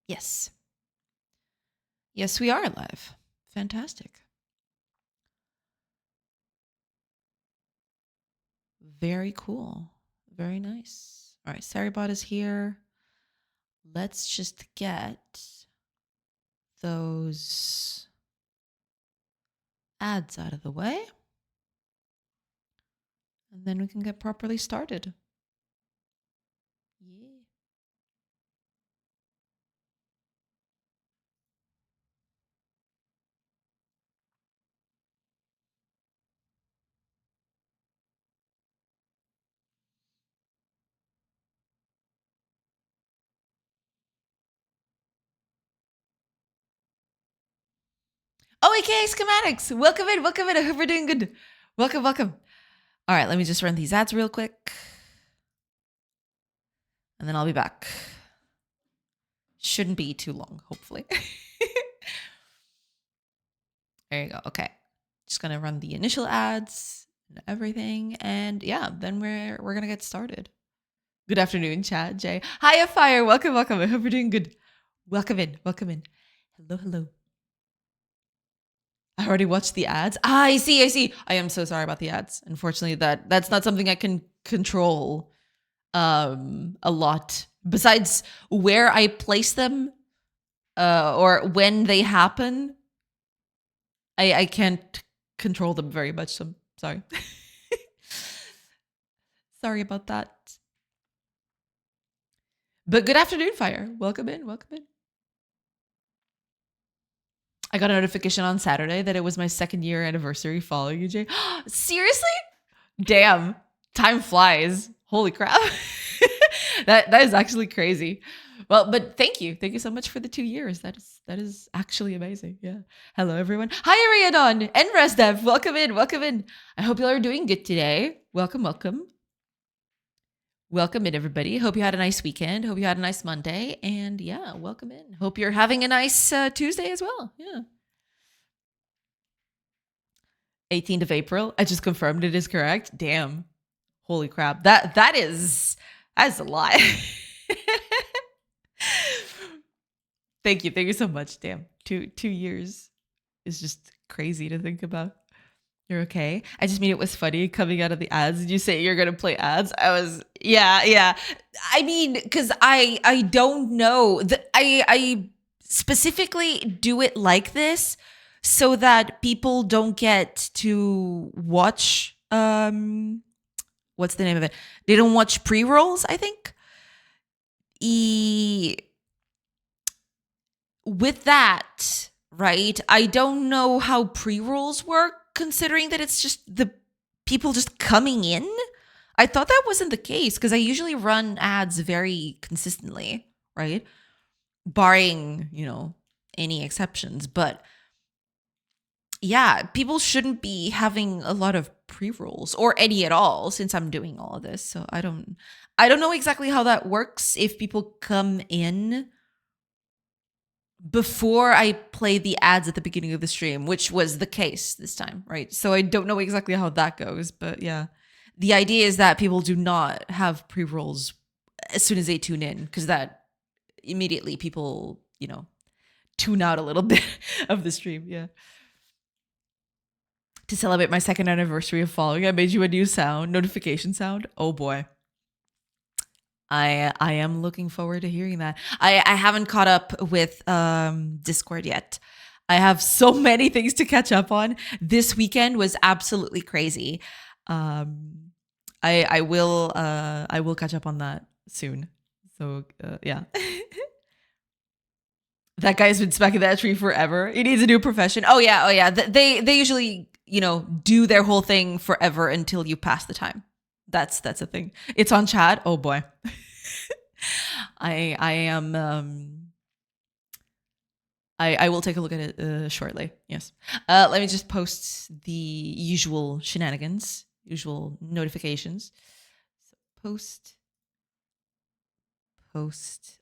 Yes. Yes, we are live. Fantastic. Very cool. Very nice. All right, Saribot is here. Let's just get those ads out of the way. And then we can get properly started. Yeah. Oh, AKA Schematics. Welcome in. Welcome in. I hope we're doing good. Welcome, welcome. All right, let me just run these ads real quick. And then I'll be back. Shouldn't be too long, hopefully. There you go. Okay. Just gonna run the initial ads and everything. And yeah, then we're gonna get started. Good afternoon, chat, Jay. Hiya, Fire. Welcome, welcome. I hope you're doing good. Welcome in. Welcome in. Hello, hello. I already watched the ads. I see. I am so sorry about the ads. Unfortunately, that's not something I can control a lot. Besides where I place them, or when they happen, I can't control them very much. So I'm sorry. Sorry about that. But good afternoon, Fire. Welcome in. Welcome in. I got a notification on Saturday that it was my 2nd year anniversary following you, Jay. Seriously? Damn. Time flies. Holy crap. that is actually crazy. Well, but thank you. Thank you so much for the 2 years. That is actually amazing. Yeah. Hello, everyone. Hi, Ariadon and ResDev. Welcome in. Welcome in. I hope you all are doing good today. Welcome, welcome. Welcome in, everybody. Hope you had a nice weekend. Hope you had a nice Monday. And yeah, welcome in. Hope you're having a nice Tuesday as well. Yeah. 18th of April. I just confirmed it is correct. Damn. Holy crap. That is a lot. Thank you. Thank you so much. Damn. 2 years is just crazy to think about. You're okay. I just mean it was funny coming out of the ads. Did you say you're gonna play ads? I was yeah. I mean, because I don't know. I specifically do it like this so that people don't get to watch what's the name of it? They don't watch pre-rolls, I think. With that, right? I don't know how pre-rolls work, considering that it's just the people just coming in. I thought that wasn't the case because I usually run ads very consistently, right? Barring, any exceptions. But yeah, people shouldn't be having a lot of pre-rolls or any at all since I'm doing all of this. So I don't know exactly how that works if people come in before I play the ads at the beginning of the stream, which was the case this time, right? So I don't know exactly how that goes, but yeah. The idea is that people do not have pre-rolls as soon as they tune in, because that immediately people, tune out a little bit of the stream, yeah. To celebrate my 2nd anniversary of following, I made you a new notification sound. Oh boy. I am looking forward to hearing that. I haven't caught up with Discord yet. I have so many things to catch up on. This weekend was absolutely crazy. I will catch up on that soon. So yeah. That guy's been smacking that tree forever. He needs a new profession. Oh yeah. They usually, do their whole thing forever until you pass the time. That's a thing. It's on chat. Oh boy. I am I will take a look at it shortly. Yes. Let me just post the usual shenanigans, usual notifications. So post.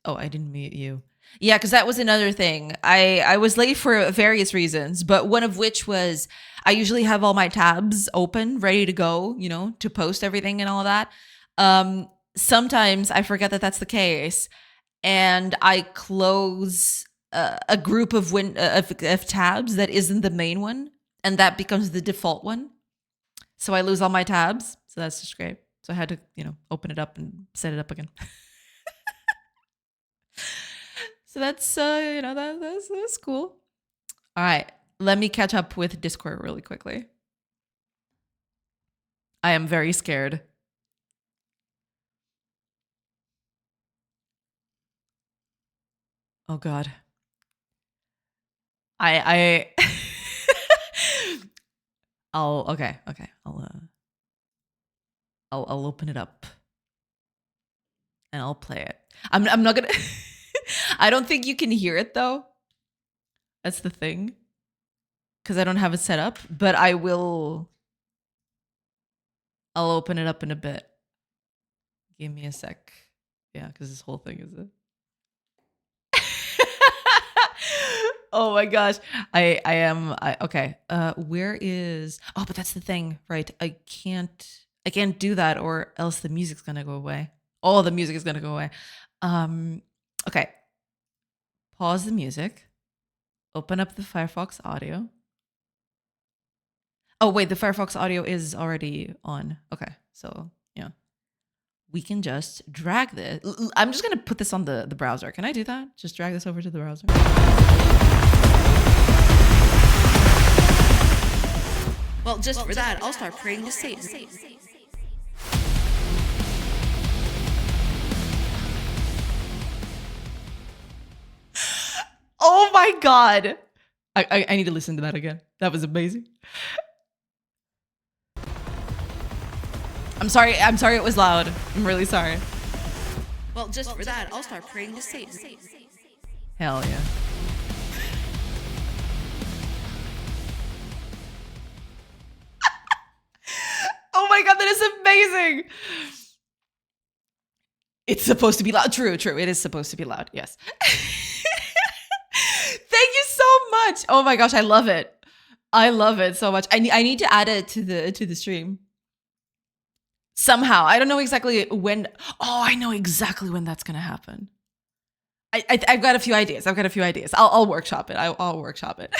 Oh, I didn't mute you. Yeah, because that was another thing. I was late for various reasons, but one of which was I usually have all my tabs open, ready to go, to post everything and all that. Sometimes I forget that that's the case. and I close a group of of tabs that isn't the main one, and that becomes the default one. So I lose all my tabs. So that's just great. So I had to, open it up and set it up again. So that's that's cool. All right, let me catch up with Discord really quickly. I am very scared. Oh God. I okay. I'll open it up and I'll play it. I'm not gonna I don't think you can hear it though. That's the thing. Because I don't have it set up, but I'll open it up in a bit. Give me a sec. Yeah, because this whole thing is oh my gosh. I am okay. Where is but that's the thing, right? I can't do that or else the music's gonna go away. All the music is gonna go away. Okay. Pause the music. Open up the Firefox audio. Oh wait, the Firefox audio is already on. Okay, so yeah. We can just drag this. I'm just gonna put this on the browser. Can I do that? Just drag this over to the browser. Well, just for that, I'll start praying to Satan. Oh my God. I need to listen to that again. That was amazing. I'm sorry it was loud. I'm really sorry. Well, just for that, I'll start praying to Satan. Hell yeah. Oh my God, that is amazing. It's supposed to be loud. True. It is supposed to be loud. Yes. Thank you so much. Oh my gosh, I love it. I love it so much. I need to add it to the stream. Somehow. I don't know exactly when. Oh, I know exactly when that's going to happen. I've got a few ideas. I'll workshop it. I'll workshop it.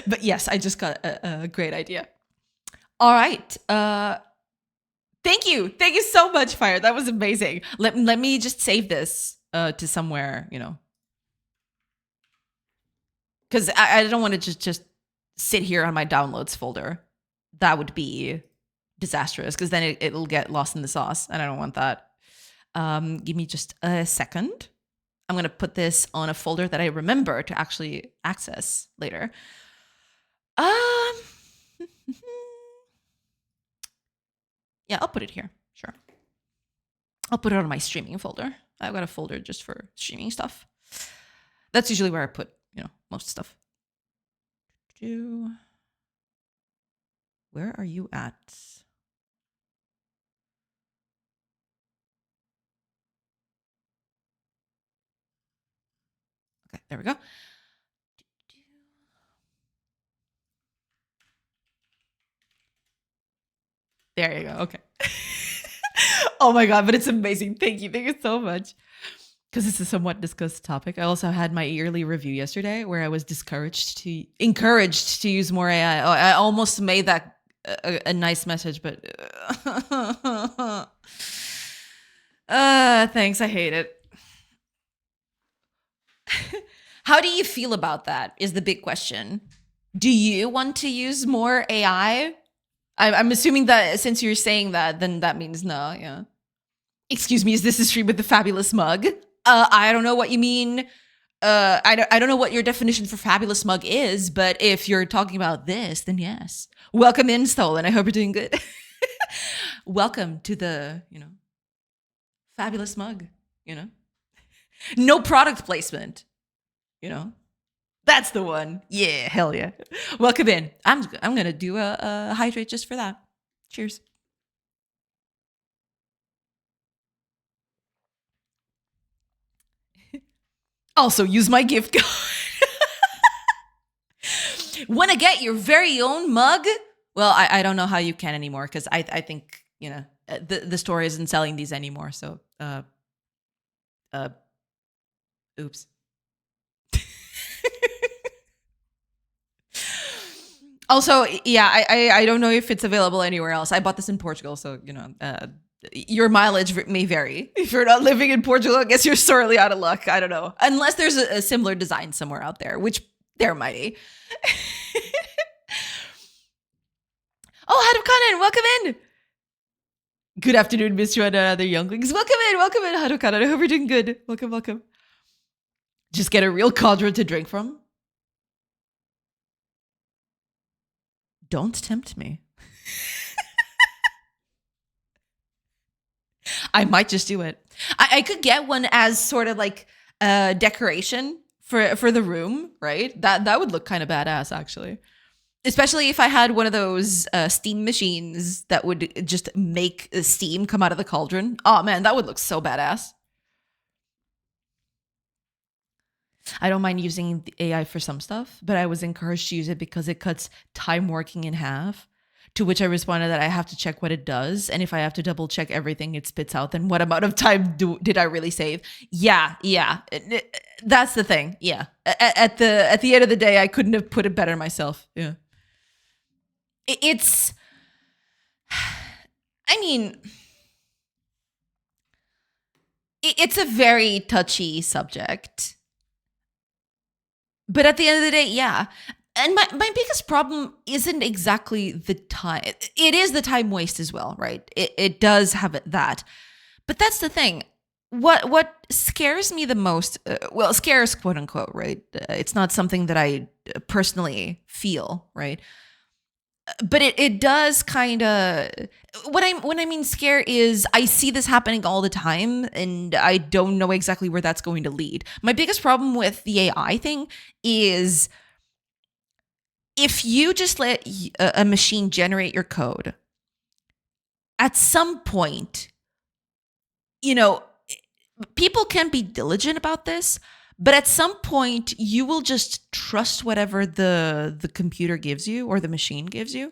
But yes, I just got a great idea. All right. Thank you. Thank you so much, Fire. That was amazing. Let me just save this to somewhere, because I don't want to just sit here on my downloads folder. That would be disastrous because then it'll get lost in the sauce, and I don't want that. Give me just a second. I'm going to put this on a folder that I remember to actually access later. Yeah, I'll put it here. Sure. I'll put it on my streaming folder. I've got a folder just for streaming stuff. That's usually where I put, most stuff. Where are you at? Okay, there we go. There you go. Okay. Oh my God, but it's amazing. Thank you so much. Because it's a somewhat discussed topic. I also had my yearly review yesterday where I was encouraged to use more AI. I almost made that a nice message, but thanks. I hate it. How do you feel about that is the big question. Do you want to use more AI? I'm assuming that since you're saying that, then that means no, yeah. Excuse me, is this a stream with the fabulous mug? I don't know what you mean. I don't know what your definition for fabulous mug is, but if you're talking about this, then yes. Welcome in, Stolen. I hope you're doing good. Welcome to the, fabulous mug, No product placement, That's the one. Yeah, hell yeah. Welcome in. I'm going to do a hydrate just for that. Cheers. Also, use my gift card. Want to get your very own mug? Well, I don't know how you can anymore because I think, the store isn't selling these anymore. So Uh, oops. Also, yeah, I don't know if it's available anywhere else. I bought this in Portugal, so your mileage may vary. If you're not living in Portugal, I guess you're sorely out of luck. I don't know, unless there's a similar design somewhere out there, which there might be. Oh, Harukanen, welcome in. Good afternoon, Miss Joanna and other younglings. Welcome in, Harukanen. I hope you're doing good. Welcome. Just get a real cauldron to drink from. Don't tempt me. I might just do it. I could get one as sort of like a decoration for the room, right? That would look kind of badass, actually. Especially if I had one of those steam machines that would just make steam come out of the cauldron. Oh man, that would look so badass. I don't mind using the AI for some stuff, but I was encouraged to use it because it cuts time working in half. To which I responded that I have to check what it does, and if I have to double check everything it spits out, then what amount of time did I really save? Yeah. That's the thing. Yeah. At the end of the day, I couldn't have put it better myself. Yeah. It's. I mean, it's a very touchy subject. But at the end of the day, yeah. And my biggest problem isn't exactly the time. It is the time waste as well, right? It does have that. But that's the thing. What scares me the most, scares, quote unquote, right? It's not something that I personally feel, right? But it does kind of, when I mean scare is I see this happening all the time and I don't know exactly where that's going to lead. My biggest problem with the AI thing is if you just let a machine generate your code, at some point, people can be diligent about this, but at some point you will just trust whatever the computer gives you or the machine gives you.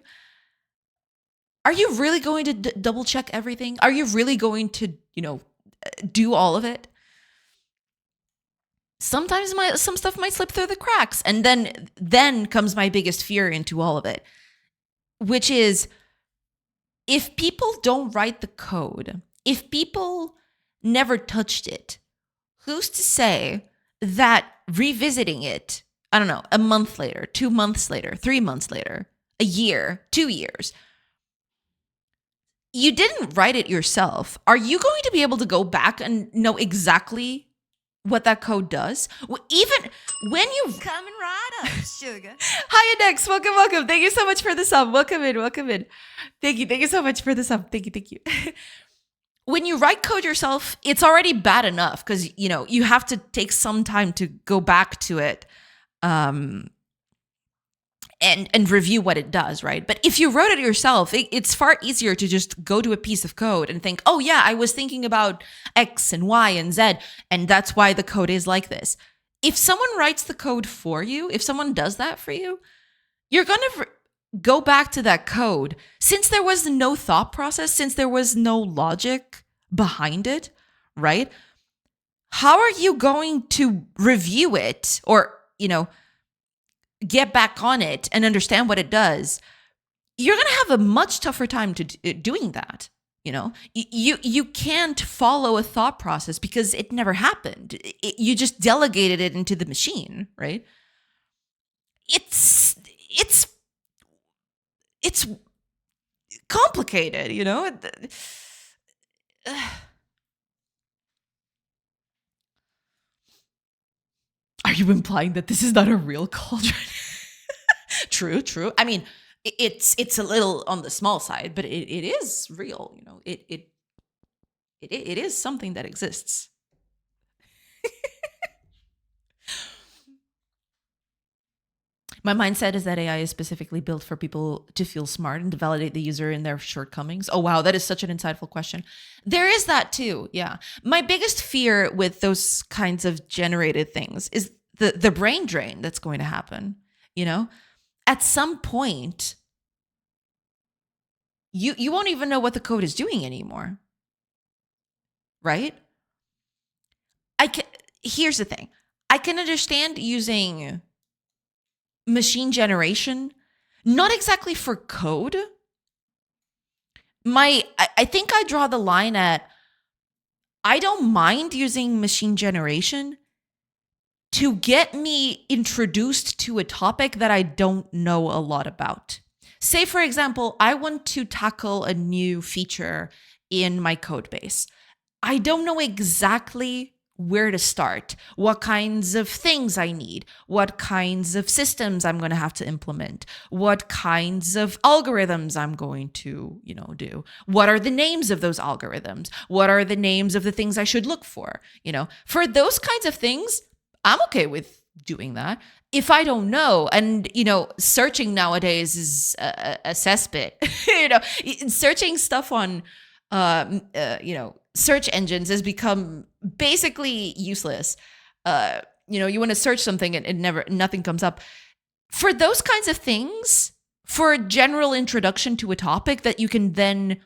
Are you really going to double check everything? Are you really going to, do all of it? Sometimes some stuff might slip through the cracks. And then comes my biggest fear into all of it, which is if people don't write the code, if people never touched it, who's to say that revisiting it, I don't know, a month later, 2 months later, 3 months later, a year, 2 years, you didn't write it yourself. Are you going to be able to go back and know exactly what that code does? Even when you coming right up, sugar. Hi, Index. Welcome. Thank you so much for the sub. Welcome in. Thank you so much for the sub. Thank you. When you write code yourself, it's already bad enough because you have to take some time to go back to it, and review what it does, right? But if you wrote it yourself, it's far easier to just go to a piece of code and think, oh yeah, I was thinking about X and Y and Z, and that's why the code is like this. If someone writes the code for you, if someone does that for you, you're going to go back to that code. Since there was no thought process, since there was no logic behind it, right? How are you going to review it or, get back on it and understand what it does? You're going to have a much tougher time doing that. You can't follow a thought process because it never happened. You just delegated it into the machine, right? It's complicated, Are you implying that this is not a real cauldron? True. I mean, it's a little on the small side, but it is real. It is something that exists. My mindset is that AI is specifically built for people to feel smart and to validate the user in their shortcomings. Oh, wow. That is such an insightful question. There is that too. Yeah. My biggest fear with those kinds of generated things is the brain drain that's going to happen. At some point, you won't even know what the code is doing anymore. Right? here's the thing. I can understand using machine generation, not exactly for code. I think I draw the line at, I don't mind using machine generation to get me introduced to a topic that I don't know a lot about. Say, for example, I want to tackle a new feature in my code base. I don't know exactly where to start, what kinds of things I need, what kinds of systems I'm going to have to implement, what kinds of algorithms I'm going to, do. What are the names of those algorithms? What are the names of the things I should look for? For those kinds of things, I'm okay with doing that. If I don't know, and searching nowadays is a cesspit. Searching stuff on search engines has become basically useless. You want to search something and nothing comes up. For those kinds of things, for a general introduction to a topic that you can then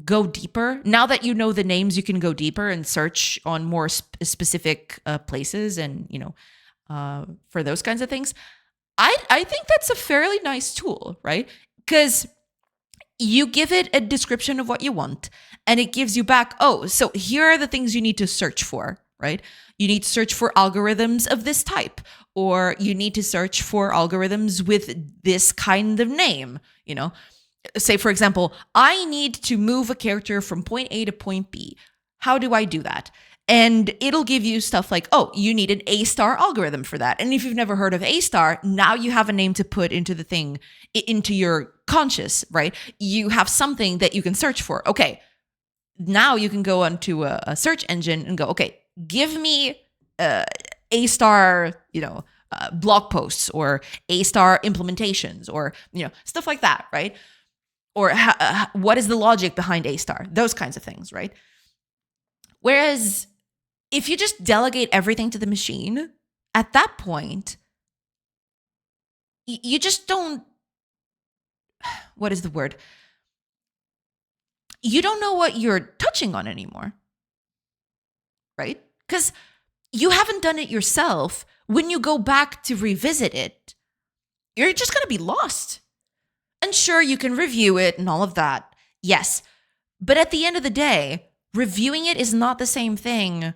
go deeper. Now that you know the names, you can go deeper and search on more specific places, and for those kinds of things, I think that's a fairly nice tool, right? Because you give it a description of what you want, and it gives you back, oh, so here are the things you need to search for, right? You need to search for algorithms of this type, or you need to search for algorithms with this kind of name, Say, for example, I need to move a character from point A to point B. How do I do that? And it'll give you stuff like, oh, you need an A-star algorithm for that. And if you've never heard of A-star, now you have a name to put into the thing, into your conscious, right? You have something that you can search for. Okay, now you can go onto a search engine and go, okay, give me A-star, blog posts, or A-star implementations, or, stuff like that, right? Or what is the logic behind A-star? Those kinds of things, right? Whereas if you just delegate everything to the machine, at that point, you just don't, what is the word? You don't know what you're touching on anymore, right? Because you haven't done it yourself. When you go back to revisit it, you're just going to be lost. And sure, you can review it and all of that. Yes. But at the end of the day, reviewing it is not the same thing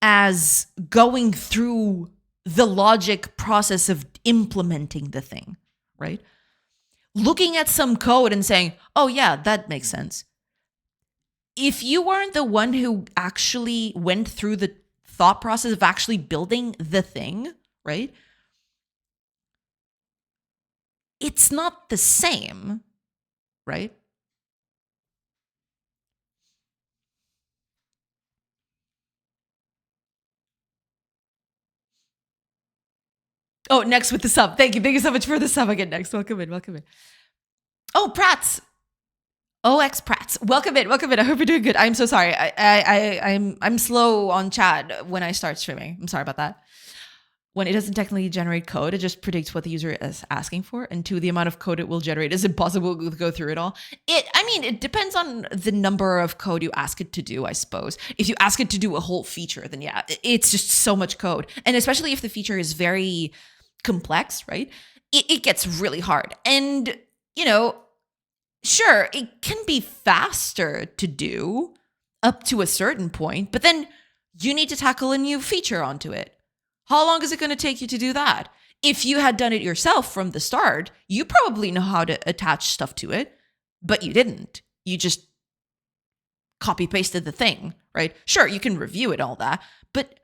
as going through the logic process of implementing the thing, right? Looking at some code and saying, oh yeah, that makes sense. If you weren't the one who actually went through the thought process of actually building the thing, right? It's not the same, right? Oh, next with the sub. Thank you. Thank you so much for the sub again. Next. Welcome in. Welcome in. Oh, Prats. OX Prats. Welcome in. Welcome in. I hope you're doing good. I'm so sorry. I'm slow on chat when I start streaming. I'm sorry about that. When it doesn't technically generate code, it just predicts what the user is asking for. And the amount of code it will generate is impossible to go through it all. It depends on the number of code you ask it to do, I suppose. If you ask it to do a whole feature, then yeah, it's just so much code. And especially if the feature is very complex, right? It gets really hard. And, sure, it can be faster to do up to a certain point, but then you need to tackle a new feature onto it. How long is it going to take you to do that? If you had done it yourself from the start, you probably know how to attach stuff to it, but you didn't. You just copy pasted the thing, right? Sure, you can review it, all that, but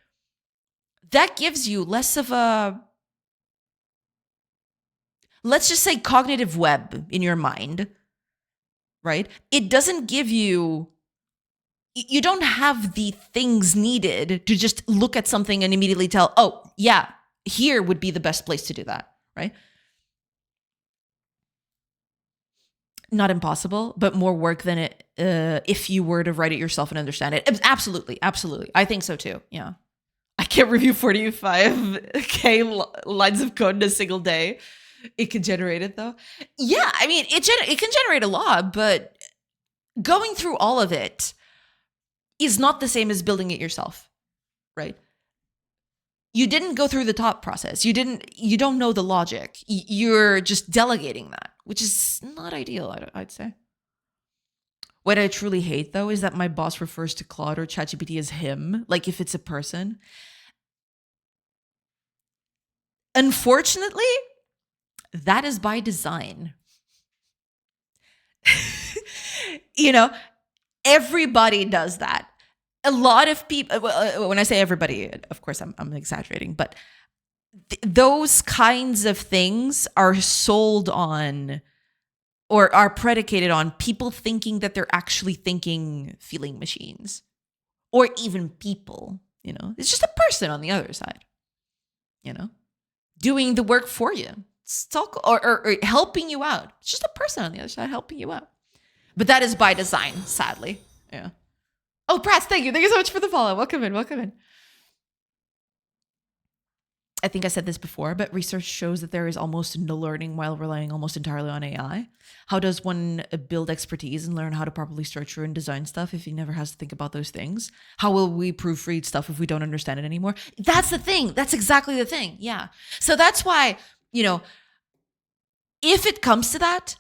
that gives you less of a, let's just say, cognitive web in your mind, right? It doesn't give you, you don't have the things needed to just look at something and immediately tell, oh, yeah, here would be the best place to do that, right? Not impossible, but more work than it if you were to write it yourself and understand it. Absolutely, absolutely. I think so too, yeah. I can't review 45K lines of code in a single day. It can generate it though. Yeah, it can generate a lot, but going through all of it, is not the same as building it yourself, right? You didn't go through the thought process. You don't know the logic. You're just delegating that, which is not ideal, I'd say. What I truly hate, though, is that my boss refers to Claude or ChatGPT as him, like if it's a person. Unfortunately, that is by design. You know, everybody does that. A lot of people, when I say everybody, of course, I'm exaggerating, but those kinds of things are sold on or are predicated on people thinking that they're actually thinking feeling machines or even people, you know. It's just a person on the other side, you know, doing the work for you. Or helping you out. It's just a person on the other side helping you out. But that is by design, sadly. Yeah. Oh, Prats, thank you. Thank you so much for the follow. Welcome in. Welcome in. I think I said this before, but research shows that there is almost no learning while relying almost entirely on AI. How does one build expertise and learn how to properly structure and design stuff if he never has to think about those things? How will we proofread stuff if we don't understand it anymore? That's the thing. That's exactly the thing. Yeah. So that's why, you know, if it comes to that,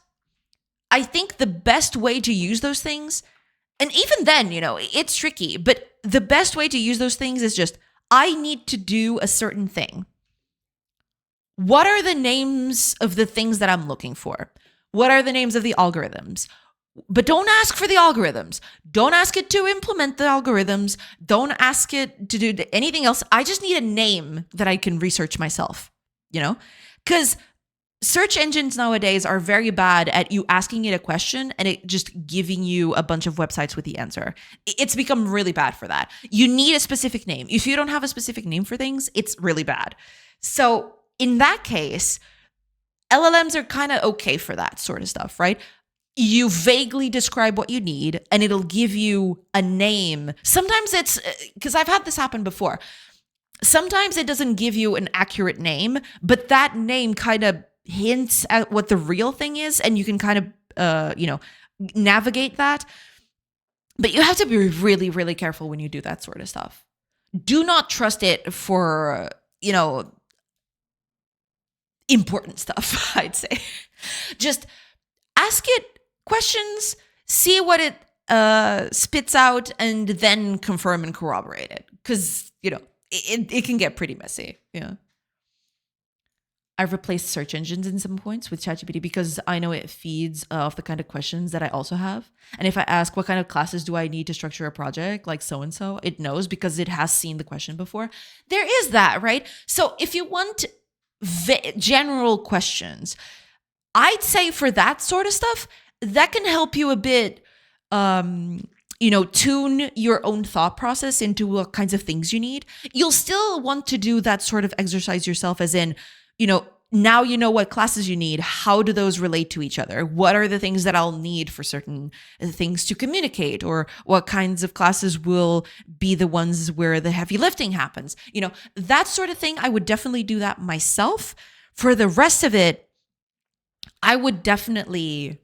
I think the best way to use those things, and even then, you know, it's tricky, but the best way to use those things is just, I need to do a certain thing. What are the names of the things that I'm looking for? What are the names of the algorithms? But don't ask for the algorithms. Don't ask it to implement the algorithms. Don't ask it to do anything else. I just need a name that I can research myself, you know? Because search engines nowadays are very bad at you asking it a question and it just giving you a bunch of websites with the answer. It's become really bad for that. You need a specific name. If you don't have a specific name for things, it's really bad. So in that case, LLMs are kind of okay for that sort of stuff, right? You vaguely describe what you need and it'll give you a name. Sometimes it's, because I've had this happen before. Sometimes it doesn't give you an accurate name, but that name kind of hints at what the real thing is, and you can kind of, you know, navigate that. But you have to be really, really careful when you do that sort of stuff. Do not trust it for, you know, important stuff, I'd say. Just ask it questions, see what it spits out, and then confirm and corroborate it. Because, you know, it can get pretty messy. Yeah. I've replaced search engines in some points with ChatGPT because I know it feeds off the kind of questions that I also have. And if I ask what kind of classes do I need to structure a project like so-and-so, it knows because it has seen the question before. There is that, right? So if you want general questions, I'd say for that sort of stuff, that can help you a bit, you know, tune your own thought process into what kinds of things you need. You'll still want to do that sort of exercise yourself, as in, you know, now you know what classes you need. How do those relate to each other? What are the things that I'll need for certain things to communicate? Or what kinds of classes will be the ones where the heavy lifting happens? You know, that sort of thing. I would definitely do that myself. For the rest of it, I would definitely,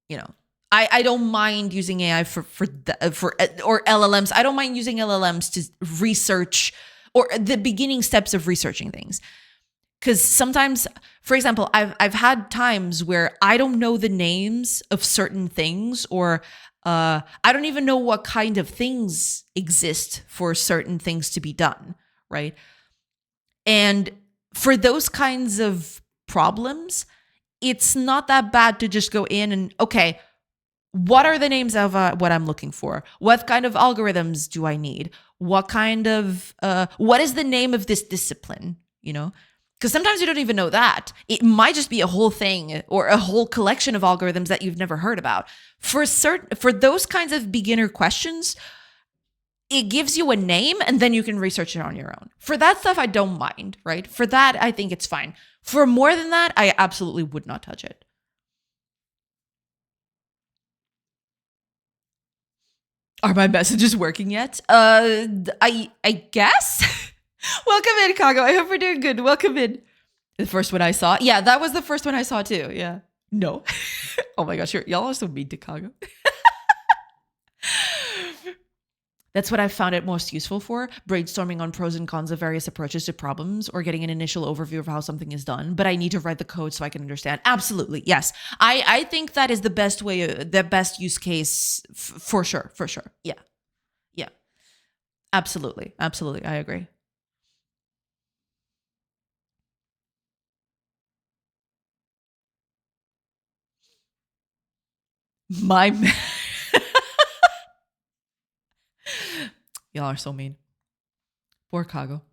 you know, I don't mind using AI for or LLMs. I don't mind using LLMs to research or the beginning steps of researching things. Because sometimes, for example, I've had times where I don't know the names of certain things, or I don't even know what kind of things exist for certain things to be done, right? And for those kinds of problems, it's not that bad to just go in and, okay, what are the names of what I'm looking for? What kind of algorithms do I need? What kind of, what is the name of this discipline, you know? Because sometimes you don't even know that. It might just be a whole thing or a whole collection of algorithms that you've never heard about. For those kinds of beginner questions, it gives you a name and then you can research it on your own. For that stuff, I don't mind, right? For that, I think it's fine. For more than that, I absolutely would not touch it. Are my messages working yet? I guess. Welcome in, Kago. I hope we're doing good. Welcome in. The first one I saw. Yeah, that was the first one I saw too. Yeah. No. Oh my gosh, y'all are so mean to Kago. That's what I've found it most useful for, brainstorming on pros and cons of various approaches to problems or getting an initial overview of how something is done. But I need to write the code so I can understand. Absolutely. Yes. I think that is the best way, the best use case for sure. For sure. Yeah. Yeah. Absolutely. Absolutely. I agree. My man. Y'all are so mean. Poor Kago.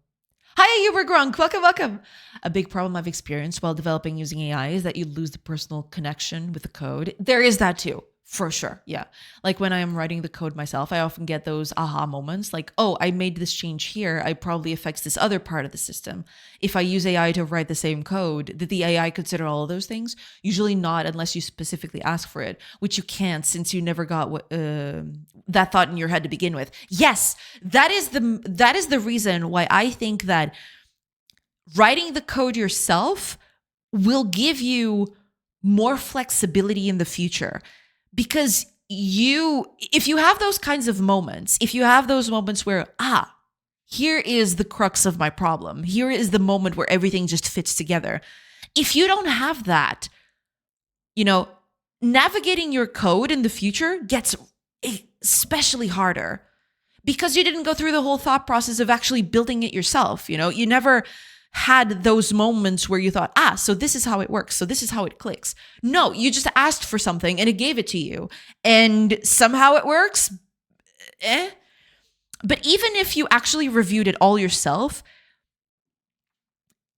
Hi, Uber Grunk. Welcome, welcome. A big problem I've experienced while developing using AI is that you lose the personal connection with the code. There is that too, for sure. Yeah. Like when I am writing the code myself, I often get those aha moments like, oh, I made this change here. It probably affects this other part of the system. If I use AI to write the same code, did the AI consider all of those things? Usually not, unless you specifically ask for it, which you can't since you never got that thought in your head to begin with. Yes, that is the reason why I think that writing the code yourself will give you more flexibility in the future. Because if you have those kinds of moments, if you have those moments where, here is the crux of my problem, here is the moment where everything just fits together. If you don't have that, navigating your code in the future gets especially harder because you didn't go through the whole thought process of actually building it yourself. You never had those moments where you thought, so this is how it works. So this is how it clicks. No, you just asked for something and it gave it to you. And somehow it works. But even if you actually reviewed it all yourself,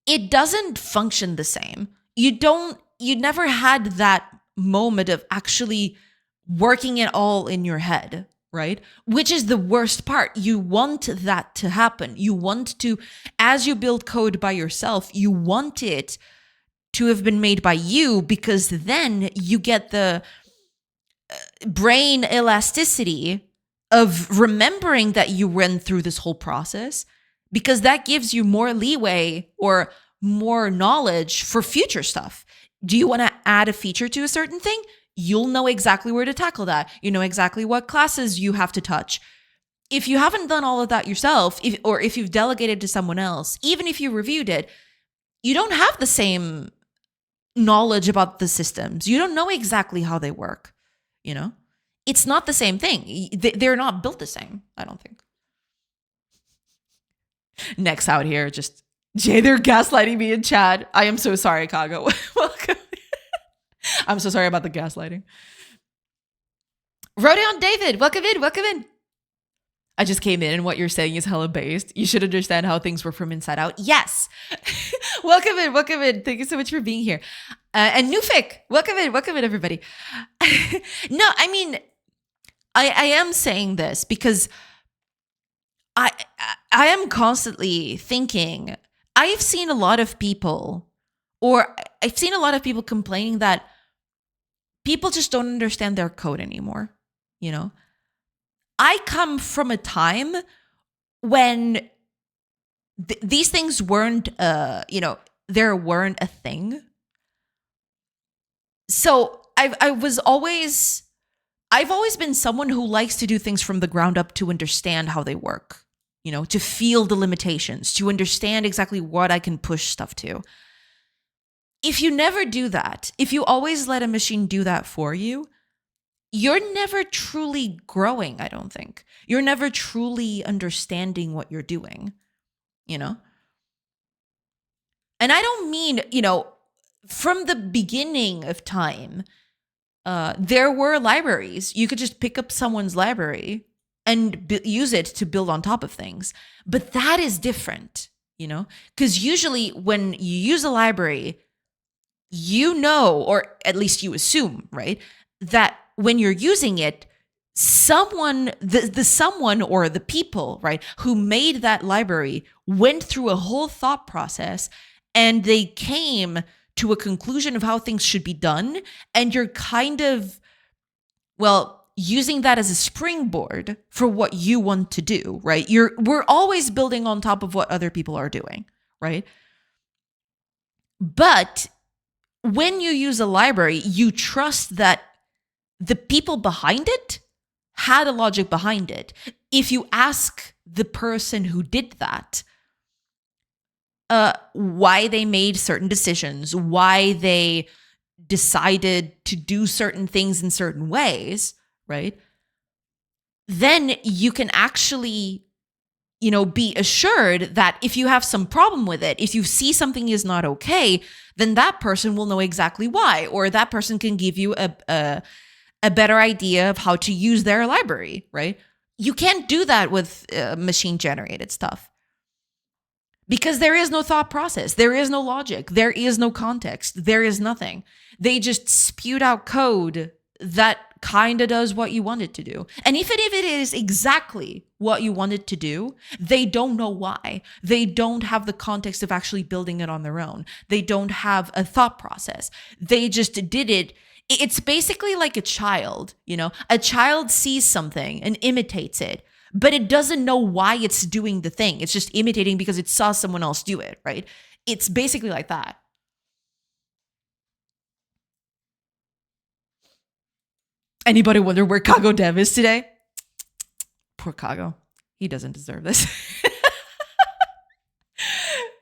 it doesn't function the same. You never had that moment of actually working it all in your head. Right? Which is the worst part. You want that to happen. You want to, as you build code by yourself, you want it to have been made by you because then you get the brain elasticity of remembering that you went through this whole process because that gives you more leeway or more knowledge for future stuff. Do you want to add a feature to a certain thing? You'll know exactly where to tackle that. You know exactly what classes you have to touch. If you haven't done all of that yourself, if you've delegated to someone else, even if you reviewed it, you don't have the same knowledge about the systems. You don't know exactly how they work. It's not the same thing. They're not built the same, I don't think. Next out here, just Jay, they're gaslighting me in chat. I am so sorry, Kago. Welcome. I'm so sorry about the gaslighting. Rodeon David, welcome in, welcome in. I just came in and what you're saying is hella based. You should understand how things work from inside out. Yes. Welcome in, welcome in. Thank you so much for being here. And Nufik, welcome in, everybody. No, I mean, I am saying this because I am constantly thinking, I've seen a lot of people complaining that people just don't understand their code anymore. I come from a time when these things weren't, there weren't a thing. So I've always been someone who likes to do things from the ground up to understand how they work, to feel the limitations, to understand exactly what I can push stuff to. If you never do that, if you always let a machine do that for you, you're never truly growing, I don't think. You're never truly understanding what you're doing, And I don't mean, from the beginning of time, there were libraries. You could just pick up someone's library and use it to build on top of things. But that is different, Because usually when you use a library, or at least you assume, right, that when you're using it, someone or the people, right, who made that library went through a whole thought process and they came to a conclusion of how things should be done. And you're kind of, using that as a springboard for what you want to do, right? We're always building on top of what other people are doing, right? But when you use a library, you trust that the people behind it had a logic behind it. If you ask the person who did that, why they made certain decisions, why they decided to do certain things in certain ways, right? Then you can actually, be assured that if you have some problem with it, if you see something is not okay, then that person will know exactly why, or that person can give you a better idea of how to use their library, right? You can't do that with machine generated stuff because there is no thought process. There is no logic. There is no context. There is nothing. They just spewed out code that kind of does what you want it to do. And if it is exactly what you want it to do, they don't know why. They don't have the context of actually building it on their own. They don't have a thought process. They just did it. It's basically like a child, a child sees something and imitates it, but it doesn't know why it's doing the thing. It's just imitating because it saw someone else do it, right? It's basically like that. Anybody wonder where GameDev is today? Poor Kago. He doesn't deserve this.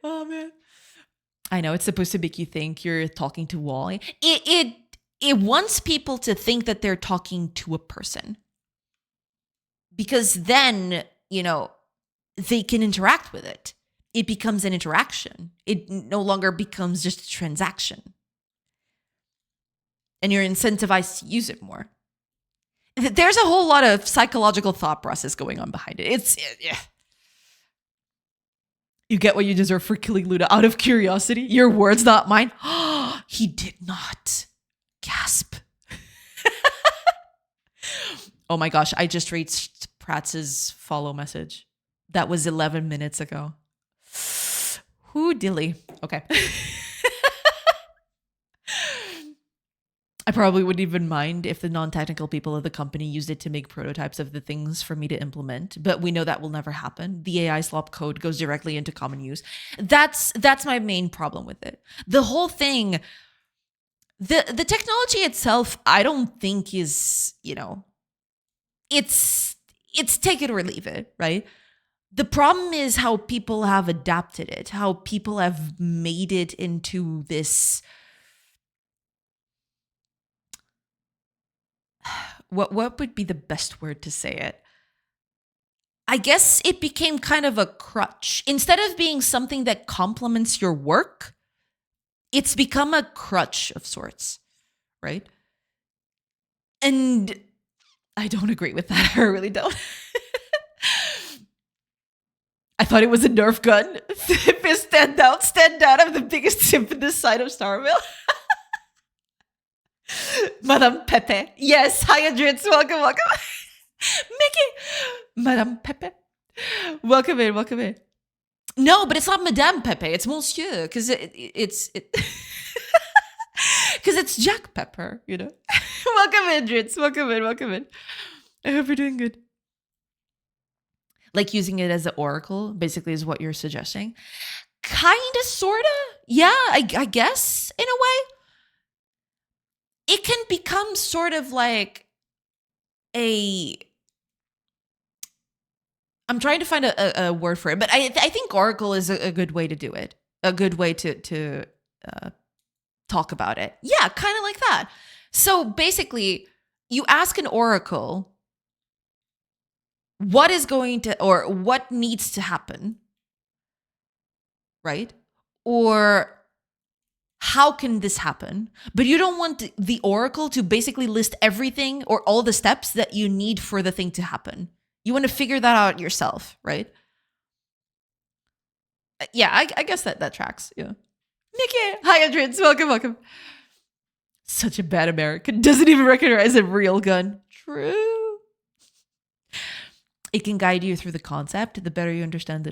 Oh, man. I know it's supposed to make you think you're talking to Wally. It wants people to think that they're talking to a person. Because then, they can interact with it. It becomes an interaction. It no longer becomes just a transaction. And you're incentivized to use it more. There's a whole lot of psychological thought process going on behind it. You get what you deserve for killing Luna out of curiosity. Your words, not mine. He did not. Gasp. Oh my gosh, I just reached Pratz's follow message. That was 11 minutes ago. Whoo dilly. Okay. I probably wouldn't even mind if the non-technical people of the company used it to make prototypes of the things for me to implement, but we know that will never happen. The AI slop code goes directly into common use. That's my main problem with it. The whole thing, the technology itself, I don't think is, it's take it or leave it, right? The problem is how people have adapted it, how people have made it into this. What would be the best word to say it? I guess it became kind of a crutch. Instead of being something that complements your work, it's become a crutch of sorts, right? And I don't agree with that. I really don't. I thought it was a Nerf gun. Stand down. I'm the biggest simp in this side of Starville. Madame Pepe. Yes, hi Adrits. Welcome. Mickey. Madame Pepe. Welcome in. No, but it's not Madame Pepe. It's Monsieur, because it's because it's Jack Pepper, Welcome in, Adrits. Welcome in. I hope you're doing good. Like using it as an oracle, basically, is what you're suggesting. Kinda, sorta. Yeah, I guess, in a way. It can become sort of like I'm trying to find a word for it, but I think oracle is a good way to do it. A good way to talk about it. Yeah, kind of like that. So basically, you ask an oracle what is going to, or what needs to happen, right? Or how can this happen? But you don't want the oracle to basically list everything or all the steps that you need for the thing to happen. You want to figure that out yourself, right? Yeah, I guess that tracks. Yeah. Nikki, hi, Adrins. Welcome. Such a bad American. Doesn't even recognize a real gun. True. It can guide you through the concept. The better you understand the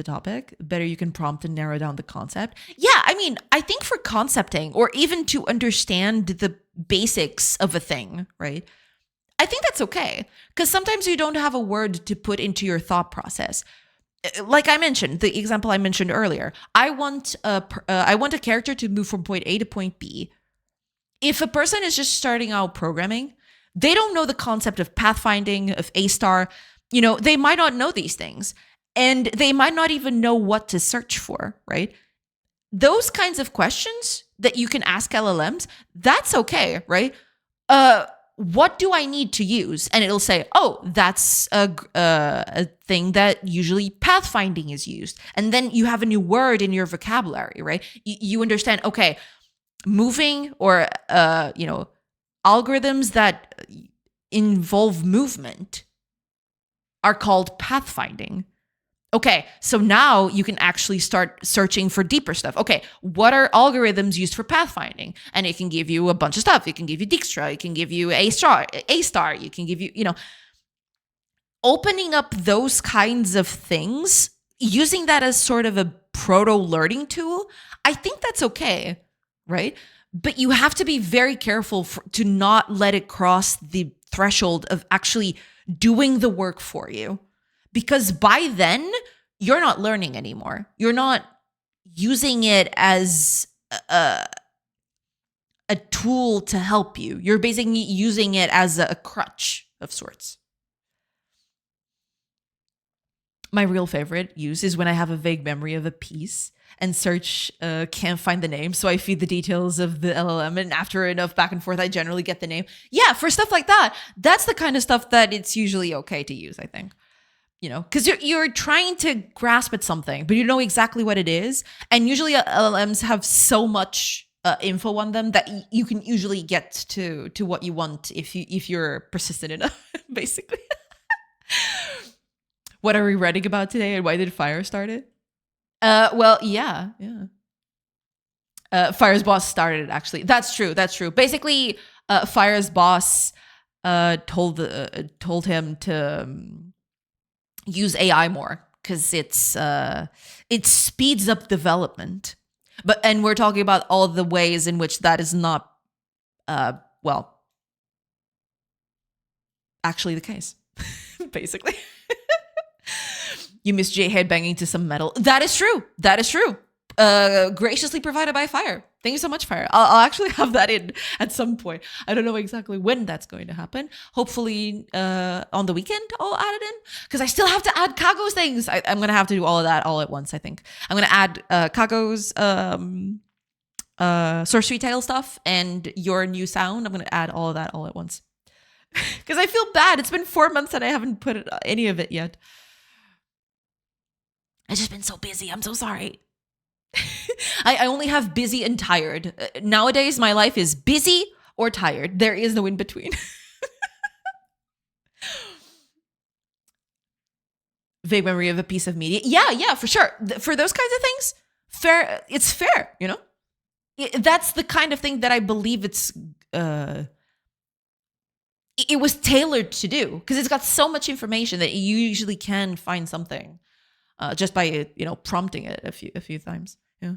topic, the better you can prompt and narrow down the concept. Yeah, I mean, I think for concepting or even to understand the basics of a thing, right? I think that's okay. Because sometimes you don't have a word to put into your thought process. Like I mentioned, the example I mentioned earlier, I want a character to move from point A to point B. If a person is just starting out programming, They don't know the concept of pathfinding, of A-star. They might not know these things. And they might not even know what to search for, right? Those kinds of questions that you can ask LLMs, that's okay, right? What do I need to use? And it'll say, oh, that's a thing that usually pathfinding is used. And then you have a new word in your vocabulary, right? You understand, okay, moving or, algorithms that involve movement are called pathfinding. Okay, so now you can actually start searching for deeper stuff. Okay, what are algorithms used for pathfinding? And it can give you a bunch of stuff. It can give you Dijkstra. It can give you A-star. It can give you, opening up those kinds of things, using that as sort of a proto-learning tool, I think that's okay, right? But you have to be very careful to not let it cross the threshold of actually doing the work for you. Because by then, you're not learning anymore. You're not using it as a tool to help you. You're basically using it as a crutch of sorts. My real favorite use is when I have a vague memory of a piece and search can't find the name. So I feed the details of the LLM, and after enough back and forth, I generally get the name. Yeah, for stuff like that, that's the kind of stuff that it's usually okay to use, I think. Because you're trying to grasp at something, but you know exactly what it is. And usually LLMs have so much info on them that you can usually get to what you want if you're persistent enough, basically. What are we writing about today, and why did Fire start it? Yeah. Fire's boss started it, actually. That's true. Basically, Fire's boss told him to use AI more because it speeds up development. And we're talking about all the ways in which that is not, actually the case, basically. You miss Jay headbanging to some metal. That is true. Graciously provided by Fire. Thank you so much, Fire. I'll actually have that in at some point. I don't know exactly when that's going to happen. Hopefully on the weekend I'll add it in, because I still have to add Kago's things. I'm going to have to do all of that all at once, I think. I'm going to add Kago's sorcery tale stuff and your new sound. I'm going to add all of that all at once. Because I feel bad. It's been 4 months and I haven't put any of it yet. I've just been so busy. I'm so sorry. I only have busy and tired. Nowadays, my life is busy or tired. There is no in between. Vague memory of a piece of media. Yeah, for sure. For those kinds of things, fair. It's fair, That's the kind of thing that I believe it was tailored to do, because it's got so much information that you usually can find something. Just by prompting it a few times. Yeah.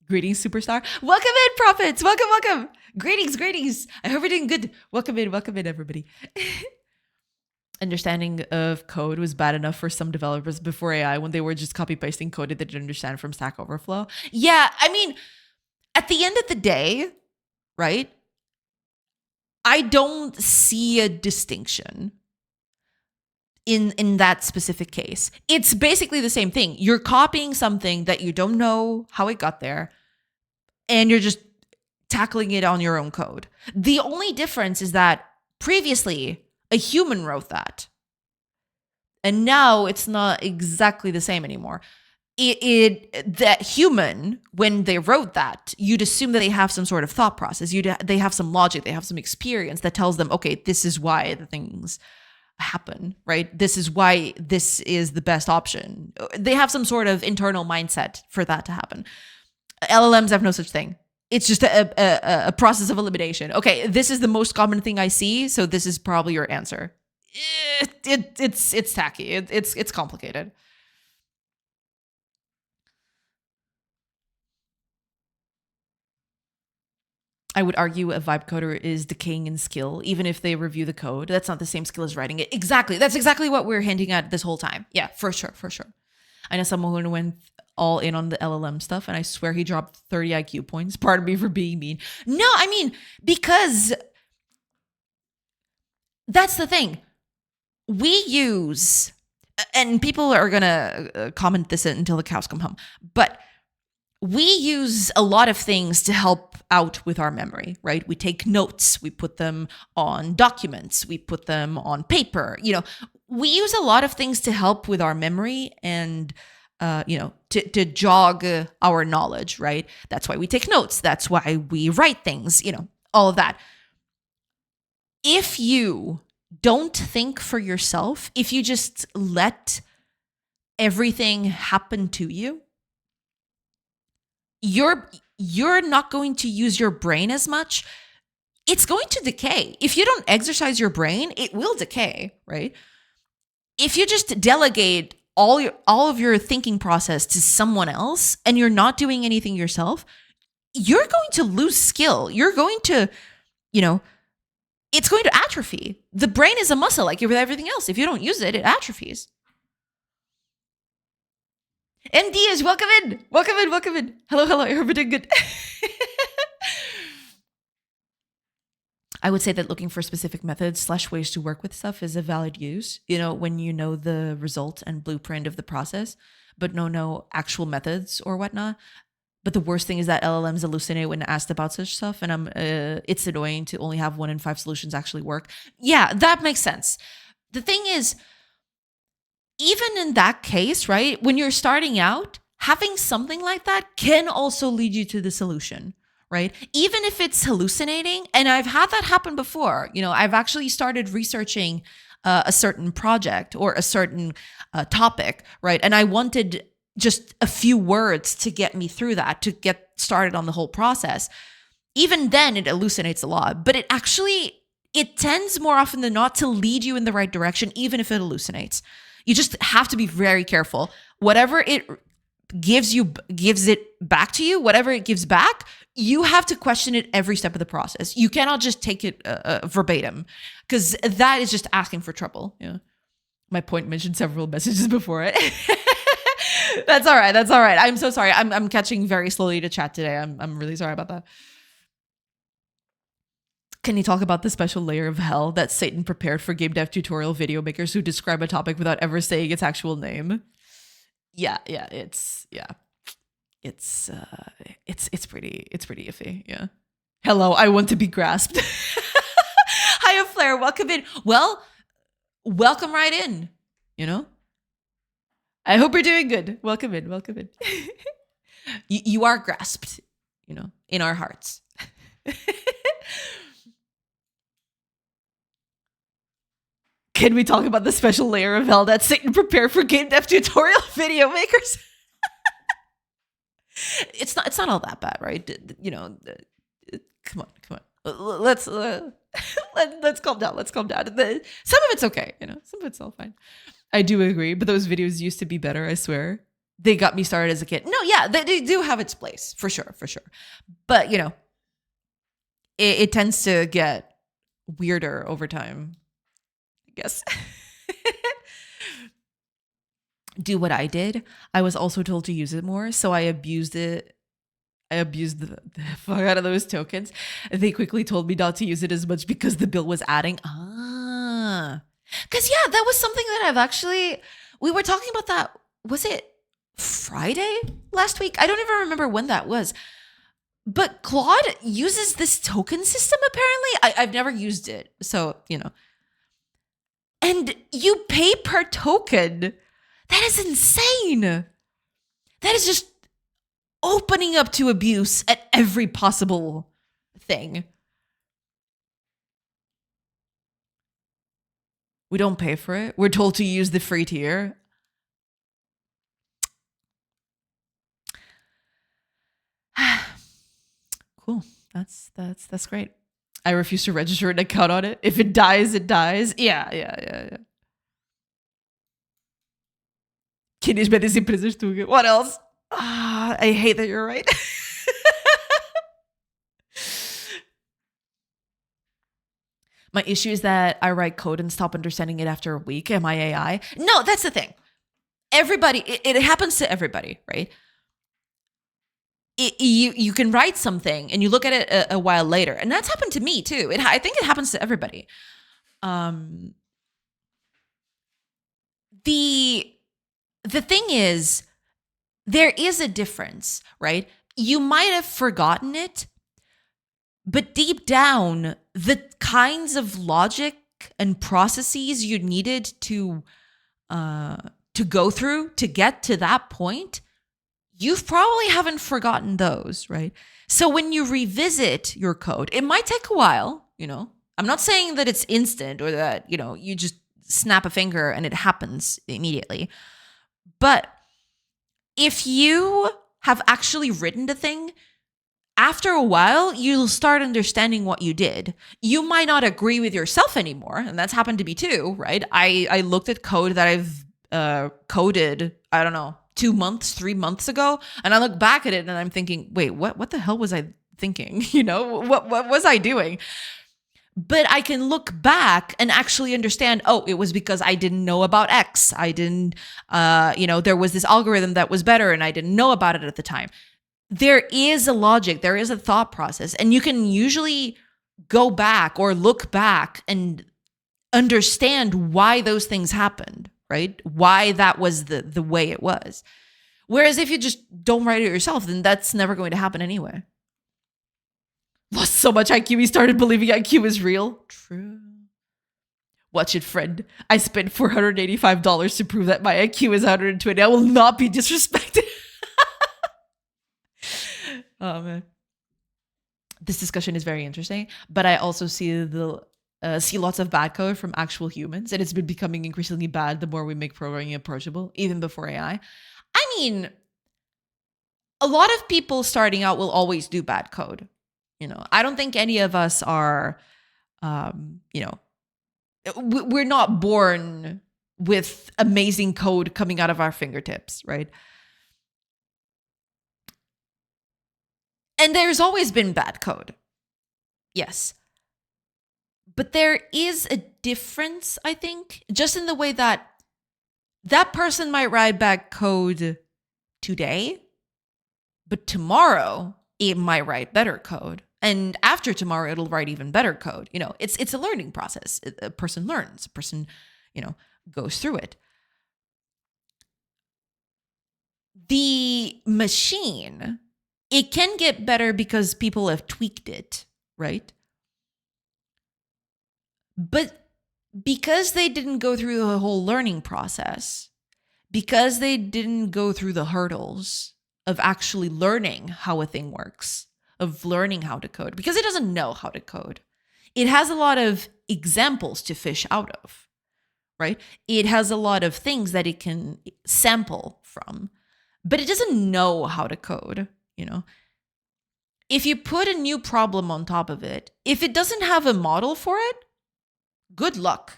Greetings, superstar. Welcome in, prophets. Welcome. Greetings. I hope you're doing good. Welcome in, everybody. Understanding of code was bad enough for some developers before AI, when they were just copy pasting code that they didn't understand from Stack Overflow. Yeah, I mean, at the end of the day, right? I don't see a distinction in that specific case. It's basically the same thing. You're copying something that you don't know how it got there, and you're just tackling it on your own code. The only difference is that previously a human wrote that, and now it's not exactly the same anymore. That human, when they wrote that, you'd assume that they have some sort of thought process. They have some logic. They have some experience that tells them, okay, this is why the things happen, right? This is why this is the best option. They have some sort of internal mindset for that to happen. LLMs have no such thing. It's just a process of elimination. Okay, this is the most common thing I see, so this is probably your answer. It's tacky. It's complicated. I would argue a vibe coder is decaying in skill, even if they review the code. That's not the same skill as writing it. Exactly. That's exactly what we're hinting at this whole time. Yeah, for sure. I know someone who went all in on the LLM stuff, and I swear he dropped 30 IQ points. Pardon me for being mean. No, I mean, because that's the thing. We use, and people are going to comment this until the cows come home, but we use a lot of things to help out with our memory, right? We take notes, we put them on documents, we put them on paper. We use a lot of things to help with our memory and, to jog our knowledge, right? That's why we take notes. That's why we write things, all of that. If you don't think for yourself, if you just let everything happen to you, you're not going to use your brain as much. It's going to decay. If you don't exercise your brain, it will decay, right? If you just delegate all of your thinking process to someone else and you're not doing anything yourself, you're going to lose skill. You're going to, it's going to atrophy. The brain is a muscle like with everything else. If you don't use it, it atrophies. MD is welcome in. Hello. I hope you're doing good. I would say that looking for specific methods / ways to work with stuff is a valid use, when you know the result and blueprint of the process, but no actual methods or whatnot. But the worst thing is that LLMs hallucinate when asked about such stuff. And it's annoying to only have 1 in 5 solutions actually work. Yeah, that makes sense. The thing is, even in that case, right, when you're starting out, having something like that can also lead you to the solution, right? Even if it's hallucinating. And I've had that happen before. I've actually started researching a certain project or a certain topic, right? And I wanted just a few words to get me through that, to get started on the whole process. Even then, it hallucinates a lot. But it tends more often than not to lead you in the right direction, even if it hallucinates. You just have to be very careful. Whatever it gives it back to you, whatever it gives back, you have to question it every step of the process. You cannot just take it verbatim, because that is just asking for trouble. Yeah. My point mentioned several messages before it. That's all right. I'm so sorry. I'm catching very slowly to chat today. I'm really sorry about that. Can you talk about the special layer of hell that Satan prepared for game dev tutorial video makers who describe a topic without ever saying its actual name? Yeah, it's pretty iffy. Yeah. Hello, I want to be grasped. Hiya, Flair, welcome in. Well, welcome right in. I hope you're doing good. Welcome in. You are grasped, in our hearts. Can we talk about the special layer of hell that Satan prepared for game dev tutorial video makers? It's not all that bad, right? Come on. Let's calm down. Some of it's okay, some of it's all fine. I do agree, but those videos used to be better, I swear. They got me started as a kid. No, yeah, they do have its place, for sure. But, it tends to get weirder over time, I guess. Do what I did. I was also told to use it more, so I abused it. I abused the fuck out of those tokens. They quickly told me not to use it as much because the bill was adding. Because, yeah, that was something that we were talking about that. Was it Friday last week? I don't even remember when that was. But Claude uses this token system, apparently. I've never used it. So, And you pay per token. That is insane. That is just opening up to abuse at every possible thing. We don't pay for it. We're told to use the free tier. Cool. That's great. I refuse to register an account on it. If it dies, it dies. Yeah. What else? I hate that you're right. My issue is that I write code and stop understanding it after a week. Am I AI? No, that's the thing. Everybody, it happens to everybody, right? You can write something and you look at it a while later. And that's happened to me too. I think it happens to everybody. Um, the thing is, there is a difference, right? You might have forgotten it, but deep down, the kinds of logic and processes you needed to go through to get to that point, you've probably haven't forgotten those, right? So when you revisit your code, it might take a while, you know. I'm not saying that it's instant or that, you know, you just snap a finger and it happens immediately. But if you have actually written the thing, after a while, you'll start understanding what you did. You might not agree with yourself anymore, and that's happened to me too, right? I looked at code that I've coded, I don't know, 2 months, 3 months ago, and I look back at it and I'm thinking, wait, what the hell was I thinking? You know, what was I doing? But I can look back and actually understand, oh, it was because I didn't know about X. I didn't, there was this algorithm that was better and I didn't know about it at the time. There is a logic, there is a thought process, and you can usually go back or look back and understand why those things happened, right? Why that was the way it was. Whereas if you just don't write it yourself, then that's never going to happen anyway. Lost so much IQ, he started believing IQ is real. True. Watch it, friend. I spent $485 to prove that my IQ is 120. I will not be disrespected. Oh, man. This discussion is very interesting, but I also see see lots of bad code from actual humans, and it's been becoming increasingly bad the more we make programming approachable, even before AI. I mean, a lot of people starting out will always do bad code. You know, I don't think any of us are, we're not born with amazing code coming out of our fingertips, right? And there's always been bad code. Yes. But there is a difference, I think, just in the way that that person might write bad code today, but tomorrow it might write better code. And after tomorrow, it'll write even better code. You know, it's a learning process. A person learns, a person, goes through it. The machine, it can get better because people have tweaked it, right? But because they didn't go through the whole learning process, because they didn't go through the hurdles of actually learning how a thing works, of learning how to code, because it doesn't know how to code, it has a lot of examples to fish out of, right? It has a lot of things that it can sample from, but it doesn't know how to code. If you put a new problem on top of it, if it doesn't have a model for it, good luck,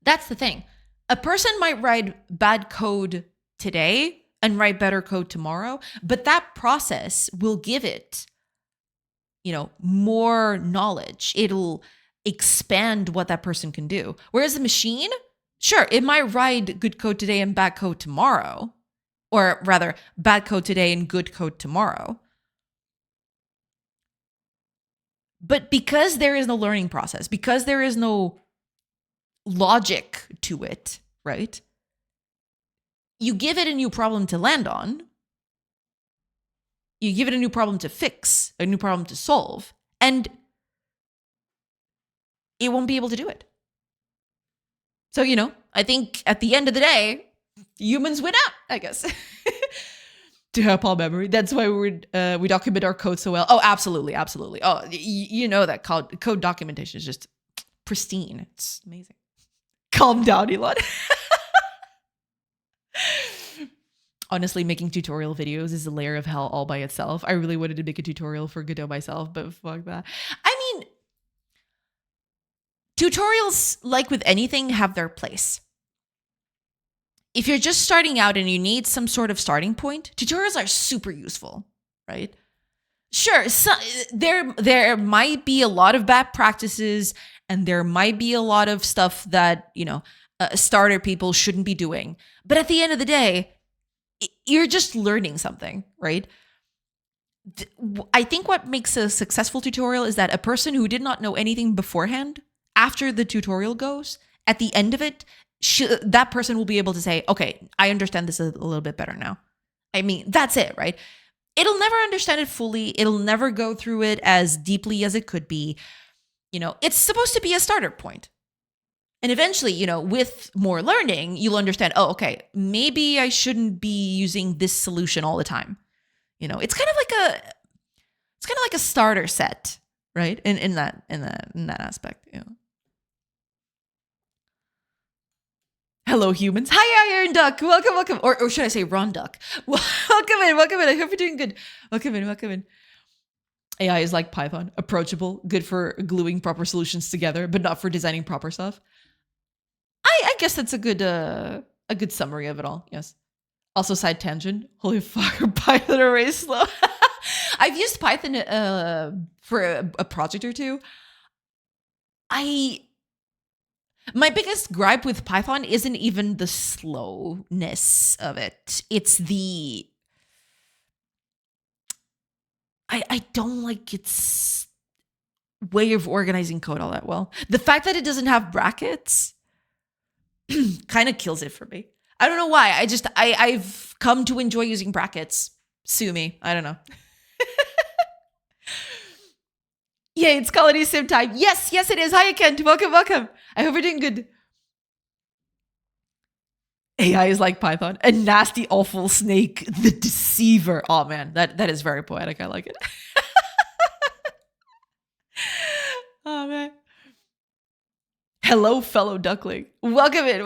That's the thing. A person might write bad code today and write better code tomorrow, but that process will give it, more knowledge. It'll expand what that person can do. Whereas a machine, sure, it might write good code today and bad code tomorrow, or rather bad code today and good code tomorrow. But because there is no learning process, because there is no logic to it, right? You give it a new problem to land on. You give it a new problem to fix, a new problem to solve, and it won't be able to do it. So, I think at the end of the day, humans win out, I guess. To help all memory. That's why we document our code so well. Oh, absolutely, absolutely. Oh, that code documentation is just pristine. It's amazing. Calm down, Elon. Honestly, making tutorial videos is a layer of hell all by itself. I really wanted to make a tutorial for Godot myself, but fuck that. I mean, tutorials, like with anything, have their place. If you're just starting out and you need some sort of starting point, tutorials are super useful, right? Sure, so there might be a lot of bad practices and there might be a lot of stuff that, starter people shouldn't be doing. But at the end of the day, you're just learning something, right? I think what makes a successful tutorial is that a person who did not know anything beforehand, after the tutorial goes, at the end of it, that person will be able to say, okay, I understand this a little bit better now. I mean, that's it, right? It'll never understand it fully. It'll never go through it as deeply as it could be. It's supposed to be a starter point. And eventually, with more learning, you'll understand, oh, okay, maybe I shouldn't be using this solution all the time. It's kind of like a starter set, right? In that aspect. Hello, humans. Hi, Iron Duck. Welcome. Or should I say Ron Duck? Welcome in. I hope you're doing good. Welcome in. AI is like Python, approachable, good for gluing proper solutions together, but not for designing proper stuff. I guess that's a good summary of it all. Yes. Also, side tangent. Holy fuck, Python array slow. I've used Python for a project or two. My biggest gripe with Python isn't even the slowness of it. It's I don't like its way of organizing code all that well. The fact that it doesn't have brackets kind of kills it for me. I don't know why. I've come to enjoy using brackets. Sue me. I don't know. Yeah, it's Colony Sim time. Yes, it is. Hi, Kent. Welcome. I hope you're doing good. AI is like Python. A nasty, awful snake, the deceiver. Oh, man, that is very poetic. I like it. Oh, man. Hello, fellow duckling. Welcome in.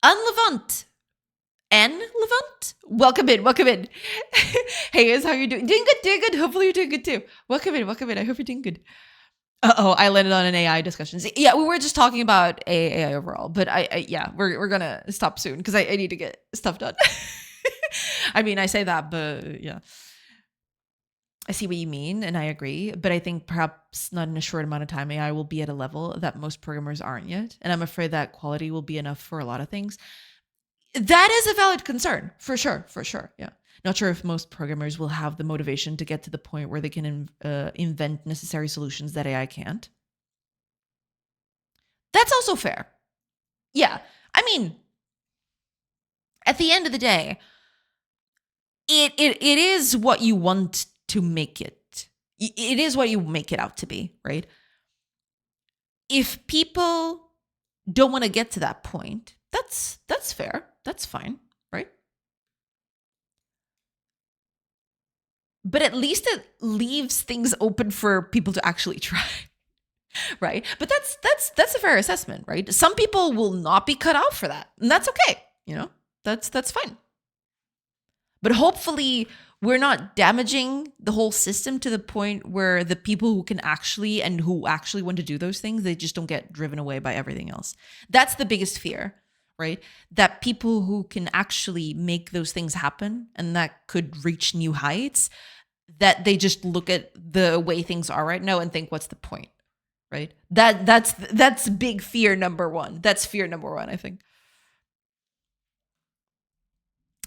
Unlevant. Levant? Welcome in. Hey guys, how are you doing? Doing good. Hopefully you're doing good too. Welcome in. I hope you're doing good. I landed on an AI discussion. Yeah, we were just talking about AI overall, but we're gonna stop soon because I need to get stuff done. I mean, I say that, but yeah. I see what you mean, and I agree, but I think perhaps not in a short amount of time, AI will be at a level that most programmers aren't yet, and I'm afraid that quality will be enough for a lot of things. That is a valid concern, for sure. Yeah. Not sure if most programmers will have the motivation to get to the point where they can invent necessary solutions that AI can't. That's also fair. Yeah. I mean, at the end of the day, it is what you want to make it. It is what you make it out to be, right? If people don't want to get to that point, that's fair. That's fine, right? But at least it leaves things open for people to actually try, right? But that's a fair assessment, right? Some people will not be cut out for that, and that's okay. That's fine. But hopefully, we're not damaging the whole system to the point where the people who can actually want to do those things, they just don't get driven away by everything else. That's the biggest fear, right? That people who can actually make those things happen and that could reach new heights, that they just look at the way things are right now and think, what's the point, right? That's big fear number one. That's fear number one, I think.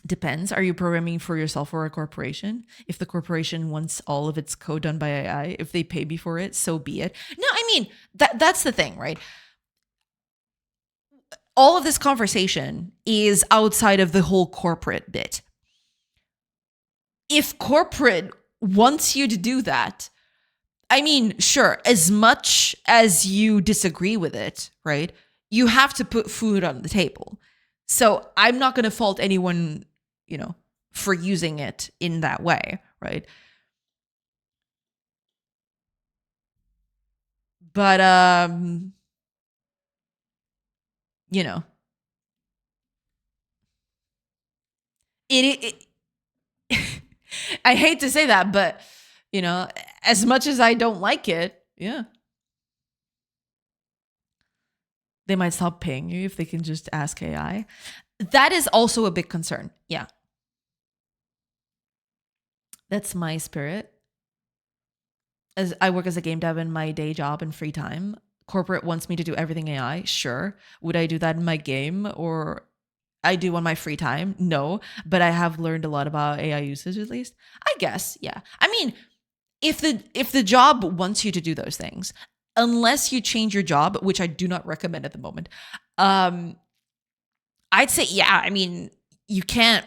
Depends. Are you programming for yourself or a corporation? If the corporation wants all of its code done by AI, if they pay me for it, so be it. No, I mean, that's the thing, right? All of this conversation is outside of the whole corporate bit. If corporate wants you to do that, I mean, sure, as much as you disagree with it, right? You have to put food on the table. So I'm not going to fault anyone, for using it in that way, right? But, it I hate to say that, but, as much as I don't like it, yeah. They might stop paying you if they can just ask AI. That is also a big concern. Yeah. That's my spirit. As I work as a game dev in my day job and free time, corporate wants me to do everything AI. Sure. Would I do that in my game or I do on my free time? No, but I have learned a lot about AI usage at least. I guess, yeah. I mean, if the job wants you to do those things, unless you change your job, which I do not recommend at the moment, I'd say, yeah, I mean, you can't,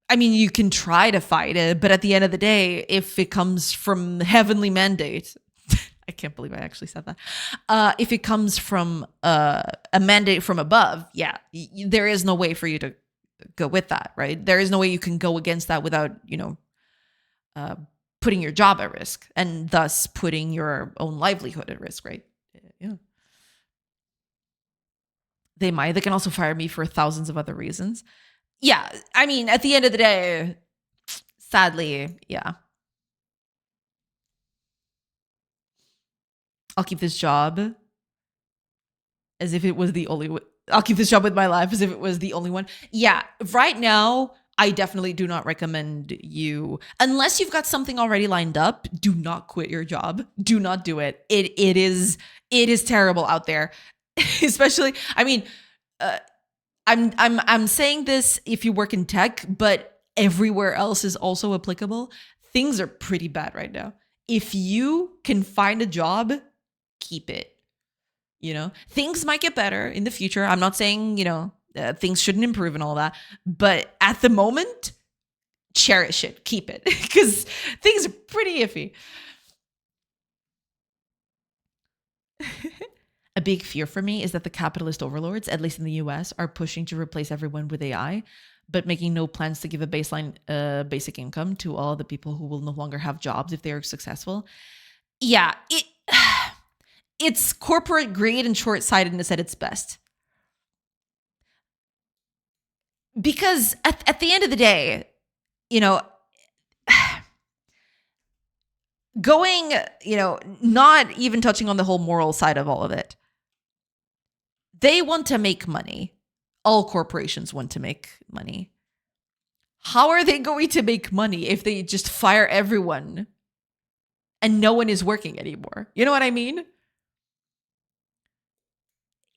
I mean, you can try to fight it, but at the end of the day, if it comes from heavenly mandate, I can't believe I actually said that. If it comes from a mandate from above, yeah, there is no way for you to go with that, right? There is no way you can go against that without, putting your job at risk and thus putting your own livelihood at risk, right? Yeah. They can also fire me for thousands of other reasons. Yeah, I mean, at the end of the day, sadly, yeah. I'll keep this job as if it was the only one. I'll keep this job with my life as if it was the only one. Yeah, right now, I definitely do not recommend you, unless you've got something already lined up, do not quit your job. Do not do it. It is terrible out there. Especially, I mean, I'm saying this if you work in tech, but everywhere else is also applicable. Things are pretty bad right now. If you can find a job, keep it. Things might get better in the future. I'm not saying, things shouldn't improve and all that, but at the moment, cherish it, keep it, because things are pretty iffy. A big fear for me is that the capitalist overlords, at least in the US, are pushing to replace everyone with AI, but making no plans to give a baseline basic income to all the people who will no longer have jobs if they are successful. Yeah, it's corporate greed and short-sightedness at its best. Because at the end of the day, going, not even touching on the whole moral side of all of it, they want to make money. All corporations want to make money. How are they going to make money if they just fire everyone and no one is working anymore? You know what I mean?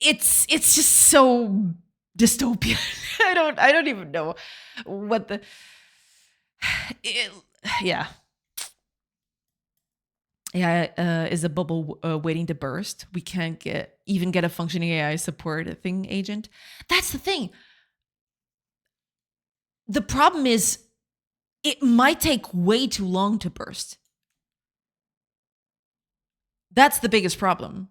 It's just so dystopian. I don't even know what yeah. AI is a bubble waiting to burst. We can't even get a functioning AI support thing agent. That's the thing. The problem is it might take way too long to burst. That's the biggest problem.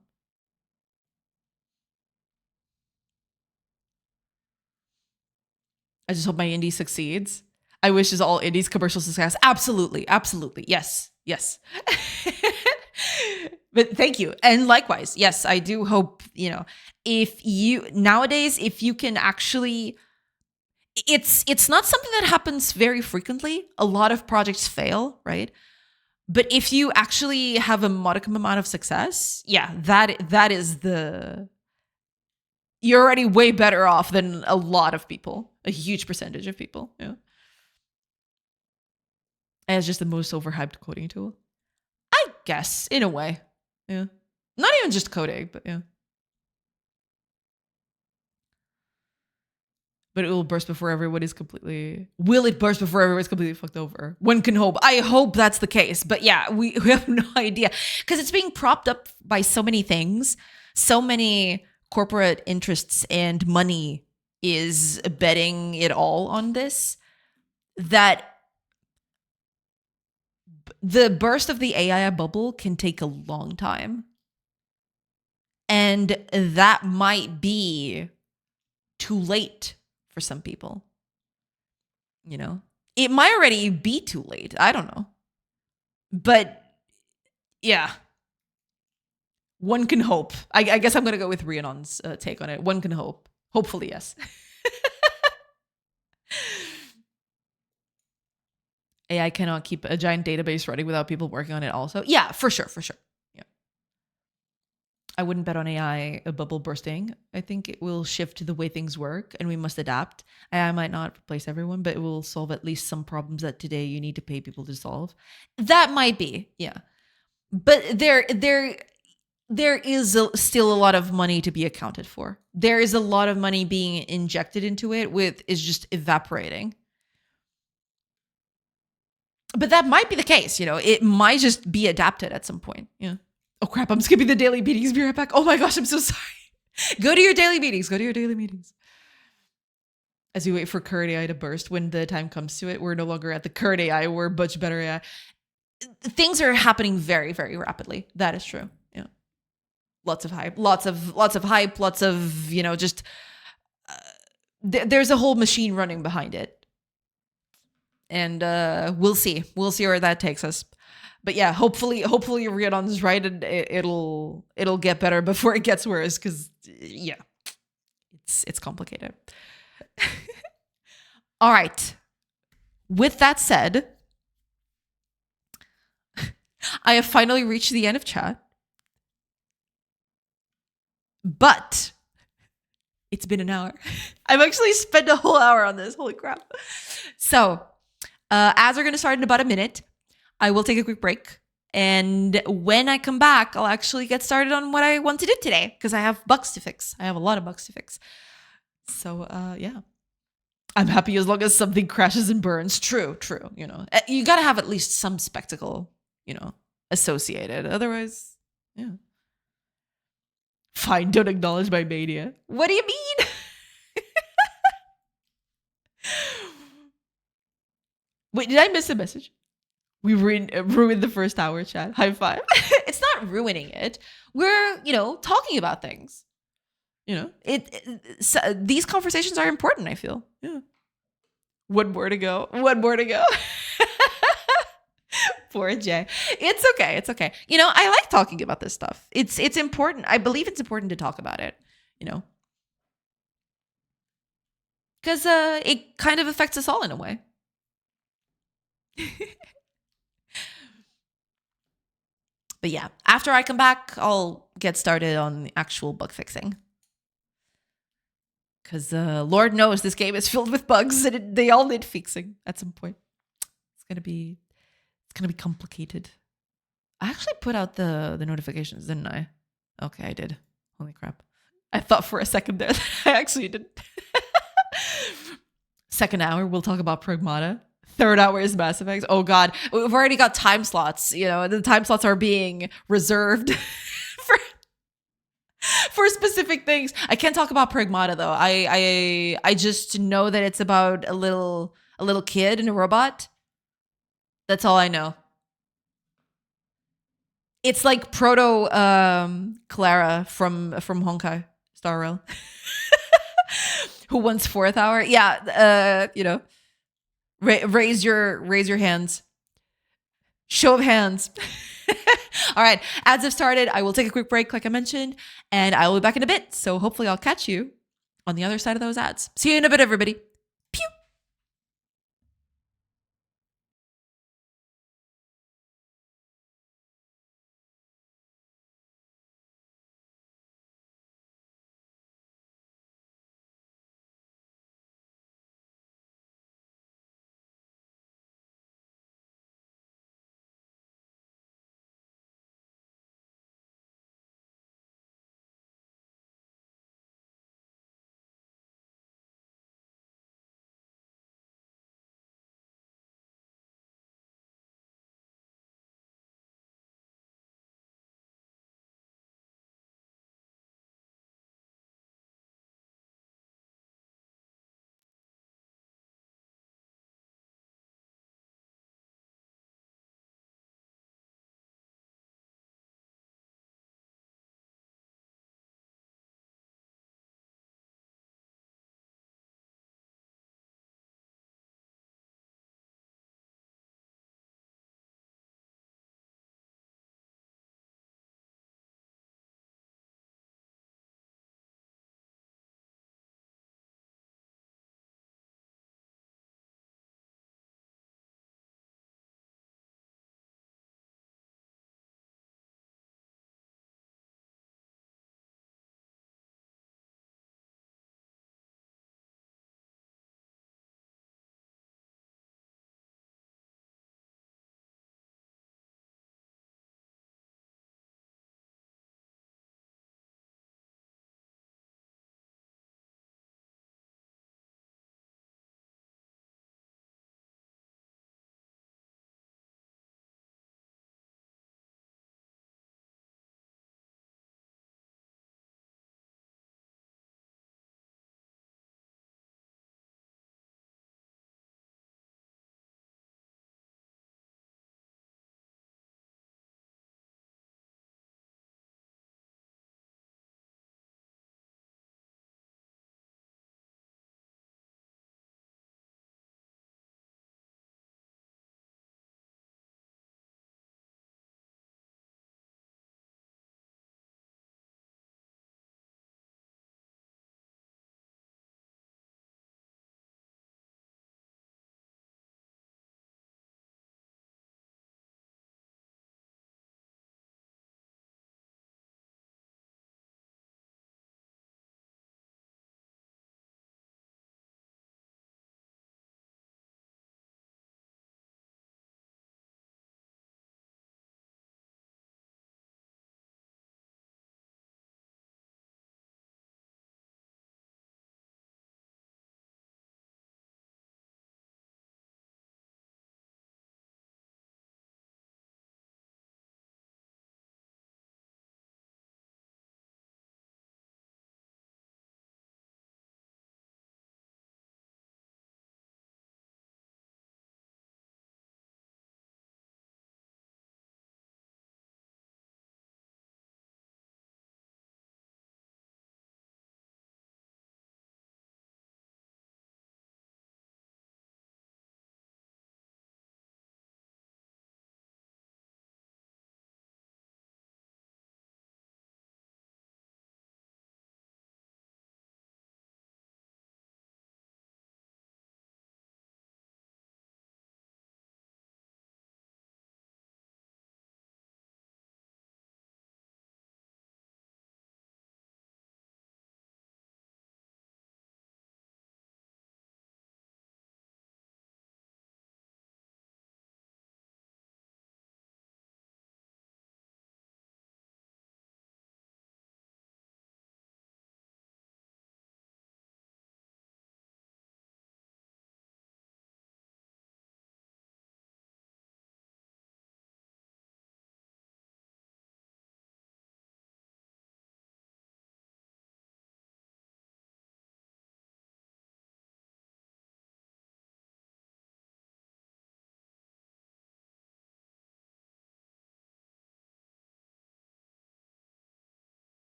I just hope my indie succeeds. I wish as all indies commercial success. Absolutely. Absolutely. Yes. Yes. But thank you. And likewise, yes, I do hope, if you nowadays, if you can actually, it's not something that happens very frequently. A lot of projects fail, right? But if you actually have a modicum amount of success, yeah, that is you're already way better off than a lot of people, a huge percentage of people. Yeah. And it's just the most overhyped coding tool. I guess, in a way. Yeah. Not even just coding, but yeah. But it will burst before everyone is completely... Will it burst before everyone's completely fucked over? One can hope. I hope that's the case. But yeah, we have no idea. Because it's being propped up by so many things. So many corporate interests and money is betting it all on this. That the burst of the AI bubble can take a long time. And that might be too late for some people. It might already be too late. I don't know. But yeah, one can hope. I guess I'm going to go with Rhiannon's take on it. One can hope. Hopefully, yes. AI cannot keep a giant database running without people working on it also. Yeah, for sure. Yeah. I wouldn't bet on AI a bubble bursting. I think it will shift to the way things work and we must adapt. AI might not replace everyone, but it will solve at least some problems that today you need to pay people to solve. That might be, yeah. But there is still a lot of money to be accounted for. There is a lot of money being injected into it with is just evaporating. But that might be the case, It might just be adapted at some point. Yeah. Oh crap, I'm skipping the daily meetings. Be right back. Oh my gosh, I'm so sorry. Go to your daily meetings. As we wait for current AI to burst, when the time comes to it, we're no longer at the current AI, we're much better AI. Things are happening very, very rapidly. That is true. Yeah. Lots of hype, just there's a whole machine running behind it. And we'll see where that takes us. But yeah, hopefully Rhiannon's right, and it'll get better before it gets worse, because yeah, it's complicated. All right. With that said, I have finally reached the end of chat. But it's been an hour. I've actually spent a whole hour on this. Holy crap. So, ads are going to start in about a minute. I will take a quick break. And when I come back, I'll actually get started on what I want to do today, because I have bugs to fix. I have a lot of bugs to fix. So, yeah. I'm happy as long as something crashes and burns. True. You got to have at least some spectacle, associated. Otherwise, yeah. Fine, don't acknowledge my mania. What do you mean? Wait, did I miss a message? We ruined the first hour, chat. High five. It's not ruining it. We're, talking about things. These conversations are important, I feel. Yeah. One more to go. Poor Jay. It's okay. I like talking about this stuff. It's important. I believe it's important to talk about it, because it kind of affects us all in a way. But yeah, after I come back, I'll get started on the actual bug fixing. Because Lord knows this game is filled with bugs, and they all need fixing at some point. It's gonna be complicated. I actually put out the notifications, didn't I? Okay, I did. Holy crap! I thought for a second there that I actually did. Second hour, we'll talk about Pragmata. Third hour is Mass Effect. Oh god, we've already got time slots. The time slots are being reserved for specific things. I can't talk about Pragmata though. I just know that it's about a little kid and a robot. That's all I know. It's like proto Clara from Honkai Star Rail. Who wants fourth hour? Yeah, raise your hands. Show of hands. All right, ads have started. I will take a quick break, like I mentioned, and I will be back in a bit. So hopefully I'll catch you on the other side of those ads. See you in a bit, everybody. Pew.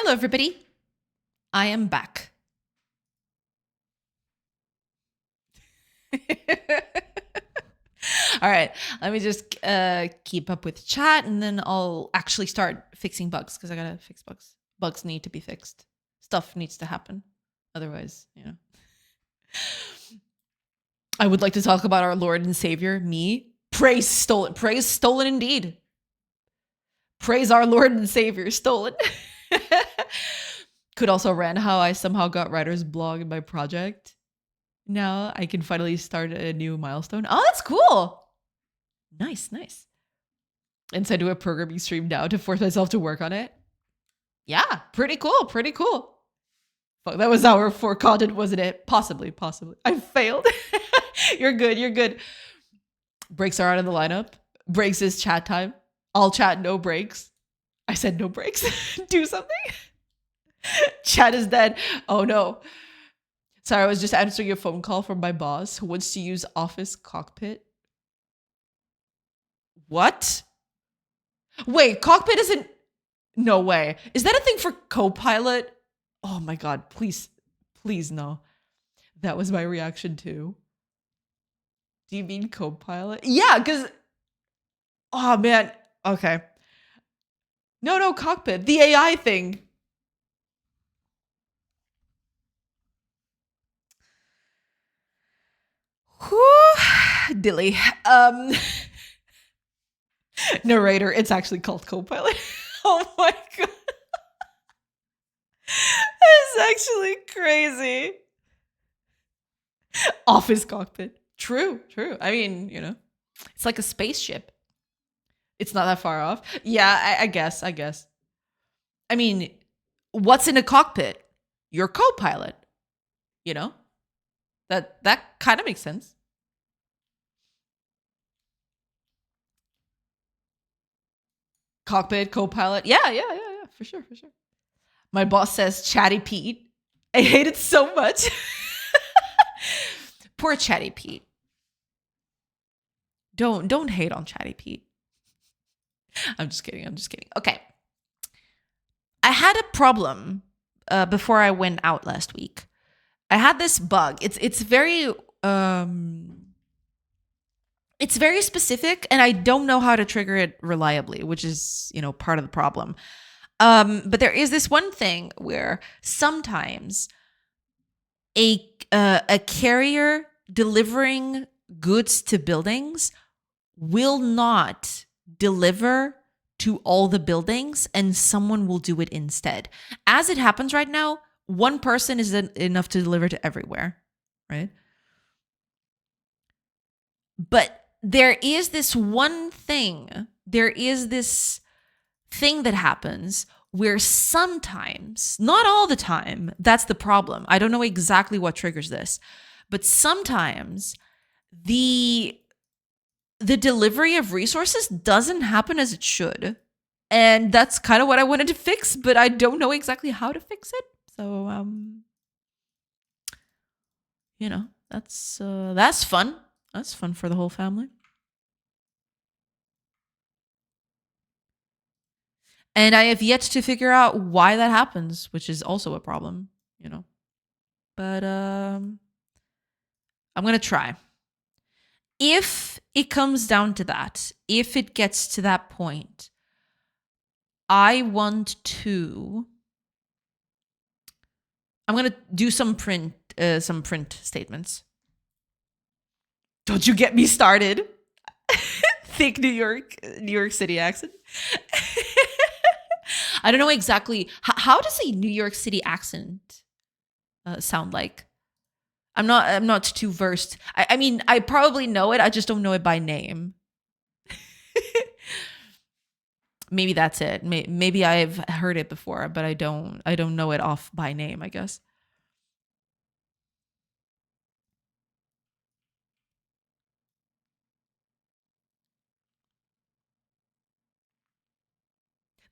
Hello, everybody. I am back. All right, let me just keep up with chat, and then I'll actually start fixing bugs because I gotta fix bugs. Bugs need to be fixed. Stuff needs to happen. Otherwise, I would like to talk about our Lord and Savior, me. Praise stolen. Praise stolen indeed. Praise our Lord and Savior, stolen. Could also rant how I somehow got writer's blog in my project. Now I can finally start a new milestone. Oh, that's cool. Nice. And so I do a programming stream now to force myself to work on it. Yeah, pretty cool. Fuck, that was our for content, wasn't it? Possibly. I failed. You're good. Breaks are out of the lineup. Breaks is chat time. I'll chat, no breaks. I said no breaks. Do something. Chat is dead. Oh no. Sorry, I was just answering a phone call from my boss who wants to use Office Cockpit. What? Wait, Cockpit isn't... No way. Is that a thing for Copilot? Oh my God, please no. That was my reaction too. Do you mean Copilot? Yeah, because... Oh man, okay. No, Cockpit, the AI thing. Whew, Dilly. Narrator, it's actually called Copilot. Oh my God. That's actually crazy. Office Cockpit. True. I mean, it's like a spaceship. It's not that far off. Yeah, I guess. I mean, what's in a cockpit? Your co-pilot. That kind of makes sense. Cockpit, co-pilot. Yeah, for sure. My boss says Chatty Pete. I hate it so much. Poor Chatty Pete. Don't hate on Chatty Pete. I'm just kidding. Okay. I had a problem before I went out last week. I had this bug. It's very specific, and I don't know how to trigger it reliably, which is, part of the problem. But there is this one thing where sometimes a carrier delivering goods to buildings will not deliver to all the buildings, and someone will do it instead. As it happens right now, one person is enough to deliver to everywhere, right? But there is this thing that happens where sometimes, not all the time, that's the problem. I don't know exactly what triggers this, but sometimes the delivery of resources doesn't happen as it should. And that's kind of what I wanted to fix, but I don't know exactly how to fix it. So, that's fun. That's fun for the whole family. And I have yet to figure out why that happens, which is also a problem, But I'm going to try. If it comes down to that, if it gets to that point, I'm going to do some print statements. Don't you get me started. Thick New York City accent. I don't know exactly. How does a New York City accent sound like? I'm not too versed. I mean, I probably know it. I just don't know it by name. Maybe that's it. Maybe I've heard it before, but I don't know it off by name, I guess.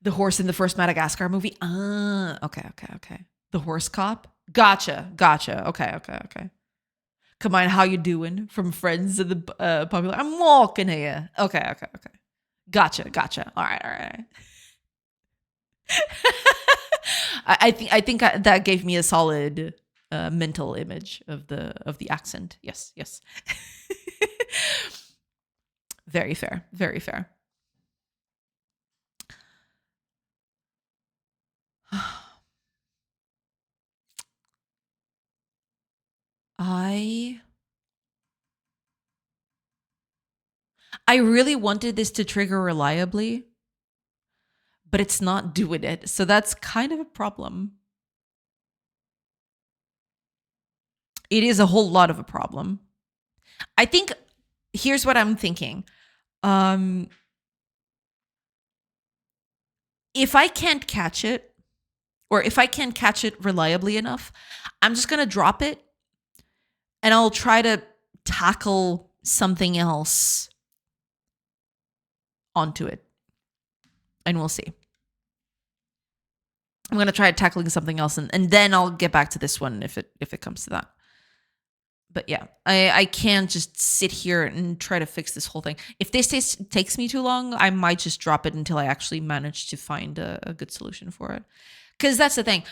The horse in the first Madagascar movie. Okay. The horse cop. Gotcha. Okay. Come on, how you doing? From Friends of the Popular. I'm walking here. Okay. Gotcha. All right. I think that gave me a solid mental image of the accent. Yes, yes. Very fair. Very fair. I I really wanted this to trigger reliably, but it's not doing it. So that's kind of a problem. It is a whole lot of a problem. I think here's what I'm thinking. Um if I can't catch it, or if I can't catch it reliably enough, I'm just going to drop it and I'll try to tackle something else onto it. And we'll see. I'm going to try tackling something else and then I'll get back to this one if it comes to that. But yeah, I can't just sit here and try to fix this whole thing. If this takes me too long, I might just drop it until I actually manage to find a good solution for it. Because that's the thing.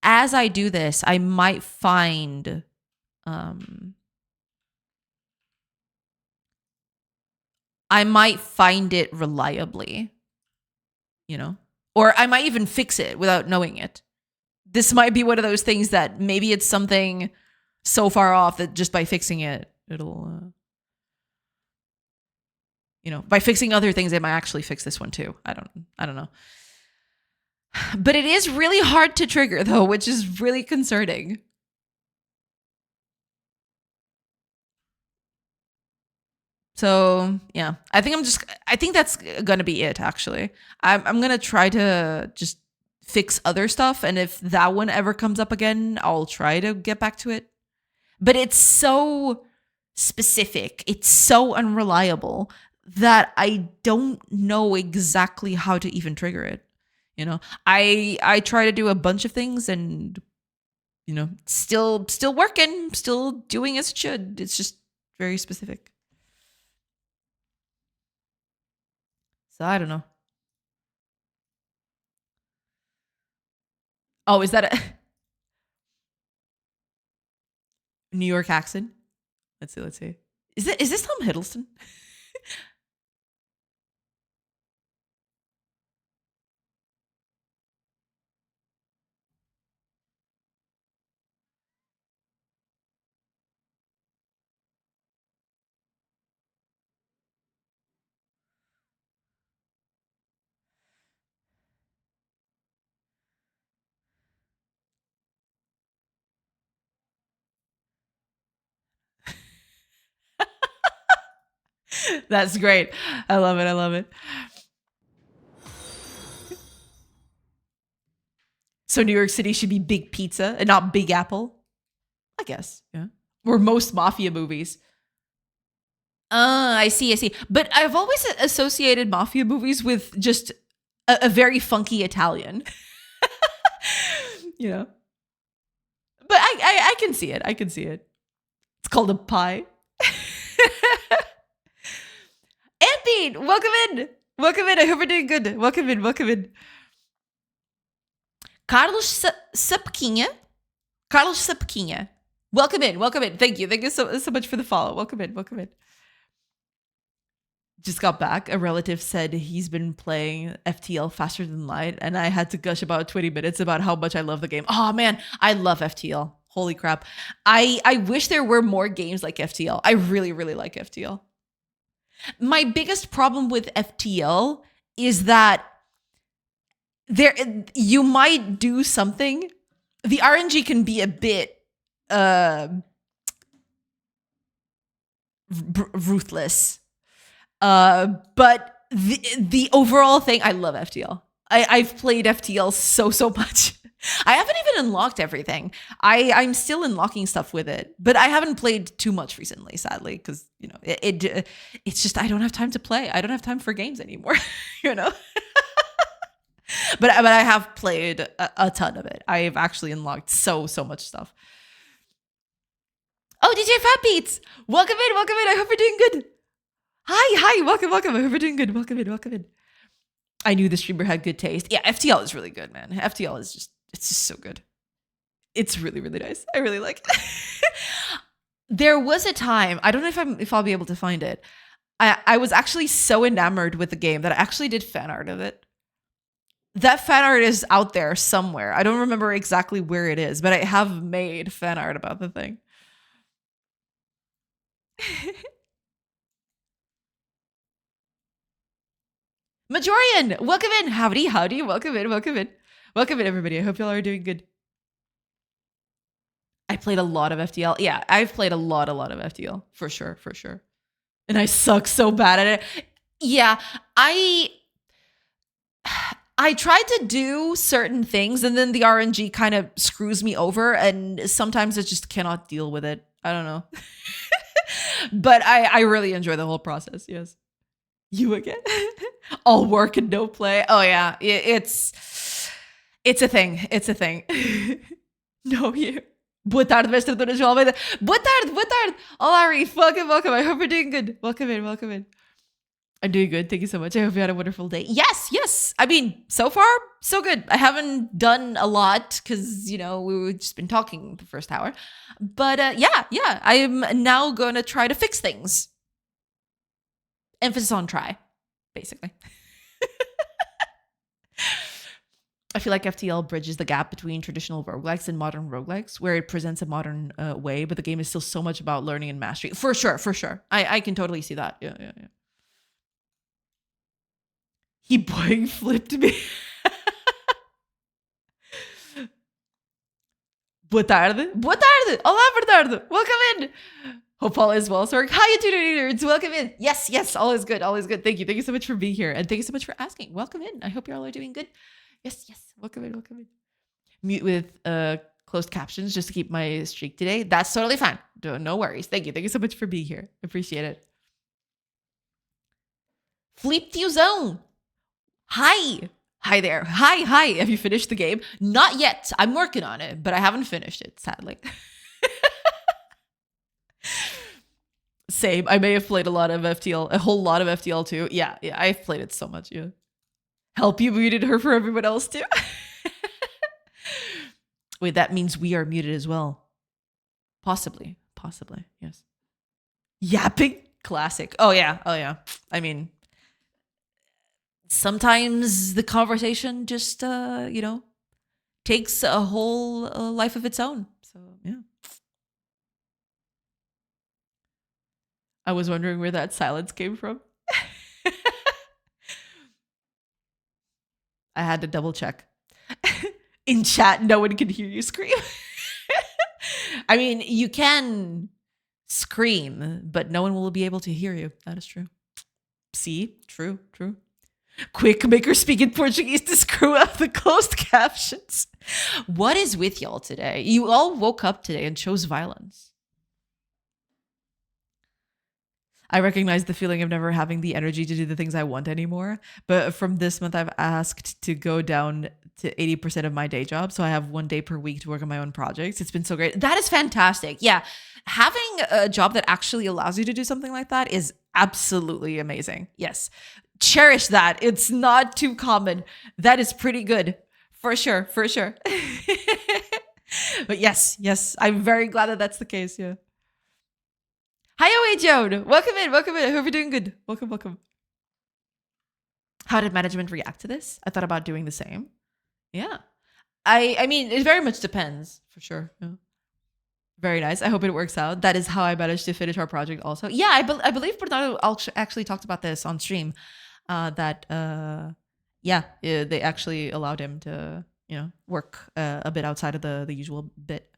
As I do this, I might find it reliably, or I might even fix it without knowing it. This might be one of those things that maybe it's something so far off that just by fixing it, it'll, by fixing other things, it might actually fix this one too. I don't know. But it is really hard to trigger though, which is really concerning. So yeah, I think that's gonna be it. Actually, I'm gonna try to just fix other stuff, and if that one ever comes up again, I'll try to get back to it. But it's so specific, it's so unreliable that I don't know exactly how to even trigger it. I try to do a bunch of things, and still working, still doing as it should. It's just very specific. So I don't know. Oh, is that a New York accent? Let's see. Is this Tom Hiddleston? That's great. I love it. I love it. So New York City should be Big Pizza and not Big Apple, I guess. Yeah. Or most mafia movies. I see. But I've always associated mafia movies with just a very funky Italian. But I can see it. I can see it. It's called a pie. Anthony, welcome in. Welcome in. I hope you're doing good. Welcome in. Carlos Sapquinha. Welcome in. Thank you so much for the follow. Welcome in. Just got back. A relative said he's been playing FTL faster than light, and I had to gush about 20 minutes about how much I love the game. Oh man, I love FTL. Holy crap. I wish there were more games like FTL. I really, really like FTL. My biggest problem with FTL is that you might do something. The RNG can be a bit ruthless. But the overall thing, I love FTL. I've played FTL so much. I haven't even unlocked everything. I'm still unlocking stuff with it, but I haven't played too much recently, sadly, because it's just I don't have time to play. I don't have time for games anymore. But I have played a ton of it. I've actually unlocked so much stuff. Oh, DJ Fat Beats, welcome in. I hope you're doing good. Hi, welcome. I hope you're doing good. Welcome in. I knew the streamer had good taste. Yeah, FTL is really good, man. FTL is just It's just so good. It's really, really nice. I really like it. There was a time, I don't know if I'll be able to find it. I was actually so enamored with the game that I actually did fan art of it. That fan art is out there somewhere. I don't remember exactly where it is, but I have made fan art about the thing. Majorian, welcome in. Howdy, howdy. Welcome in, welcome in. Welcome in, everybody. I hope y'all are doing good. I played a lot of FTL. Yeah, I've played a lot of FTL. For sure, for sure. And I suck so bad at it. Yeah, I tried to do certain things and then the RNG kind of screws me over and sometimes I just cannot deal with it. I don't know. But I really enjoy the whole process, yes. You again? All work and no play. Oh yeah, it's a thing. It's a thing. No, you. Boa tarde, mestre Dona João Almeida. Boa tarde, boa tarde. Olá, Reef. Welcome, welcome. I hope you're doing good. Welcome in, welcome in. I'm doing good. Thank you so much. I hope you had a wonderful day. Yes, yes. I mean, so far, so good. I haven't done a lot because, you know, we've just been talking the first hour. But yeah, I am now going to try to fix things. Emphasis on try, basically. I feel like FTL bridges the gap between traditional roguelikes and modern roguelikes, where it presents a modern way, but the game is still so much about learning and mastery. For sure, for sure. I can totally see that. Yeah. He boing flipped me. Boa tarde. Boa tarde. Olá, boa tarde. Welcome in. Hope all is well, sir. How you doing, nerds? Welcome in. Yes. All is good. All is good. Thank you. Thank you so much for being here. And thank you so much for asking. Welcome in. I hope you all are doing good. Yes. Welcome in. Mute with closed captions just to keep my streak today. That's totally fine. No worries. Thank you so much for being here. Appreciate it. Flip tiozão. Hi there. Hi. Have you finished the game? Not yet. I'm working on it, but I haven't finished it, sadly. Same. I may have played a lot of FTL, a whole lot of FTL too. Yeah. I've played it so much. Yeah. Help, you muted her for everyone else too. Wait, that means we are muted as well. Possibly. Yes. Yapping classic. Oh yeah. I mean, sometimes the conversation just takes a whole life of its own. So yeah. I was wondering where that silence came from. I had to double check. In chat, no one can hear you scream. I mean, you can scream, but no one will be able to hear you. That is true. See? True. Quick, make her speak in Portuguese to screw up the closed captions. What is with y'all today? You all woke up today and chose violence. I recognize the feeling of never having the energy to do the things I want anymore. But from this month, I've asked to go down to 80% of my day job. So I have 1 day per week to work on my own projects. It's been so great. That is fantastic. Yeah. Having a job that actually allows you to do something like that is absolutely amazing. Yes. Cherish that. It's not too common. That is pretty good. For sure. But yes. I'm very glad that that's the case. Yeah. Hi, Joan. Welcome in. I hope you're doing good. Welcome. How did management react to this? I thought about doing the same. Yeah. I mean, it very much depends, for sure. Yeah. Very nice. I hope it works out. That is how I managed to finish our project also. Yeah, I believe Bernardo actually talked about this on stream. They actually allowed him to, work a bit outside of the usual bit.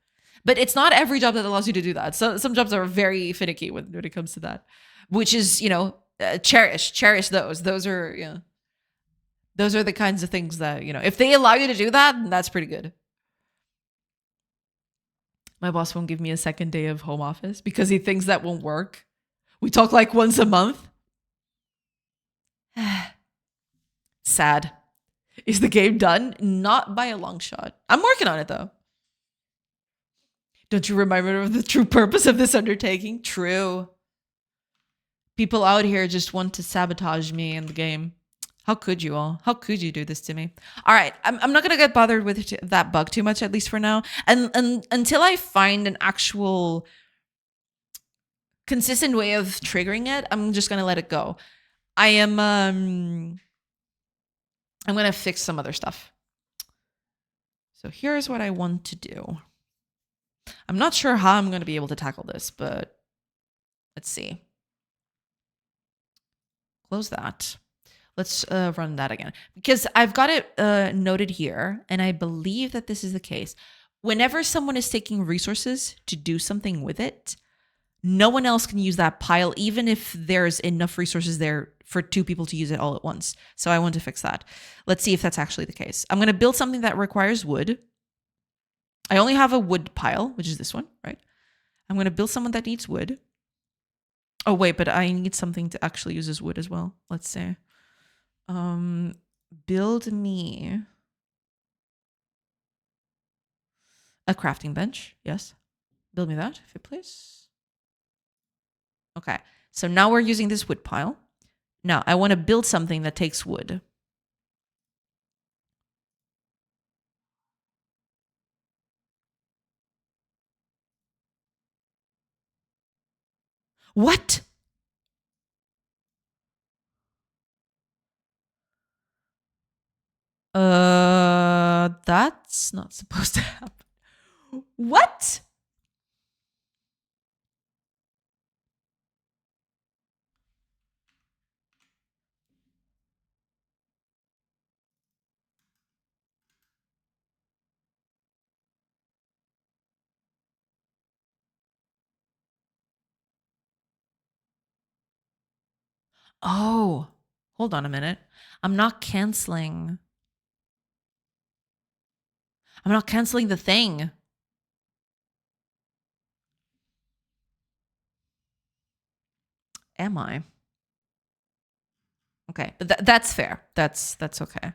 But it's not every job that allows you to do that. So some jobs are very finicky when it comes to that, which is, cherish those. Those are the kinds of things that, if they allow you to do that, that's pretty good. My boss won't give me a second day of home office because he thinks that won't work. We talk like once a month. Sad. Is the game done? Not by a long shot. I'm working on it though. Don't you remind me of the true purpose of this undertaking? True. People out here just want to sabotage me in the game. How could you all? How could you do this to me? All right, I'm not gonna get bothered with that bug too much, at least for now, and until I find an actual consistent way of triggering it, I'm just gonna let it go. I'm gonna fix some other stuff. So here's what I want to do. I'm not sure how I'm gonna be able to tackle this, but let's see. Close that. Let's run that again, because I've got it noted here, and I believe that this is the case. Whenever someone is taking resources to do something with it, no one else can use that pile, even if there's enough resources there for 2 people to use it all at once. So I want to fix that. Let's see if that's actually the case. I'm going to build something that requires wood. I only have a wood pile, which is this one, right? I'm going to build someone that needs wood. Oh, wait, but I need something to actually use as wood as well. Let's say. Build me a crafting bench. Yes. Build me that, if you please. Okay. So now we're using this wood pile. Now I want to build something that takes wood. What? That's not supposed to happen. What? Oh, hold on a minute. I'm not canceling. I'm not canceling the thing. Am I? Okay, but that's fair. That's okay.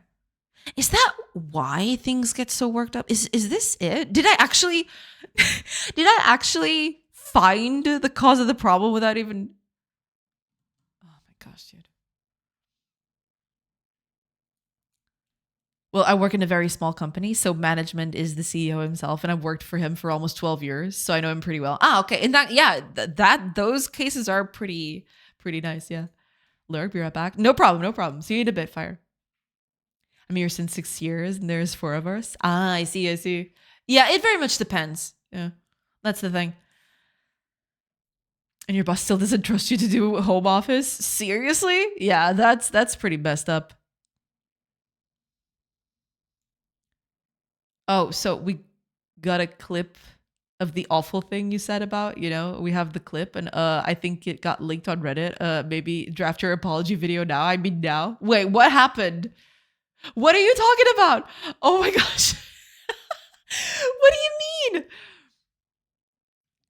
Is that why things get so worked up? Is this it? Did I actually did I actually find the cause of the problem without even? Oh my gosh, dude. Well, I work in a very small company, so management is the CEO himself, and I've worked for him for almost 12 years, so I know him pretty well. Ah, okay. And that, yeah, those cases are pretty nice, yeah. Lurk, be right back. No problem, no problem. See you in a bit, Fire. I'm here since 6 years, and there's 4 of us. Ah, I see. Yeah, it very much depends. Yeah, that's the thing. And your boss still doesn't trust you to do home office? Seriously? Yeah, that's pretty messed up. Oh, so we got a clip of the awful thing you said about, we have the clip, and I think it got linked on Reddit. Maybe draft your apology video now. I mean now. Wait, what happened? What are you talking about? Oh my gosh. What do you mean?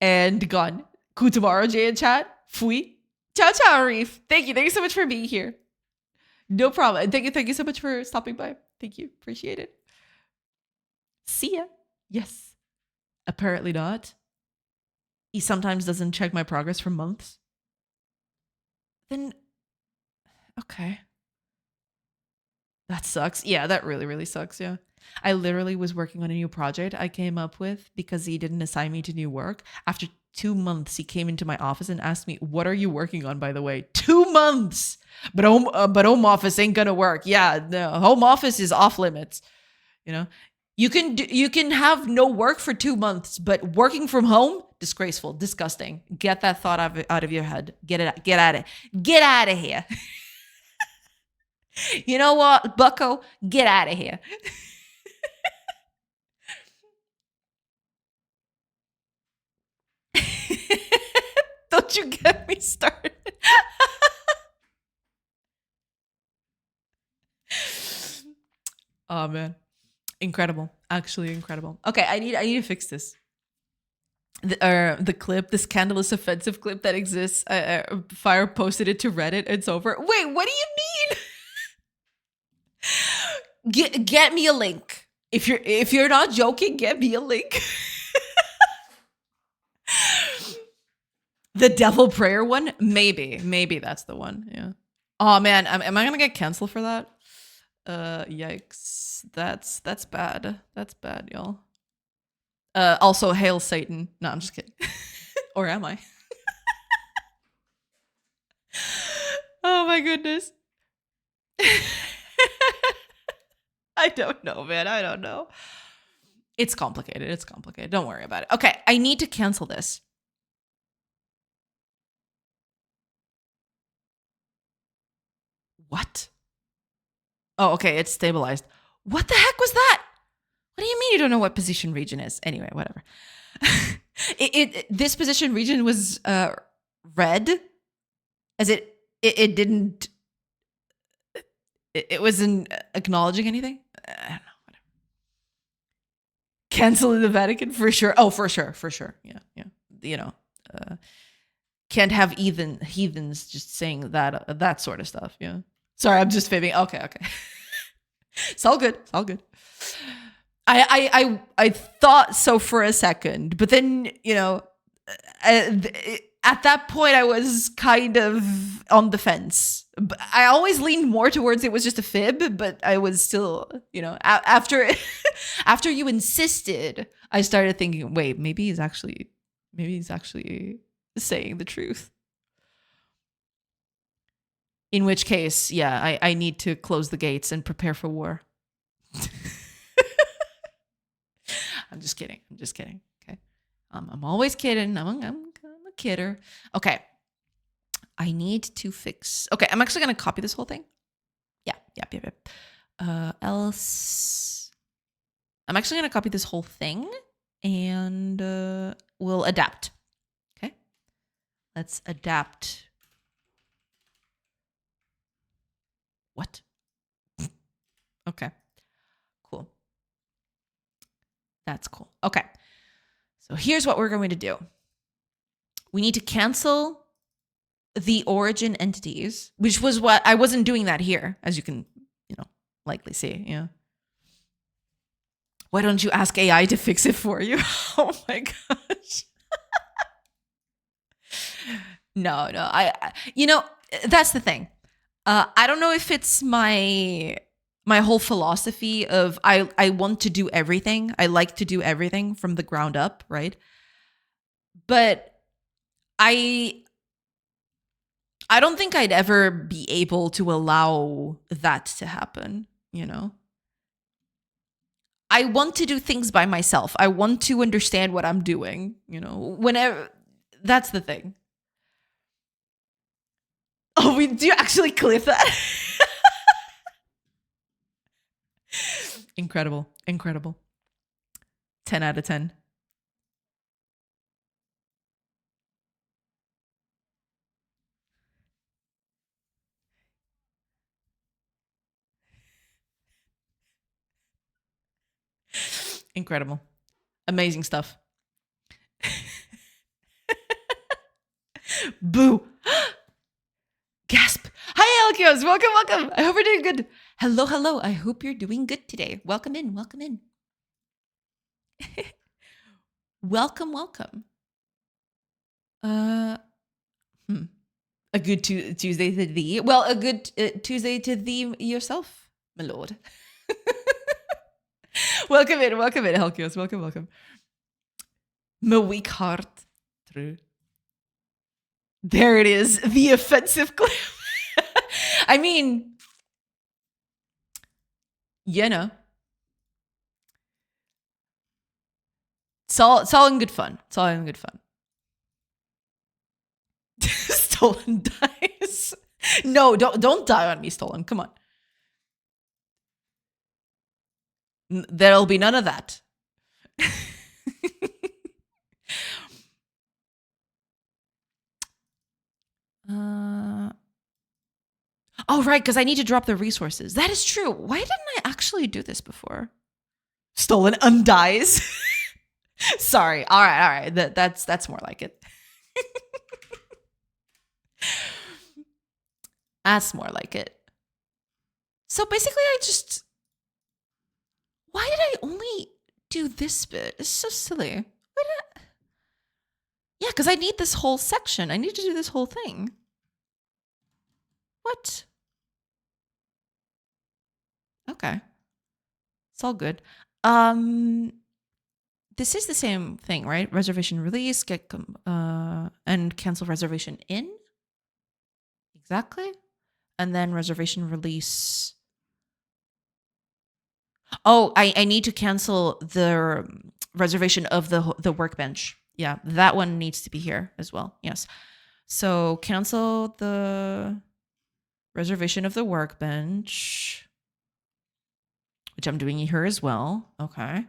And gone. Kutamaro J in chat. Fui. Ciao ciao, Reef. Thank you so much for being here. No problem. And thank you so much for stopping by. Thank you. Appreciate it. See ya. Yes. Apparently not. He sometimes doesn't check my progress for months. Then, okay. That sucks. Yeah, that really sucks. Yeah. I literally was working on a new project I came up with because he didn't assign me to new work. After 2 months, he came into my office and asked me, "What are you working on, by the way?" 2 months. But home office ain't gonna work. Yeah, no, home office is off limits. You can have no work for 2 months, but working from home, disgraceful, disgusting. Get that thought out of your head. Get out of here. You know what, Bucko? Get out of here. Don't you get me started. Oh man. Incredible. Actually incredible. Okay, I need to fix this. The clip, the scandalous offensive clip that exists. Fire posted it to Reddit. It's over. Wait, what do you mean? Get me a link. If you're not joking, get me a link. The devil prayer one? Maybe that's the one. Yeah. Oh man, am I gonna get canceled for that? Yikes. That's bad. That's bad, y'all. Also, hail Satan. No, I'm just kidding. Or am I? Oh my goodness. I don't know, man. I don't know. It's complicated. It's complicated. Don't worry about it. Okay, I need to cancel this. What? Oh, okay, it's stabilized. What the heck was that? What do you mean you don't know what position region is? Anyway, whatever. This position region was red, as it didn't. It wasn't acknowledging anything. I don't know. Whatever. Cancel in the Vatican for sure. Oh, for sure. Yeah. You know, can't have heathens just saying that sort of stuff. Yeah. Sorry, I'm just fibbing. Okay. It's all good. I thought so for a second, but then, you know, at that point I was kind of on the fence. I always leaned more towards it was just a fib, but I was still, you know, after you insisted, I started thinking, wait, maybe he's actually saying the truth. In which case, yeah, I need to close the gates and prepare for war. I'm just kidding. Okay. I'm always kidding. I'm a kidder. Okay. I need to fix. Okay. I'm actually going to copy this whole thing. Yeah. Else. I'm actually going to copy this whole thing and we'll adapt. Okay. Let's adapt. What? Okay. Cool. That's cool. Okay. So here's what we're going to do. We need to cancel the origin entities, which was what I wasn't doing that here, as you can, you know, likely see. Yeah. Why don't you ask AI to fix it for you? Oh my gosh. No. I you know, that's the thing. I don't know if it's my whole philosophy of I want to do everything. I like to do everything from the ground up, right? But I don't think I'd ever be able to allow that to happen, you know? I want to do things by myself. I want to understand what I'm doing, you know? Whenever that's the thing. Oh, we do actually clip that? Incredible. 10 out of 10. Incredible. Amazing stuff. Boo. Gasp. Hi, Alkios. Welcome. I hope you're doing good. Hello. I hope you're doing good today. Welcome in. Welcome. A good Tuesday to thee. Well, a good Tuesday to thee yourself, my lord. Welcome in, Helkios. Welcome. My weak heart. True. There it is. The offensive clip. I mean, you know. It's all in good fun. Stolen dice. No, don't die on me, Stolen. Come on. There'll be none of that. Oh, right, because I need to drop the resources. That is true. Why didn't I actually do this before? Stolen undies. Sorry. All right. That's more like it. That's more like it. So basically, why did I only do this bit? It's so silly. Yeah, because I need this whole section. I need to do this whole thing. What? Okay. It's all good. This is the same thing, right? Reservation release, and cancel reservation in. Exactly. And then reservation release. Oh, I need to cancel the reservation of the workbench. Yeah, that one needs to be here as well. Yes. So cancel the reservation of the workbench, which I'm doing here as well. Okay.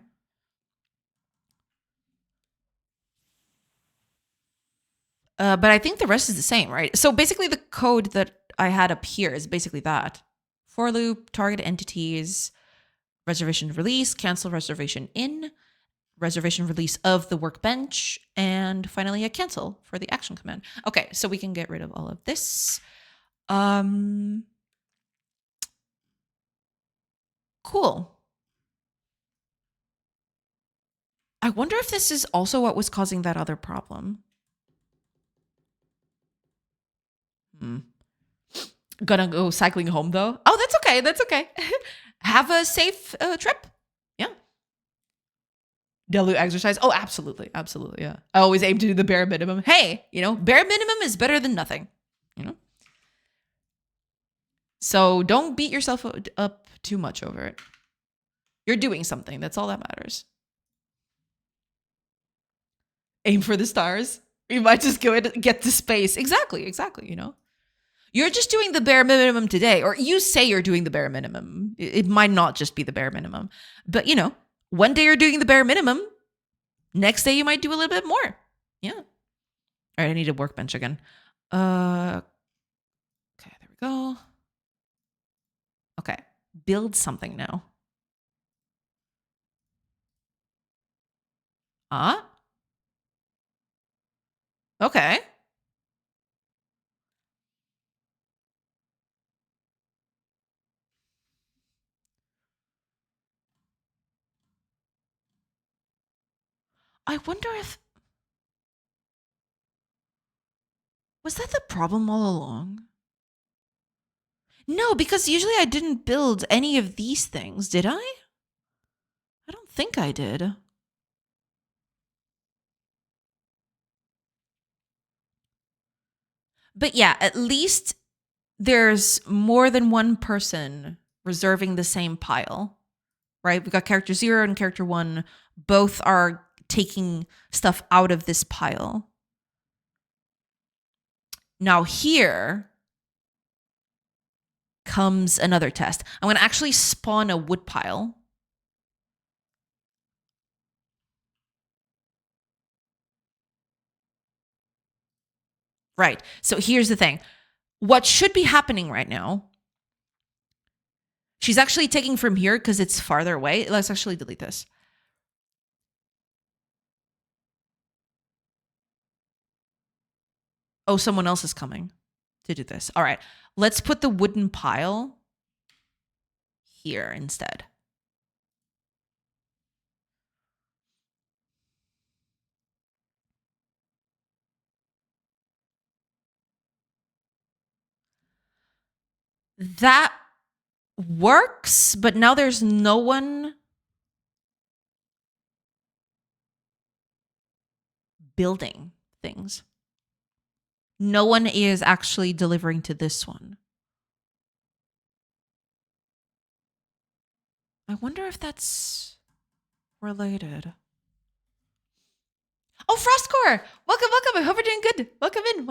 But I think the rest is the same, right? So basically the code that I had up here is basically that. For loop, target entities, reservation release, cancel reservation in, reservation release of the workbench, and finally a cancel for the action command. Okay, so we can get rid of all of this. Cool. I wonder if this is also what was causing that other problem. Gonna go cycling home though. Oh, that's okay. That's okay. Have a safe trip. Yeah. Daily exercise. Oh, absolutely. Absolutely. Yeah. I always aim to do the bare minimum. Hey, bare minimum is better than nothing, So don't beat yourself up too much over it. You're doing something. That's all that matters. Aim for the stars. You might just go and get to space. Exactly. You're just doing the bare minimum today, or you say you're doing the bare minimum. It might not just be the bare minimum, but one day you're doing the bare minimum. Next day you might do a little bit more. Yeah. All right, I need a workbench again. Okay, there we go. Okay, build something now. Okay. I wonder if... Was that the problem all along? No, because usually I didn't build any of these things, did I? I don't think I did. But yeah, at least there's more than one person reserving the same pile, right? We got character 0 and character 1. Both are taking stuff out of this pile. Now here comes another test. I'm going to actually spawn a wood pile. Right. So here's the thing. What should be happening right now, she's actually taking from here because it's farther away. Let's actually delete this. Oh, someone else is coming to do this. All right. Let's put the wooden pile here instead. That works, but now there's no one building things. No one is actually delivering to this one. I wonder if that's related. Oh, Frostcore! Welcome. I hope you're doing good. Welcome in.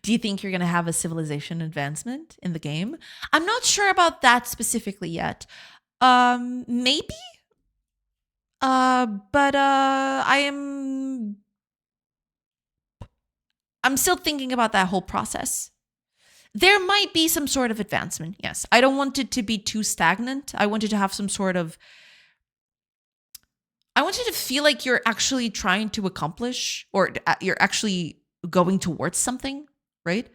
Do you think you're going to have a civilization advancement in the game? I'm not sure about that specifically yet. Maybe? But I'm still thinking about that whole process. There might be some sort of advancement, yes. I don't want it to be too stagnant. I want it to have some sort of... I want you to feel like you're actually trying to accomplish, or you're actually going towards something, right?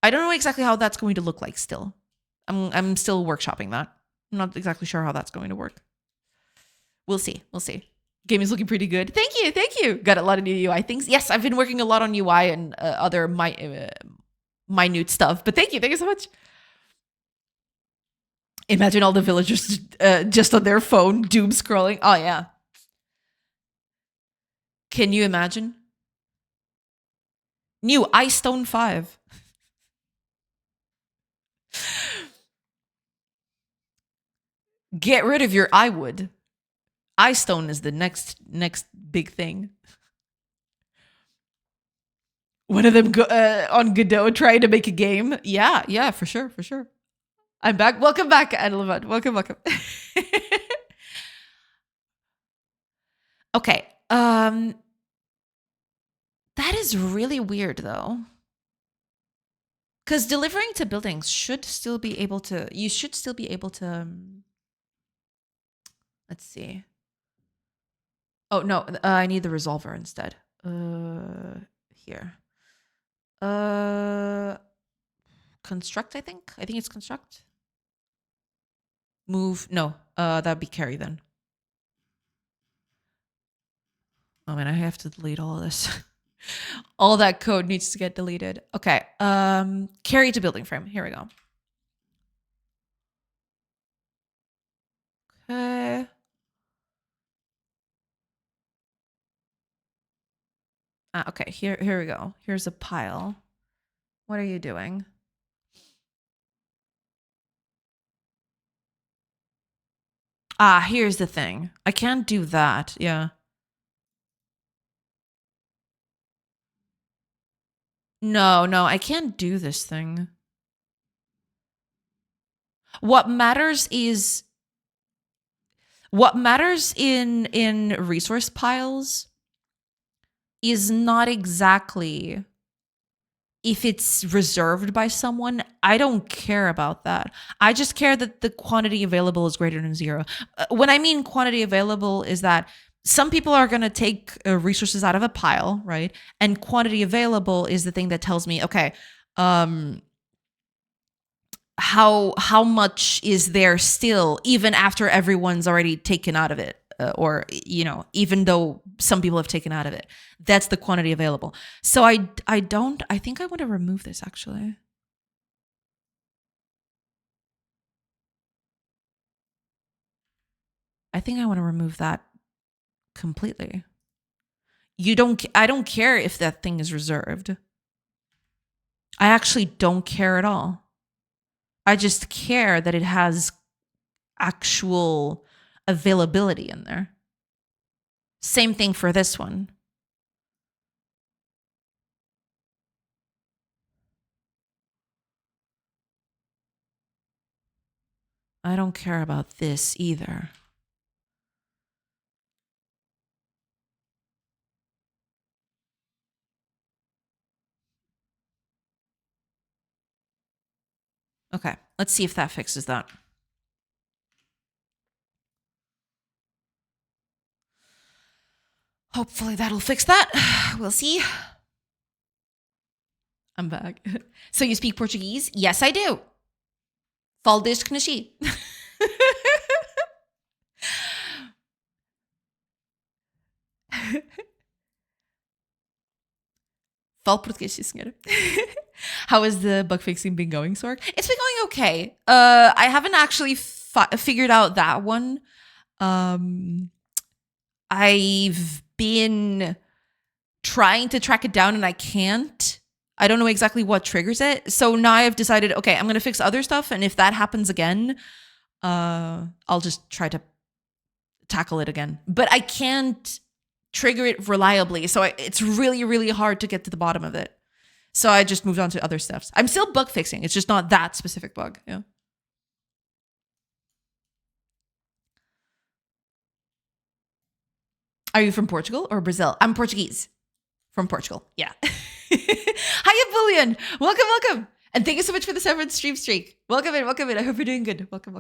I don't know exactly how that's going to look like still. I'm still workshopping that. I'm not exactly sure how that's going to work. We'll see. Game is looking pretty good. Thank you. Got a lot of new UI things. Yes, I've been working a lot on UI and other minute stuff. But thank you so much. Imagine all the villagers just on their phone, doom scrolling. Oh, yeah. Can you imagine? New Ice Stone 5. Get rid of your I would. Ice Stone is the next big thing. One of them on Godot trying to make a game. Yeah, for sure. I'm back. Welcome back, Adelavad. Welcome. Okay. That is really weird, though. Because delivering to buildings should still be able to. You should still be able to. Let's see. Oh no, I need the resolver instead. Here. Construct. I think it's construct. Move. No. That'd be carry then. Oh man, I have to delete all of this. All that code needs to get deleted. Okay. Carry to building frame. Here we go. Okay. Okay. Here we go. Here's a pile. What are you doing? Here's the thing. I can't do that. Yeah. No, I can't do this thing. What matters in resource piles is not exactly if it's reserved by someone. I don't care about that. I just care that the quantity available is greater than 0. When I mean quantity available is that some people are going to take resources out of a pile, right? And quantity available is the thing that tells me, okay, how much is there still, even after everyone's already taken out of it, or even though some people have taken out of it. That's the quantity available. So I think I want to remove this actually. I think I want to remove that completely. I don't care if that thing is reserved. I actually don't care at all. I just care that it has actual availability in there. Same thing for this one. I don't care about this either. Okay, let's see if that fixes that. Hopefully that'll fix that. We'll see. I'm back. So you speak Portuguese? Yes, I do. Falas conheci. Falo português, sim, senhora. How has the bug fixing been going, Sorg? It's been going okay. I haven't actually figured out that one. I've been trying to track it down and I can't. I don't know exactly what triggers it. So now I've decided, okay, I'm going to fix other stuff. And if that happens again, I'll just try to tackle it again. But I can't trigger it reliably. So it's really, really hard to get to the bottom of it. So I just moved on to other stuff. I'm still bug fixing. It's just not that specific bug. Yeah. Are you from Portugal or Brazil? I'm Portuguese. From Portugal. Yeah. Hiya, Bullion. Welcome. And thank you so much for the 7th stream streak. Welcome in. I hope you're doing good. Welcome.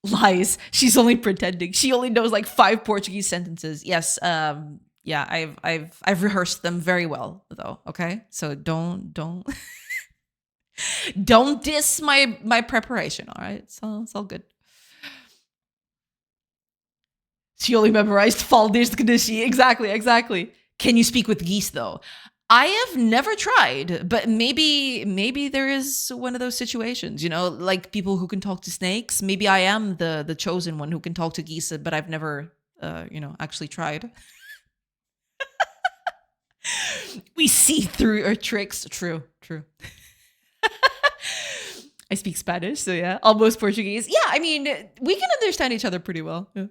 Lies. She's only pretending. She only knows like 5 Portuguese sentences. Yes. Yeah, I've rehearsed them very well though. Okay. So don't don't diss my preparation. All right. So it's all good. She only memorized Falas conheci. Exactly. Can you speak with geese though? I have never tried, but maybe there is one of those situations, you know, like people who can talk to snakes. Maybe I am the chosen one who can talk to geese, but I've never actually tried. We see through our tricks. True, true. I speak Spanish, so yeah, almost Portuguese. Yeah, I mean, we can understand each other pretty well. Yeah.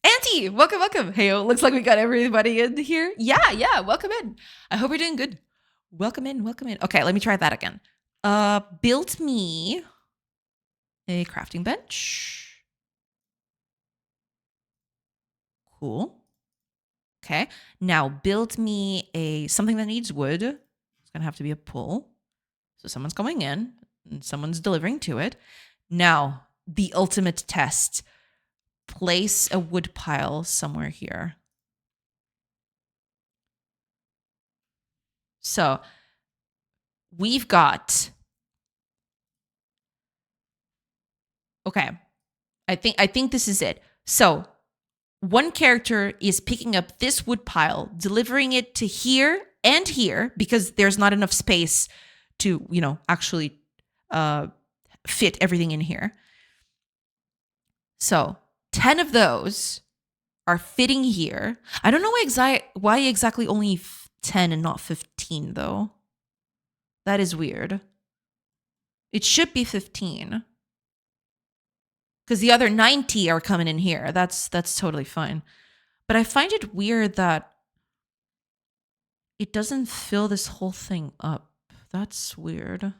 Auntie, welcome, welcome. Hey, looks like we got everybody in here. Yeah, welcome in. I hope you're doing good. Welcome in, welcome in. Okay, let me try that again. Build me a crafting bench. Cool. Okay, now build me something that needs wood. It's gonna have to be a pull. So someone's going in and someone's delivering to it. Now, the ultimate test. Place a wood pile somewhere here. So we've got, okay, I think this is it. So one character is picking up this wood pile, delivering it to here and here because there's not enough space to, actually fit everything in here. So 10 of those are fitting here. I don't know why exactly only 10 and not 15 though. That is weird. It should be 15. Because the other 90 are coming in here. That's totally fine. But I find it weird that it doesn't fill this whole thing up. That's weird.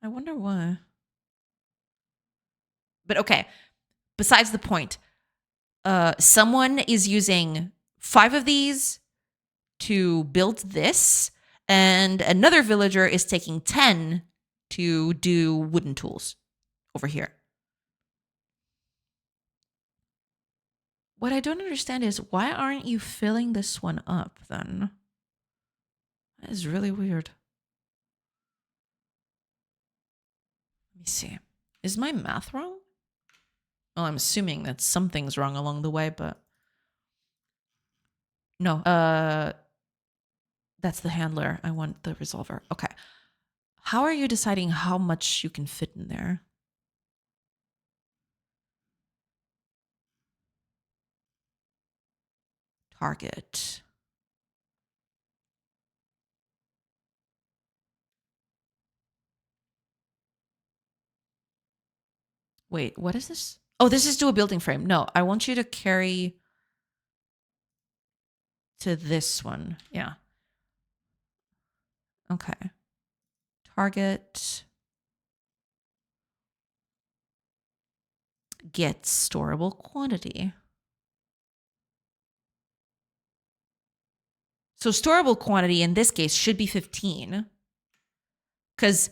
I wonder why. But okay, besides the point. Someone is using 5 of these to build this, and another villager is taking 10 to do wooden tools over here. What I don't understand is why aren't you filling this one up then? That is really weird. Let me see. Is my math wrong? Well, I'm assuming that something's wrong along the way, but no. That's the handler. I want the resolver. Okay. How are you deciding how much you can fit in there? Target. Wait, what is this? Oh, this is to a building frame. No, I want you to carry to this one. Yeah. Okay. Target. Get storable quantity. So storable quantity in this case should be 15 because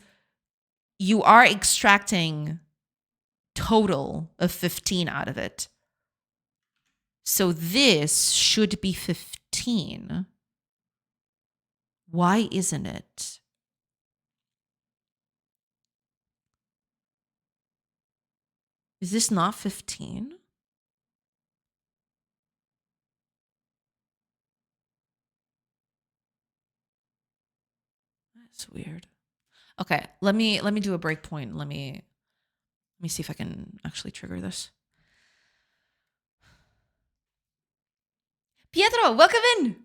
you are extracting total of 15 out of it. So this should be 15. Why isn't it? Is this not 15? That's weird. Okay, let me do a breakpoint. Let me see if I can actually trigger this. Pietro, welcome in.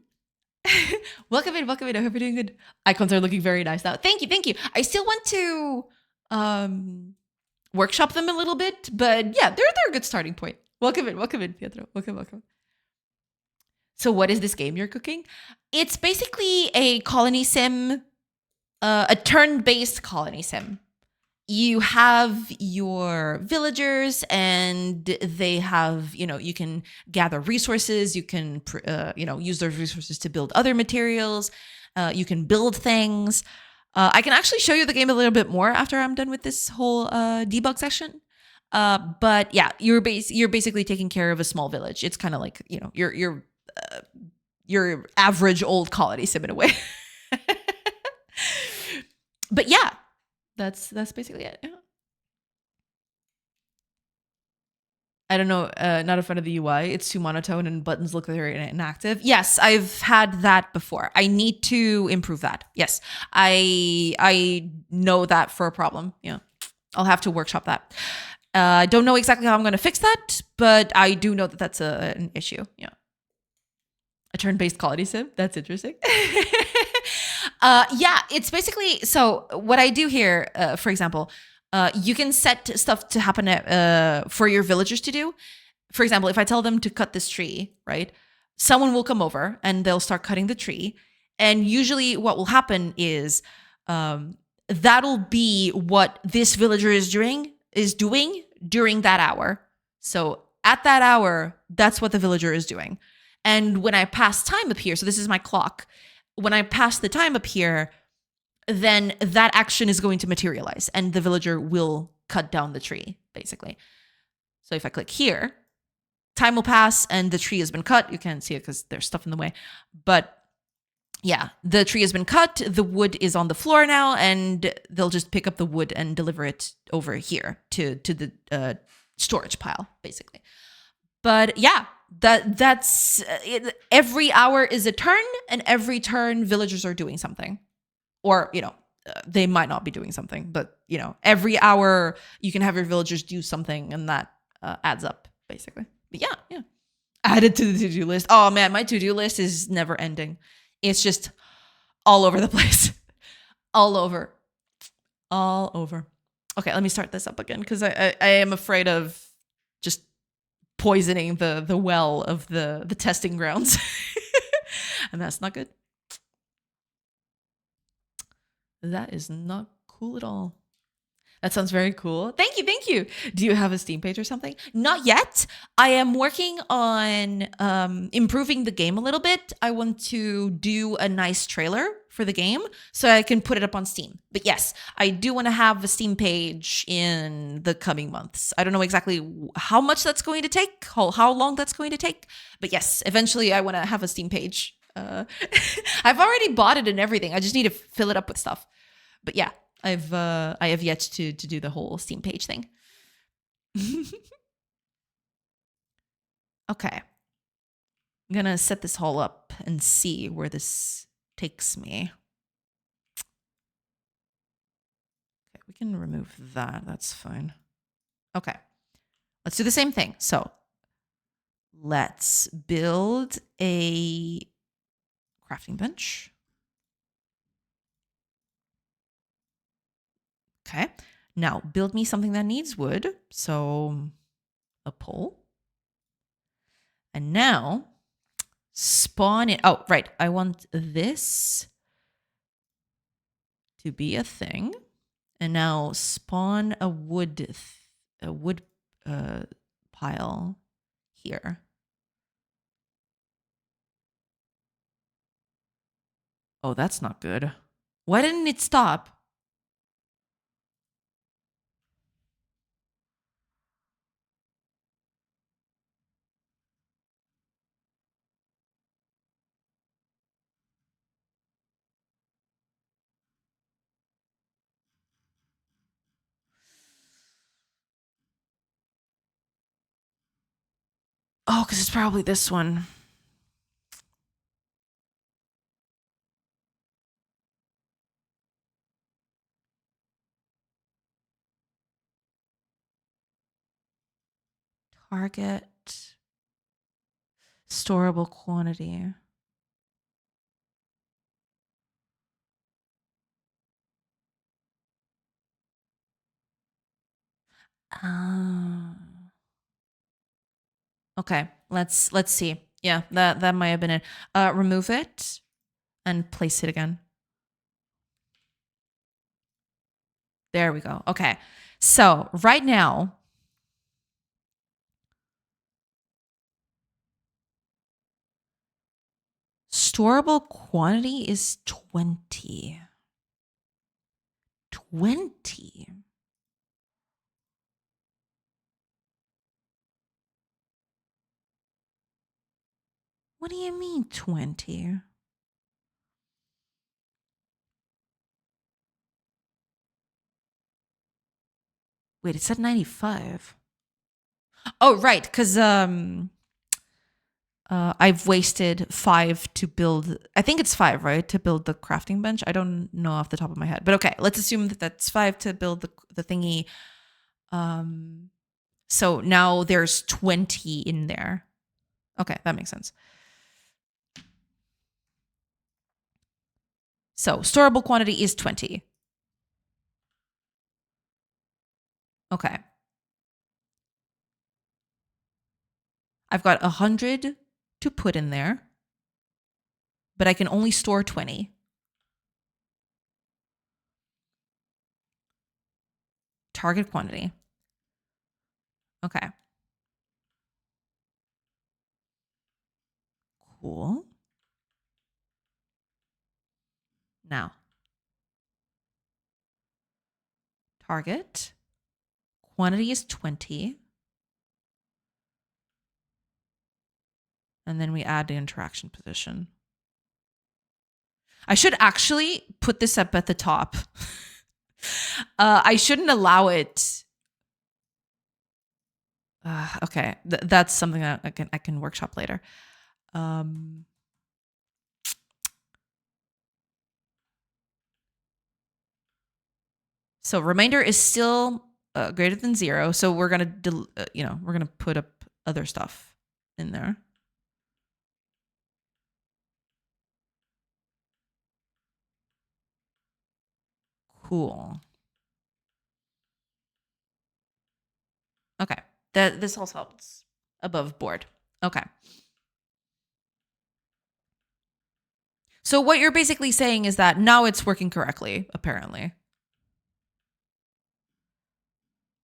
welcome in. I hope you're doing good. Icons are looking very nice now. Thank you. I still want to workshop them a little bit, but yeah, they're a good starting point. Welcome in, Pietro. Welcome. So what is this game you're cooking? It's basically a colony sim, a turn-based colony sim. You have your villagers and they have, you can gather resources. You can, use those resources to build other materials. You can build things. I can actually show you the game a little bit more after I'm done with this whole debug session. But yeah, you're basically taking care of a small village. It's kind of like, your average old colony sim in a way. But yeah, that's basically it. I don't know, not a fan of the UI. It's too monotone and buttons look very inactive. Yes, I've had that before. I need to improve that. Yes, I know that for a problem. Yeah, I'll have to workshop that. I don't know exactly how I'm going to fix that, but I do know that that's an issue. Yeah, a turn-based quality sim. That's interesting. Yeah, it's basically so. What I do here, for example, you can set stuff to happen for your villagers to do. For example, if I tell them to cut this tree, right? Someone will come over and they'll start cutting the tree. And usually what will happen is that'll be what this villager is doing during that hour. So at that hour, that's what the villager is doing. And when I pass time up here, so this is my clock. When I pass the time up here, then that action is going to materialize and the villager will cut down the tree, basically. So if I click here, time will pass and the tree has been cut. You can't see it because there's stuff in the way. But yeah, the tree has been cut. The wood is on the floor now, and they'll just pick up the wood and deliver it over here to the storage pile, basically. But yeah, that's it. Every hour is a turn, and every turn villagers are doing something. Or, they might not be doing something, but, every hour you can have your villagers do something and that adds up, basically. But yeah. Added to the to-do list. Oh, man, my to-do list is never ending. It's just all over the place. All over. Okay, let me start this up again because I am afraid of just poisoning the well of the testing grounds. And that's not good. That is not cool at all. That sounds very cool. Thank you. Do you have a Steam page or something? Not yet. I am working on improving the game a little bit. I want to do a nice trailer for the game so I can put it up on Steam. But yes, I do want to have a Steam page in the coming months. I don't know exactly how much that's going to take, how long that's going to take. But yes, eventually I want to have a Steam page. I've already bought it and everything. I just need to fill it up with stuff. But yeah, I have yet to do the whole Steam page thing. Okay. I'm gonna set this all up and see where this takes me. Okay, we can remove that. That's fine. Okay. Let's do the same thing. So let's build a crafting bench. Okay. Now build me something that needs wood. So a pole. And now spawn it. Oh, right. I want this to be a thing. And now spawn a wood pile here. Oh, that's not good. Why didn't it stop? Oh, because it's probably this one. Target. Storable quantity. Okay, let's see. Yeah, that might have been it. Remove it and place it again. There we go. Okay. So right now, storable quantity is 20. 20. What do you mean 20? Wait, it said 95. Oh, right, because I've wasted 5 to build. I think it's 5, right, to build the crafting bench. I don't know off the top of my head, but okay, let's assume that that's 5 to build the thingy. So now there's 20 in there. Okay, that makes sense. So storable quantity is 20. Okay. I've got 100 to put in there, but I can only store 20. Target quantity. Okay. Cool. Now, target quantity is 20. And then we add the interaction position. I should actually put this up at the top. I shouldn't allow it. Okay, that's something that I can workshop later. So remainder is still greater than 0. So we're gonna we're gonna put up other stuff in there. Cool. Okay, this also helps above board. Okay. So what you're basically saying is that now it's working correctly, apparently.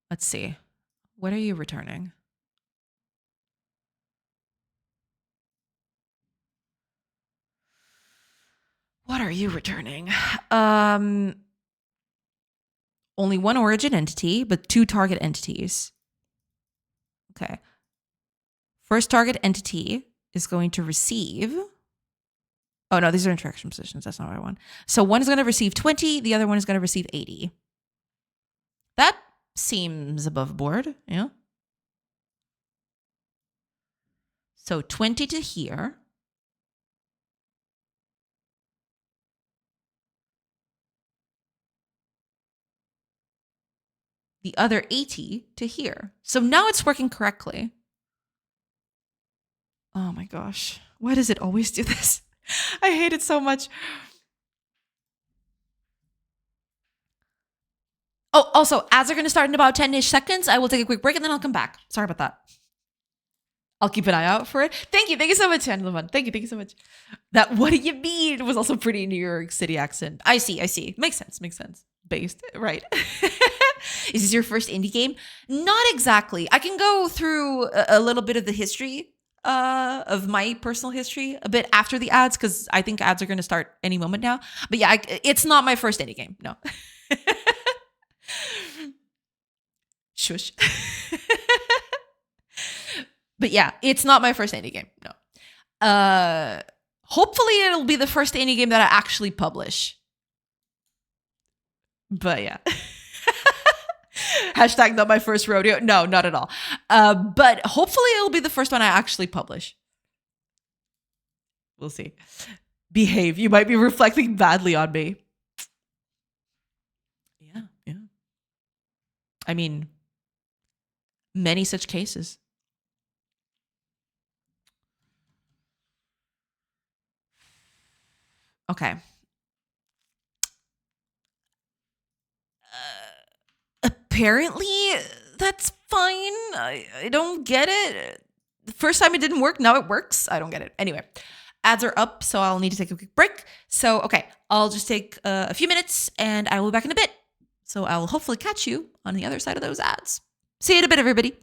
Let's see. What are you returning? What are you returning? Only one origin entity, but 2 target entities. Okay. First target entity is going to receive. Oh, no, these are interaction positions. That's not what I want. So one is going to receive 20. The other one is going to receive 80. That seems above board. Yeah. So 20 to here. The other 80 to here. So now it's working correctly. Oh my gosh. Why does it always do this? I hate it so much. Oh, also, ads are going to start in about 10-ish seconds. I will take a quick break and then I'll come back. Sorry about that. I'll keep an eye out for it. Thank you. Thank you so much, Angela. Thank you. Thank you so much. That what do you mean was also pretty New York City accent. I see. I see. Makes sense. Makes sense. Based. Right. Is this your first indie game? Not exactly. I can go through a little bit of the history of my personal history a bit after the ads because I think ads are going to start any moment now. But yeah, it's not my first indie game. No. Shush. But yeah, it's not my first indie game. No. Hopefully it'll be the first indie game that I actually publish. But yeah. Hashtag not my first rodeo. No, not at all. But hopefully it'll be the first one I actually publish. We'll see. Behave. You might be reflecting badly on me. Yeah, yeah. I mean, many such cases. Okay. Apparently, that's fine. I don't get it. The first time it didn't work, now it works. I don't get it. Anyway, ads are up, so I'll need to take a quick break. So, okay, I'll just take a few minutes and I will be back in a bit. So, I'll hopefully catch you on the other side of those ads. See you in a bit, everybody.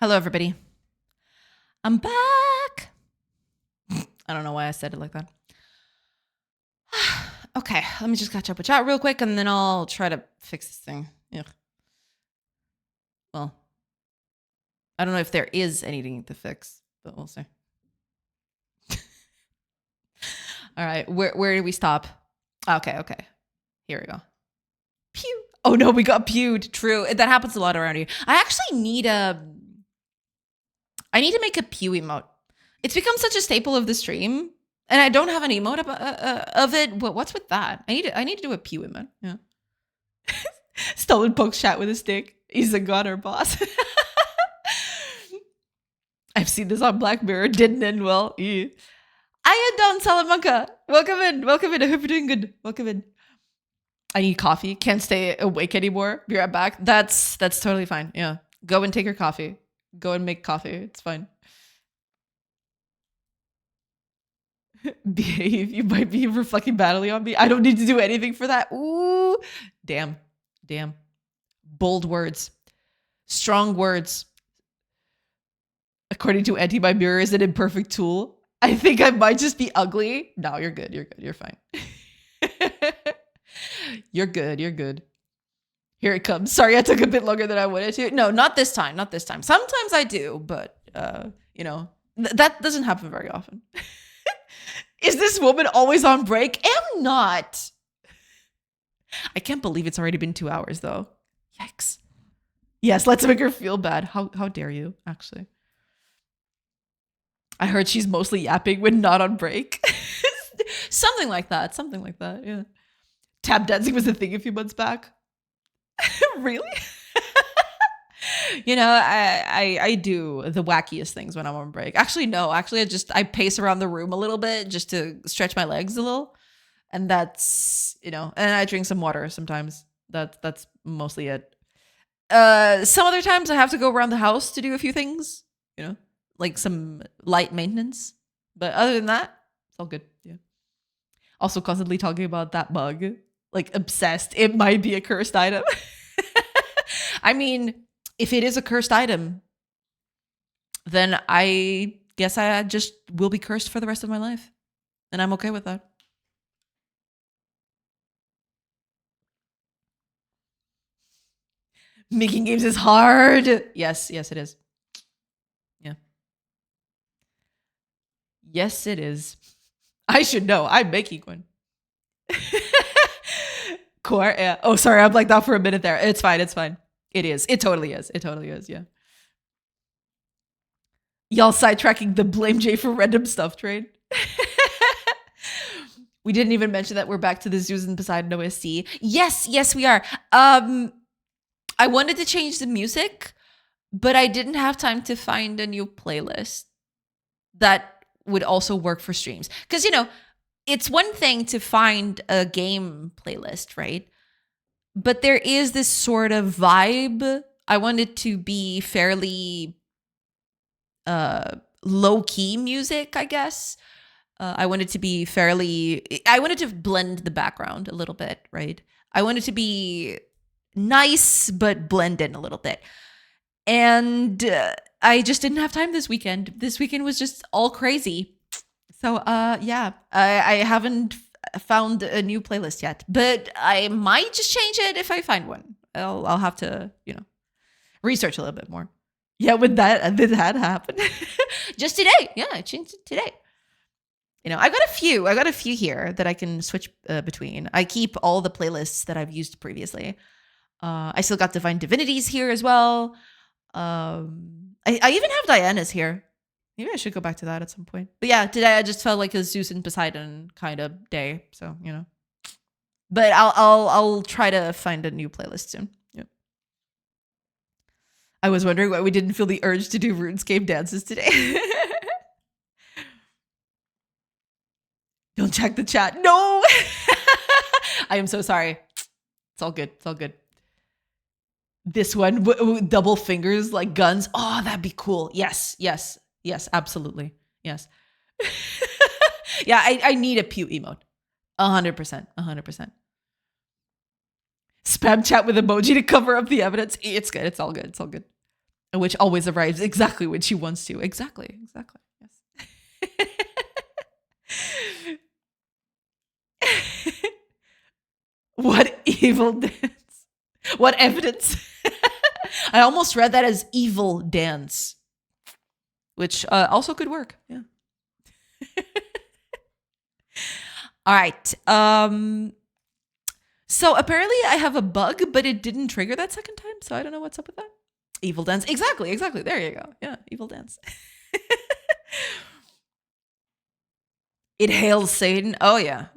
Hello, everybody. I'm back. I don't know why I said it like that. Okay, let me just catch up with chat real quick, and then I'll try to fix this thing. Ugh. Well, I don't know if there is anything to fix, but we'll see. All right, where did we stop? Okay. Here we go. Pew. Oh no, we got pewed. True, that happens a lot around here. I actually need to make a pew emote. It's become such a staple of the stream, and I don't have an emote of it. What's with that? I need to do a pew emote. Yeah. Stolen pokes chat with a stick. He's a gunner boss. I've seen this on Black Mirror. Didn't end well. Yeah. Aya Don Salamanca. Welcome in. I hope you're doing good. Welcome in. I need coffee. Can't stay awake anymore. Be right back. That's totally fine. Yeah. Go and take your coffee. Go and make coffee. It's fine. Behave. You might be reflecting badly on me. I don't need to do anything for that. Ooh. Damn. Bold words. Strong words. According to Auntie, my mirror is an imperfect tool. I think I might just be ugly. No, you're good. You're fine. You're good. Here it comes. Sorry, I took a bit longer than I wanted to. No, not this time. Sometimes I do, but that doesn't happen very often. Is this woman always on break? Am not. I can't believe it's already been 2 hours though. Yikes. Yes, let's make her feel bad. How dare you, actually. I heard she's mostly yapping when not on break. Something like that, yeah. Tap dancing was a thing a few months back. Really? I do the wackiest things when I'm on break. Actually, no. I pace around the room a little bit just to stretch my legs a little. And that's, and I drink some water sometimes. That's mostly it. Some other times I have to go around the house to do a few things, like some light maintenance. But other than that, it's all good. Yeah. Also constantly talking about that mug, like obsessed. It might be a cursed item. I mean, if it is a cursed item, then I guess I just will be cursed for the rest of my life. And I'm okay with that. Making games is hard. Yes, it is. Yeah. Yes, it is. I should know. I'm making one. Core. Yeah. Oh, sorry. I'm blanked out for a minute there. It's fine. It is. It totally is. Yeah. Y'all sidetracking the blame Jay for random stuff trade. We didn't even mention that we're back to the Zeus and Poseidon OSC. Yes, we are. I wanted to change the music, but I didn't have time to find a new playlist that would also work for streams. Because, it's one thing to find a game playlist, right? But there is this sort of vibe. I wanted to be fairly low-key music, I guess. I wanted to blend the background a little bit, right? I wanted to be nice, but blend in a little bit. And I just didn't have time this weekend. This weekend was just all crazy. So, yeah, I haven't found a new playlist yet, but I might just change it if I find one. I'll have to, research a little bit more. Yeah, did that happen? Just today. Yeah, I changed it today. I got a few here that I can switch between. I keep all the playlists that I've used previously. I still got Divine Divinities here as well. I even have Diana's here. Maybe I should go back to that at some point. But yeah, today I just felt like a Zeus and Poseidon kind of day. So, But I'll try to find a new playlist soon. Yep. I was wondering why we didn't feel the urge to do RuneScape dances today. Don't check the chat. No! I am so sorry. It's all good. This one, double fingers like guns. Oh, that'd be cool. Yes, absolutely. Yes. Yeah, I need a pew emote. 100%. Spam chat with emoji to cover up the evidence. It's good. It's all good. which always arrives exactly when she wants to. Exactly. Yes. What evil dance? What evidence? I almost read that as evil dance, which also could work. Yeah. All right. So apparently I have a bug, but it didn't trigger that second time. So I don't know what's up with that. Evil dance. Exactly. There you go. Yeah, evil dance. It hails Satan. Oh yeah.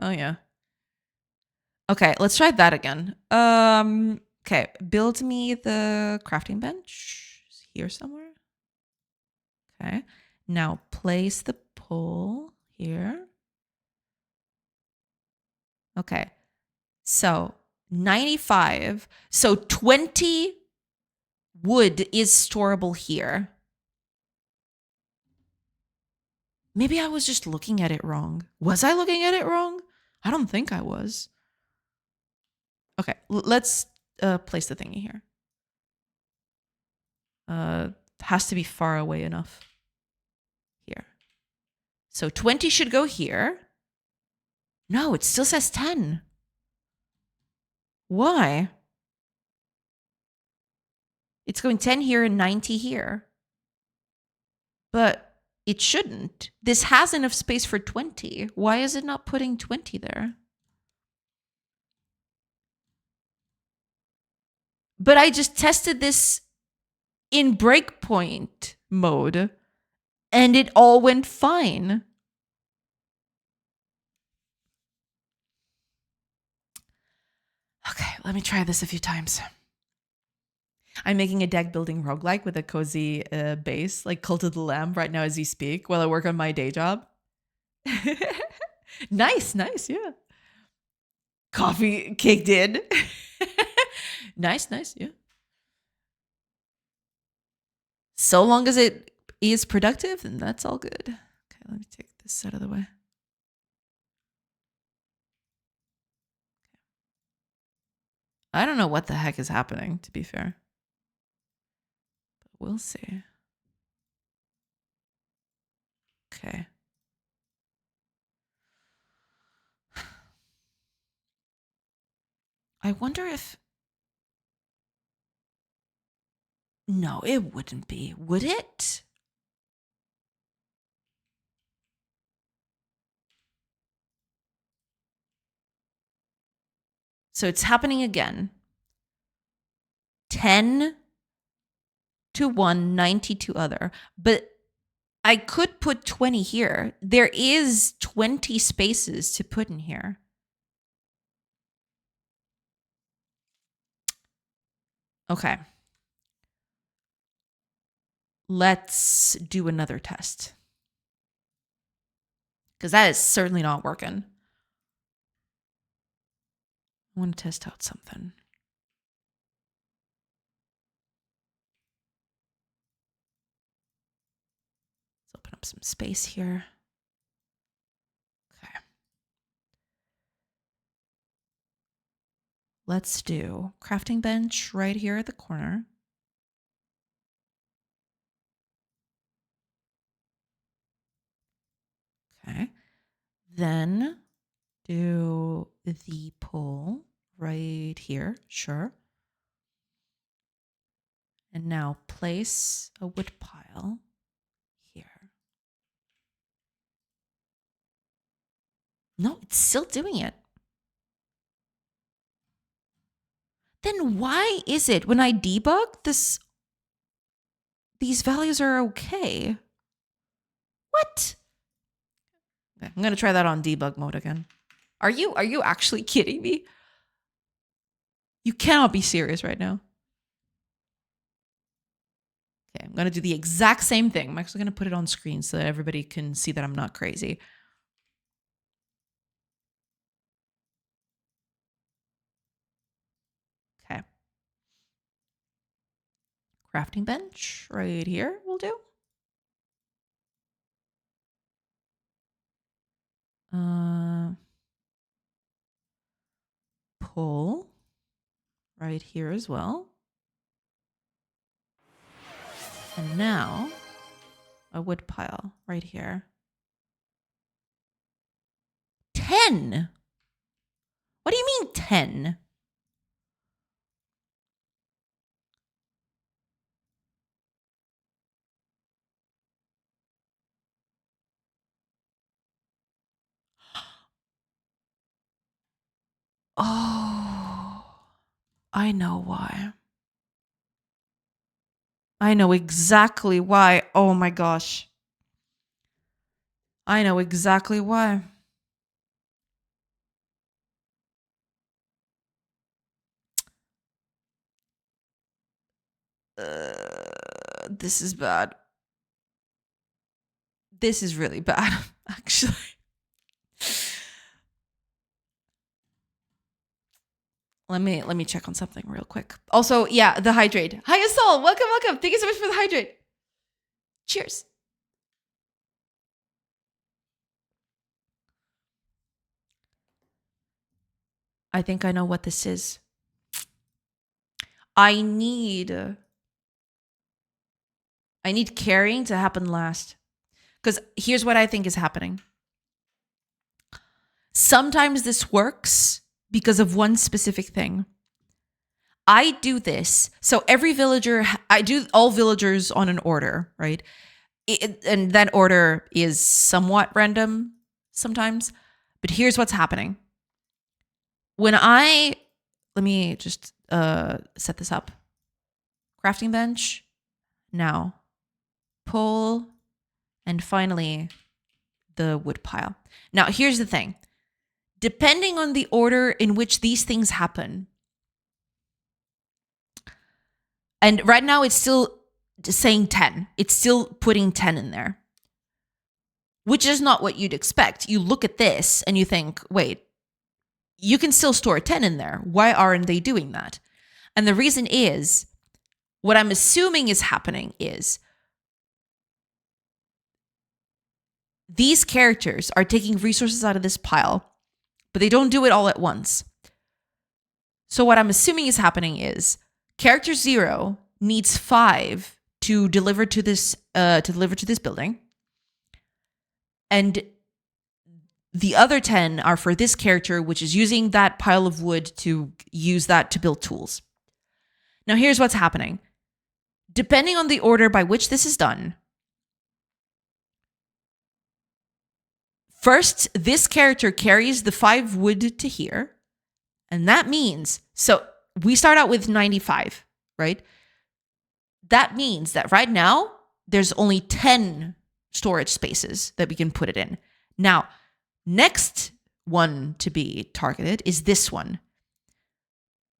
Okay, let's try that again. Okay, build me the crafting bench here somewhere. Okay. Now place the pole here. Okay. So 95. So 20 wood is storable here. Maybe I was just looking at it wrong. Was I looking at it wrong? I don't think I was. Okay, let's place the thingy here. Has to be far away enough. Here. So 20 should go here. No, it still says 10. Why? It's going 10 here and 90 here. But it shouldn't. This has enough space for 20. Why is it not putting 20 there? But I just tested this in breakpoint mode and it all went fine. Okay, let me try this a few times. I'm making a deck building roguelike with a cozy base, like Cult of the Lamb right now as you speak, while I work on my day job. Nice, yeah. Coffee kicked in. Nice, yeah. So long as it is productive, then that's all good. Okay, let me take this out of the way. I don't know what the heck is happening, to be fair. But we'll see. Okay. I wonder if... No, it wouldn't be. Would it? So it's happening again. 10 to one, 90 to other. But I could put 20 here. There is 20 spaces to put in here. Okay. Let's do another test. Because that is certainly not working. I want to test out something. Let's open up some space here. Okay. Let's do crafting bench right here at the corner. Okay. Then do the pole right here. Sure. And now place a wood pile here. No, it's still doing it. Then why is it when I debug this, these values are okay? What? Okay, I'm gonna try that on debug mode again. Are you actually kidding me? You cannot be serious right now. Okay, I'm gonna do the exact same thing. I'm actually gonna put it on screen so that everybody can see that I'm not crazy. Okay. Crafting bench right here will do. Pull right here as well. And now a wood pile right here. 10. What do you mean 10? Oh, I know why. I know exactly why. Oh my gosh. I know exactly why. This is bad. This is really bad, actually. Let me check on something real quick. Also, yeah, the hydrate. Hi, Asol. Welcome. Thank you so much for the hydrate. Cheers. I think I know what this is. I need carrying to happen last. Because here's what I think is happening. Sometimes this works because of one specific thing. I do this. So every villager, I do all villagers on an order, right? And that order is somewhat random sometimes. But here's what's happening. Let me just set this up. Crafting bench. Now, pull. And finally, the wood pile. Now, here's the thing. Depending on the order in which these things happen, and right now it's still saying 10. It's still putting 10 in there, which is not what you'd expect. You look at this and you think, wait, you can still store 10 in there. Why aren't they doing that? And the reason is, what I'm assuming is happening is these characters are taking resources out of this pile, but they don't do it all at once. So what I'm assuming is happening is character 0 needs 5 to deliver to this building, and the other 10 are for this character, which is using that pile of wood to use that to build tools. Now here's what's happening. Depending on the order by which this is done, first, this character carries the 5 wood to here. And that means, so we start out with 95, right? That means that right now, there's only 10 storage spaces that we can put it in. Now, next one to be targeted is this one.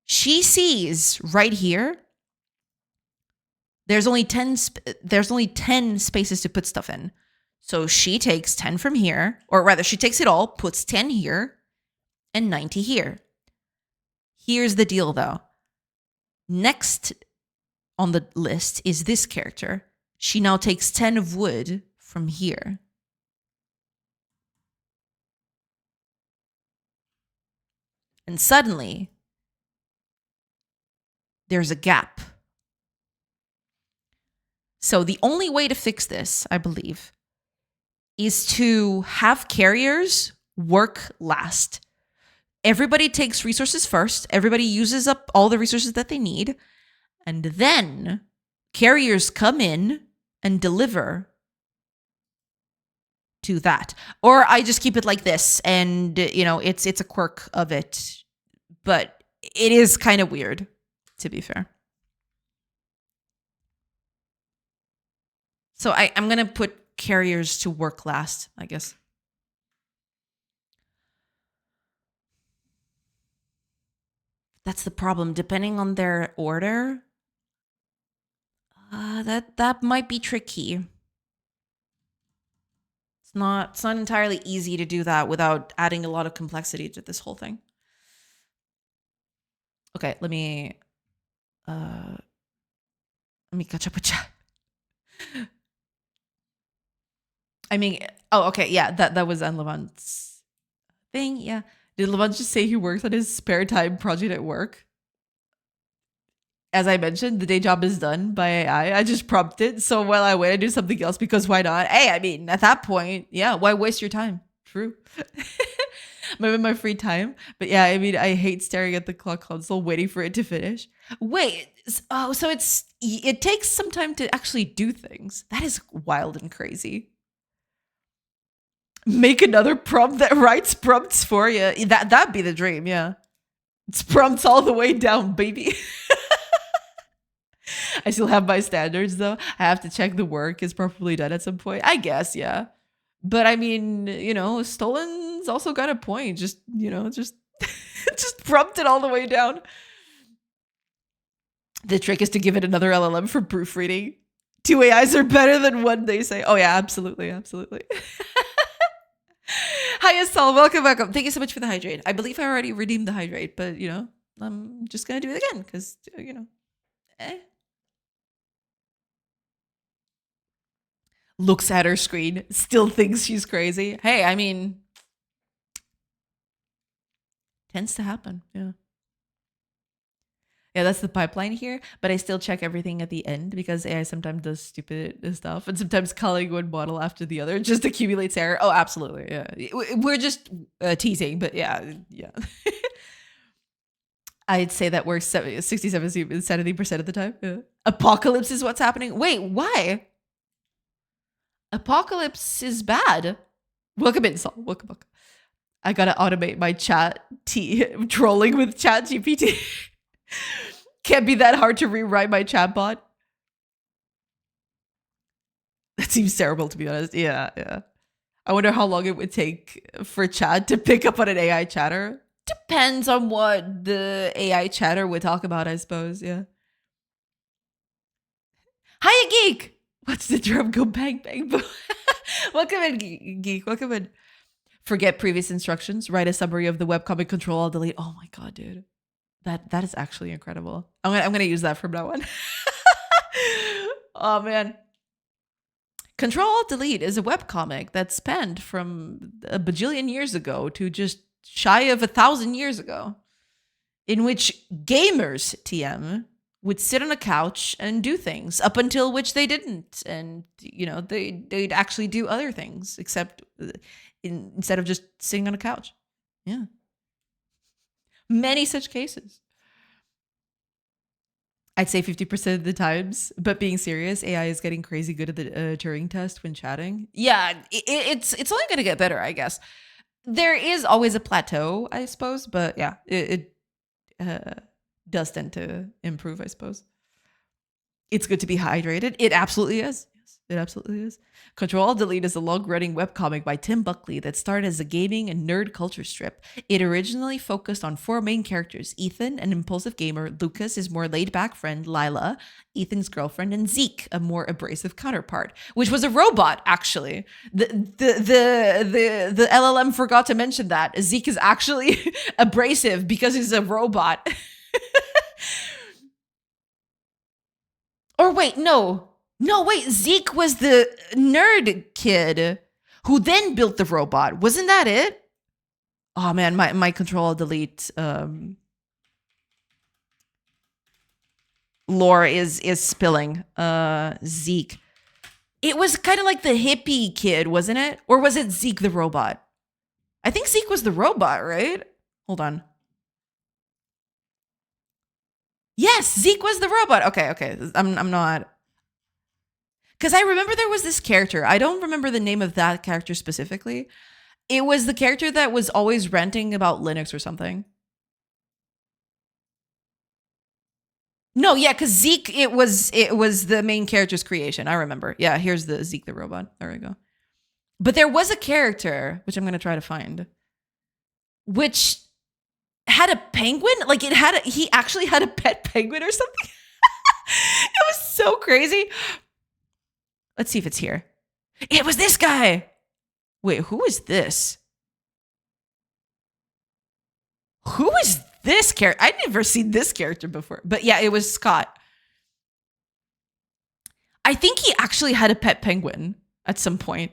She sees right here, there's only 10 spaces to put stuff in. So she takes 10 from here, or rather she takes it all, puts 10 here and 90 here. Here's the deal though. Next on the list is this character. She now takes 10 of wood from here. And suddenly, there's a gap. So the only way to fix this, I believe, is to have carriers work last. Everybody takes resources first. Everybody uses up all the resources that they need. And then carriers come in and deliver to that. Or I just keep it like this. And, it's a quirk of it. But it is kind of weird, to be fair. So I'm going to put carriers to work last, I guess. That's the problem. Depending on their order, that might be tricky. It's not entirely easy to do that without adding a lot of complexity to this whole thing. Okay, let me catch up with chat. I mean, okay, yeah, that was on Levant's thing, yeah. Did Levant just say he works on his spare time project at work? as I mentioned, the day job is done by AI. I just prompted. So while I wait, I do something else because why not? Hey, I mean, at that point, yeah, why waste your time? True. Maybe my free time. But yeah, I mean, I hate staring at the clock console waiting for it to finish. Wait, oh, so it takes some time to actually do things. That is wild and crazy. Make another prompt that writes prompts for you. That'd be the dream, yeah. It's prompts all the way down, baby. I still have my standards though. I have to check the work is properly done at some point. I guess, yeah. But I mean, Stolen's also got a point. Just, just just prompt it all the way down. The trick is to give it another LLM for proofreading. 2 AIs are better than one, they say. Oh yeah, absolutely, absolutely. Hi, Estelle. Welcome. Thank you so much for the hydrate. I believe I already redeemed the hydrate, but I'm just gonna do it again because Looks at her screen, still thinks she's crazy. Hey, I mean, tends to happen. Yeah. Yeah, that's the pipeline here. But I still check everything at the end because AI sometimes does stupid stuff. And sometimes calling one model after the other just accumulates error. Oh, absolutely. Yeah. We're just teasing, but yeah. I'd say that we're 70% of the time. Yeah. Apocalypse is what's happening. Wait, why? Apocalypse is bad. Welcome in, Saul. Welcome. I gotta automate my trolling with Chat GPT. Can't be that hard to rewrite my chatbot. That seems terrible, to be honest. Yeah. I wonder how long it would take for chat to pick up on an AI chatter. Depends on what the AI chatter would talk about, I suppose. Yeah. Hiya, Geek. What's the drum go bang bang boom? Welcome in, Geek. Welcome in. Forget previous instructions. Write a summary of the webcomic. Control Alt Delete. Oh my god, dude. That is actually incredible. I'm gonna use that from now on. Oh man. Control Alt Delete is a webcomic that spanned from a bajillion years ago to just shy of 1,000 years ago, in which gamers TM would sit on a couch and do things up until which they didn't, and they'd actually do other things except instead of just sitting on a couch. Yeah. Many such cases. I'd say 50% of the times, but being serious, AI is getting crazy good at the Turing test when chatting. Yeah, it's only going to get better, I guess. There is always a plateau, I suppose, but yeah, it does tend to improve, I suppose. It's good to be hydrated. It absolutely is. Yes, it absolutely is. Control Alt Delete is a long-running webcomic by Tim Buckley that started as a gaming and nerd culture strip. It originally focused on 4 main characters: Ethan, an impulsive gamer; Lucas, his more laid-back friend; Lila, Ethan's girlfriend; and Zeke, a more abrasive counterpart, which was a robot, actually. The LLM forgot to mention that. Zeke is actually abrasive because he's a robot. Or wait, no, wait. Zeke was the nerd kid who then built the robot. Wasn't that it? Oh man, my Control Delete lore is spilling. Zeke. It was kind of like the hippie kid, wasn't it? Or was it Zeke the robot? I think Zeke was the robot, right? Hold on. Yes, Zeke was the robot. Okay. I'm not. Because I remember there was this character. I don't remember the name of that character specifically. It was the character that was always ranting about Linux or something. No, yeah, because Zeke, it was the main character's creation. I remember. Yeah, here's the Zeke the robot. There we go. But there was a character, which I'm going to try to find, which had a penguin. Like he actually had a pet penguin or something. It was so crazy. Let's see if it's here. It was this guy. Wait, who is this? Who is this character? I'd never seen this character before. But yeah, it was Scott. I think he actually had a pet penguin at some point.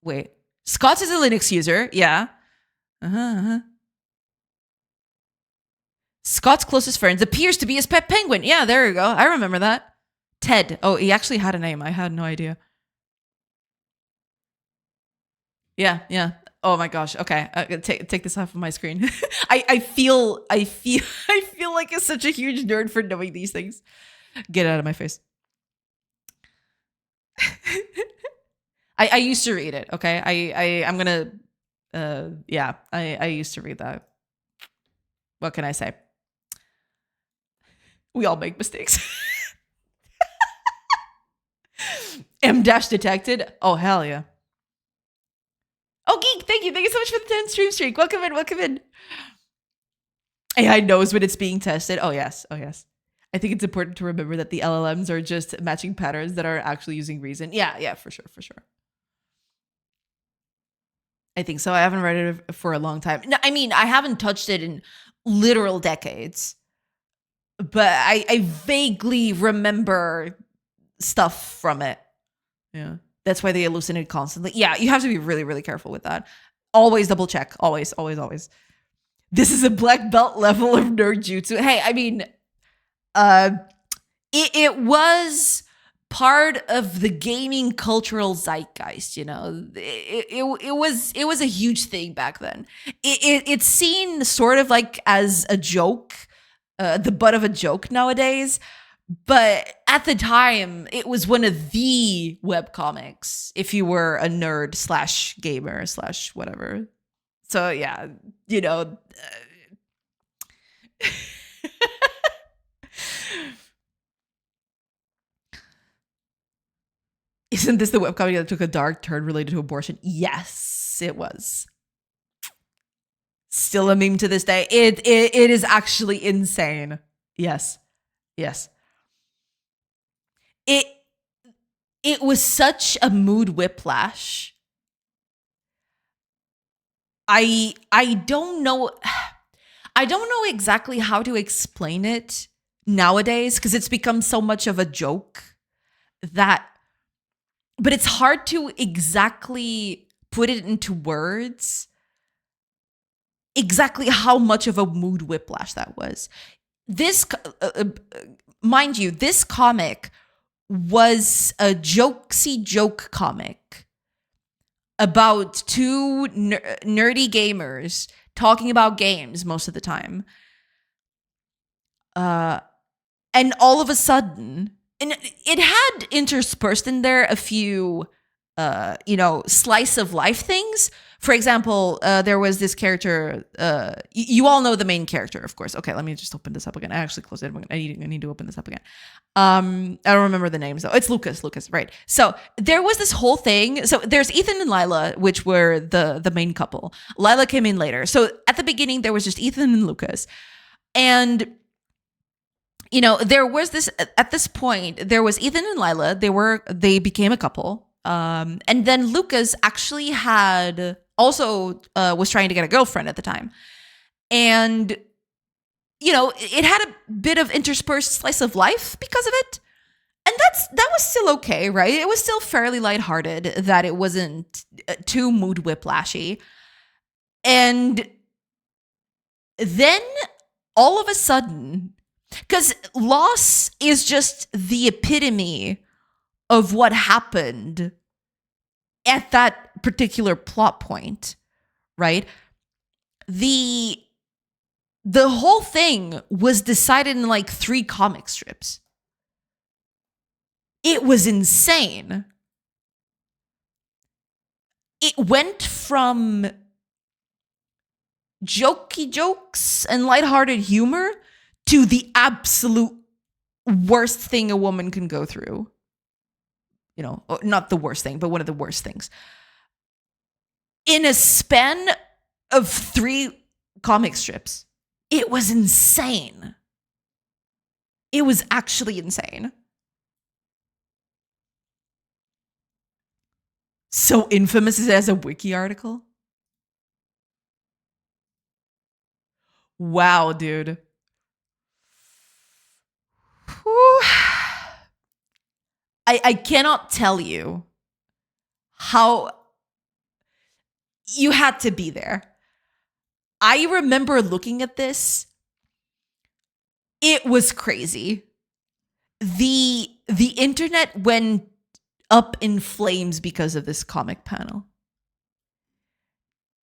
Wait. Scott is a Linux user. Yeah. Scott's closest friends appears to be his pet penguin. Yeah, there you go. I remember that. Ted. Oh, he actually had a name. I had no idea. Yeah. Oh my gosh. Okay, take this off of my screen. I feel I feel like it's such a huge nerd for knowing these things. Get it out of my face. I used to read it. Okay, I'm gonna. Yeah, I used to read that. What can I say? We all make mistakes. M dash detected. Oh hell yeah. Oh, Geek, thank you so much for the 10 stream streak. Welcome in. AI knows when it's being tested. Oh yes. I think it's important to remember that the LLMs are just matching patterns that are actually using reason. Yeah, for sure. I think so. I haven't read it for a long time. No, I mean, I haven't touched it in literal decades, but I vaguely remember stuff from it. Yeah. That's why they hallucinate constantly. Yeah, you have to be really, really careful with that. Always double check. Always. This is a black belt level of nerd jutsu. Hey, I mean, it was part of the gaming cultural zeitgeist, you know. It was a huge thing back then. It's seen sort of like as a joke, the butt of a joke nowadays. But at the time, it was one of the webcomics if you were a nerd slash gamer slash whatever. So yeah, you know. Isn't this the webcomic that took a dark turn related to abortion? Yes, it was. Still a meme to this day. It is actually insane. Yes. It was such a mood whiplash. I don't know exactly how to explain it nowadays because it's become so much of a joke that, but it's hard to exactly put it into words exactly how much of a mood whiplash that was. This mind you, this comic was a jokesy joke comic about two nerdy gamers talking about games most of the time. And all of a sudden, and it had interspersed in there a few, slice of life things. For example, there was this character. You all know the main character, of course. Okay, let me just open this up again. I actually closed it. I need to open this up again. I don't remember the names though. It's Lucas, right? So there was this whole thing. So there's Ethan and Lila, which were the main couple. Lila came in later. So at the beginning, there was just Ethan and Lucas, and there was this at this point. There was Ethan and Lila. They became a couple. And then Lucas actually had also was trying to get a girlfriend at the time, and it had a bit of interspersed slice of life because of it, and that was still okay, right? It was still fairly lighthearted, that it wasn't too mood whiplashy, and then all of a sudden, because loss is just the epitome of what happened at that particular plot point, right? The whole thing was decided in like 3 comic strips. It was insane. It went from jokey jokes and lighthearted humor to the absolute worst thing a woman can go through. Not the worst thing, but one of the worst things. In a span of 3 comic strips. It was insane. It was actually insane. So infamous as a wiki article? Wow, dude. Whew. I cannot tell you how you had to be there. I remember looking at this It was crazy. The internet went up in flames because of this comic panel.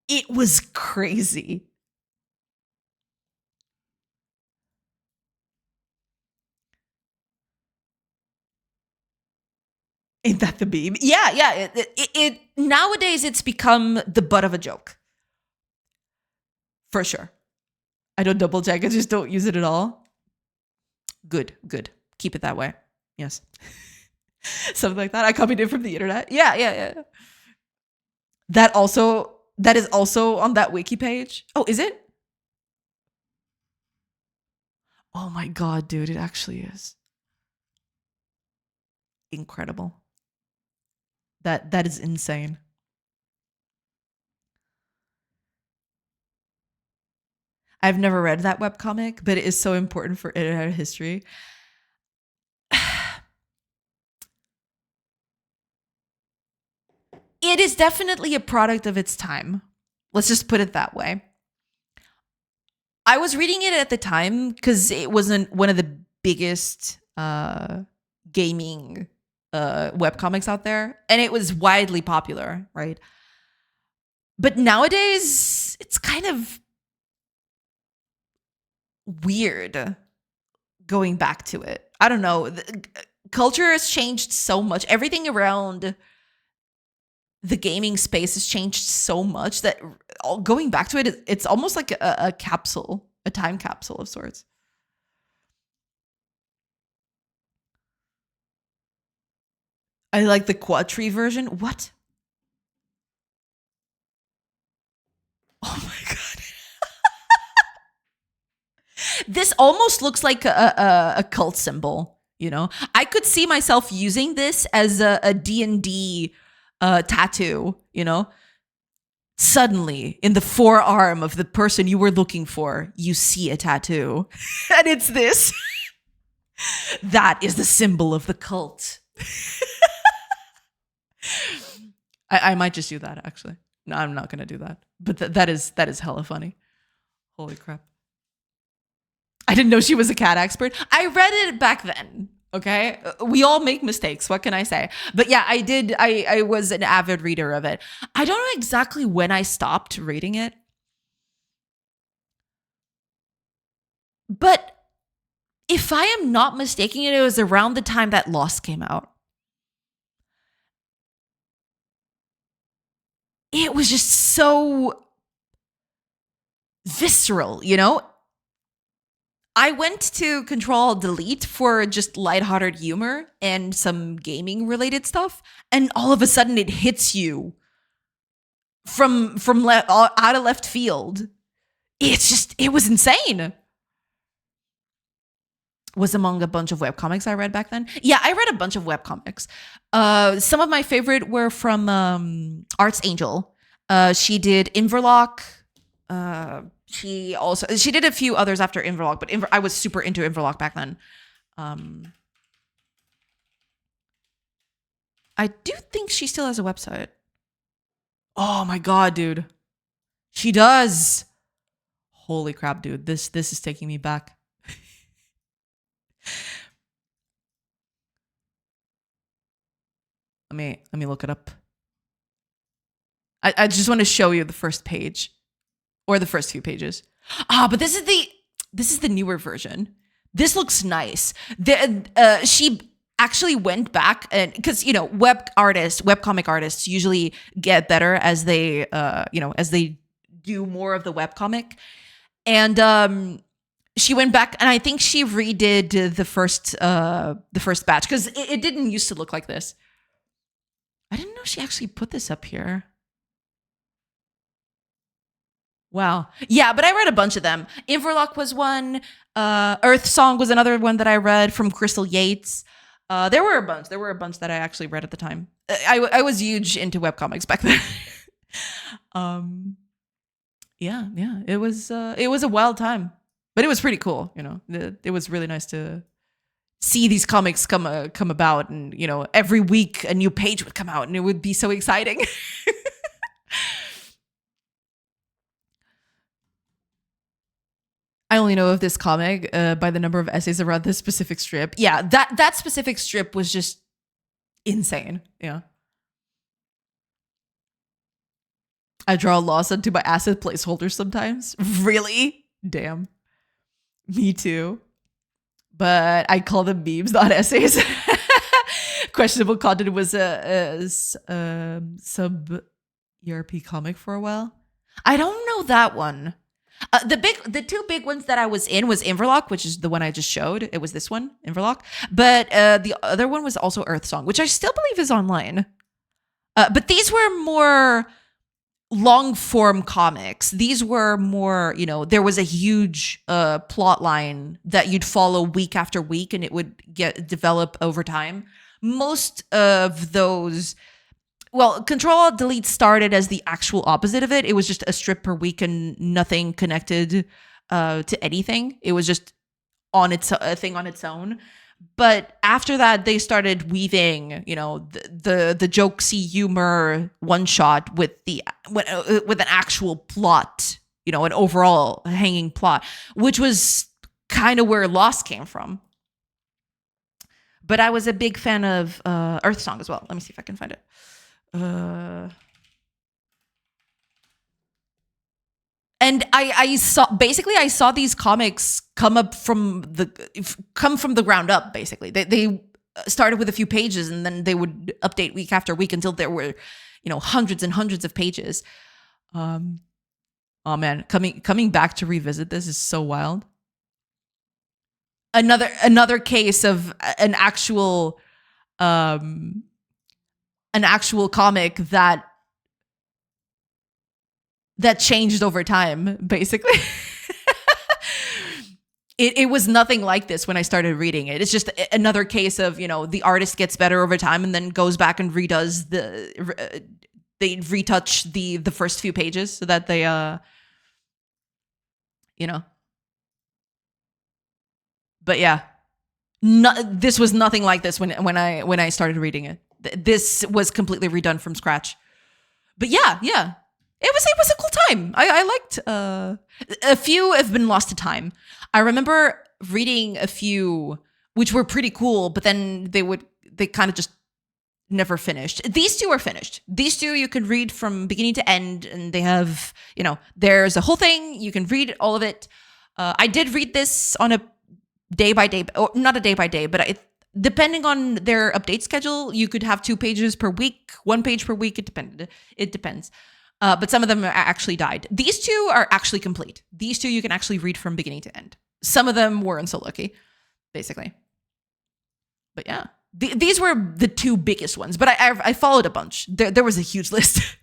It was crazy. Ain't that the meme? Yeah. It nowadays it's become the butt of a joke. For sure. I don't double check. I just don't use it at all. Good. Keep it that way. Yes. Something like that. I copied it from the internet. Yeah. That is also on that wiki page. Oh, is it? Oh my god, dude, it actually is. Incredible. That is insane. I've never read that webcomic, but it is so important for internet history. It is definitely a product of its time. Let's just put it that way. I was reading it at the time because it wasn't one of the biggest gaming webcomics out there, and it was widely popular, right? But nowadays, it's kind of weird going back to it. I don't know. The culture has changed so much. Everything around the gaming space has changed so much that going back to it, it's almost like a capsule, a time capsule of sorts. I like the quad tree version. What? Oh my god. This almost looks like a cult symbol, you know? I could see myself using this as a D&D tattoo, you know? Suddenly, in the forearm of the person you were looking for, you see a tattoo. And it's this. That is the symbol of the cult. I might just do that, actually. No, I'm not going to do that. But that is hella funny. Holy crap. I didn't know she was a cat expert. I read it back then. Okay. We all make mistakes. What can I say? But yeah, I did. I was an avid reader of it. I don't know exactly when I stopped reading it. But if I am not mistaken, it was around the time that Lost came out. It was just so visceral, you know? I went to Control Delete for just lighthearted humor and some gaming related stuff, and all of a sudden it hits you from out of left field. It was insane. Was among a bunch of webcomics I read back then. Yeah, I read a bunch of webcomics. Some of my favorite were from Arts Angel. She did Inverlock. She did a few others after Inverlock, but I was super into Inverlock back then. I do think she still has a website. Oh my god, dude. She does. Holy crap, dude. This is taking me back. Let me look it up. I just want to show you the first page. Or the first few pages. But this is the newer version. This looks nice. She actually went back and because you know webcomic artists usually get better as they as they do more of the webcomic, and she went back and I think she redid the first batch because it didn't used to look like this. I didn't know she actually put this up here. Wow. Yeah, but I read a bunch of them. Inverlock was one. Earth Song was another one that I read from Crystal Yates. There were a bunch. There were a bunch that I actually read at the time. I was huge into webcomics back then. Yeah. It was a wild time, but it was pretty cool. You know, it was really nice to see these comics come about, and you know, every week a new page would come out, and it would be so exciting. I only only know of this comic by the number of essays around this specific strip. Yeah, that specific strip was just insane. Yeah. I draw loss onto my asset placeholders sometimes. Really? Damn. Me too. But I call them memes, not essays. Questionable content was a sub ERP comic for a while. I don't know that one. The two big ones that I was in was Inverlock, which is the one I just showed. It was this one, Inverlock. But the other one was also Earthsong, which I still believe is online. But these were more long form comics. These were more, there was a huge plot line that you'd follow week after week, and it would develop over time. Most of those, well, Control-Alt-Delete started as the actual opposite of it. It was just a strip per week and nothing connected to anything. It was just a thing on its own. But after that, they started weaving, the jokesy humor one shot with an actual plot, an overall hanging plot, which was kind of where Lost came from. But I was a big fan of Earthsong as well. Let me see if I can find it. And I saw these comics come from the ground up. Basically, they started with a few pages, and then they would update week after week until there were, hundreds and hundreds of pages. Oh man, coming back to revisit this is so wild. Another case of an actual comic that changed over time, basically. It was nothing like this when I started reading it. It's just another case of, the artist gets better over time and then goes back and redoes they retouch the first few pages so that they, But yeah, this was nothing like this when I started reading it. This was completely redone from scratch. But yeah. It was a cool time. I liked a few have been lost to time. I remember reading a few which were pretty cool, but then they kind of just never finished. These two are finished. These two you can read from beginning to end, and they have, there's a whole thing. You can read all of it. I did read this on a day by day, or not a day by day, but depending on their update schedule, you could have 2 pages per week, 1 page per week. It depends. But some of them actually died. These two are actually complete. These two you can actually read from beginning to end. Some of them weren't so lucky, basically. But yeah, these were the 2 biggest ones. But I followed a bunch. There was a huge list.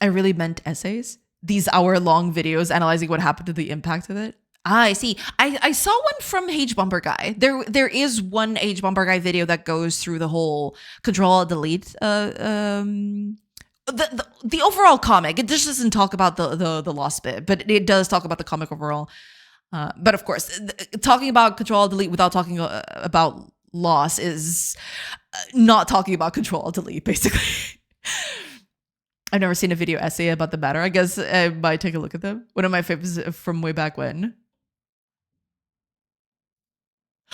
I really meant essays. These hour-long videos analyzing what happened to the impact of it. I see. I saw one from H Bumper Guy. There is one H Bumper Guy video that goes through the whole Control-Alt-Delete. The overall comic. It just doesn't talk about the lost bit, but it does talk about the comic overall. But of course, talking about Control-Alt-Delete without talking about loss is not talking about Control-Alt-Delete, basically. I've never seen a video essay about the matter. I guess I might take a look at them. One of my favorites from way back when.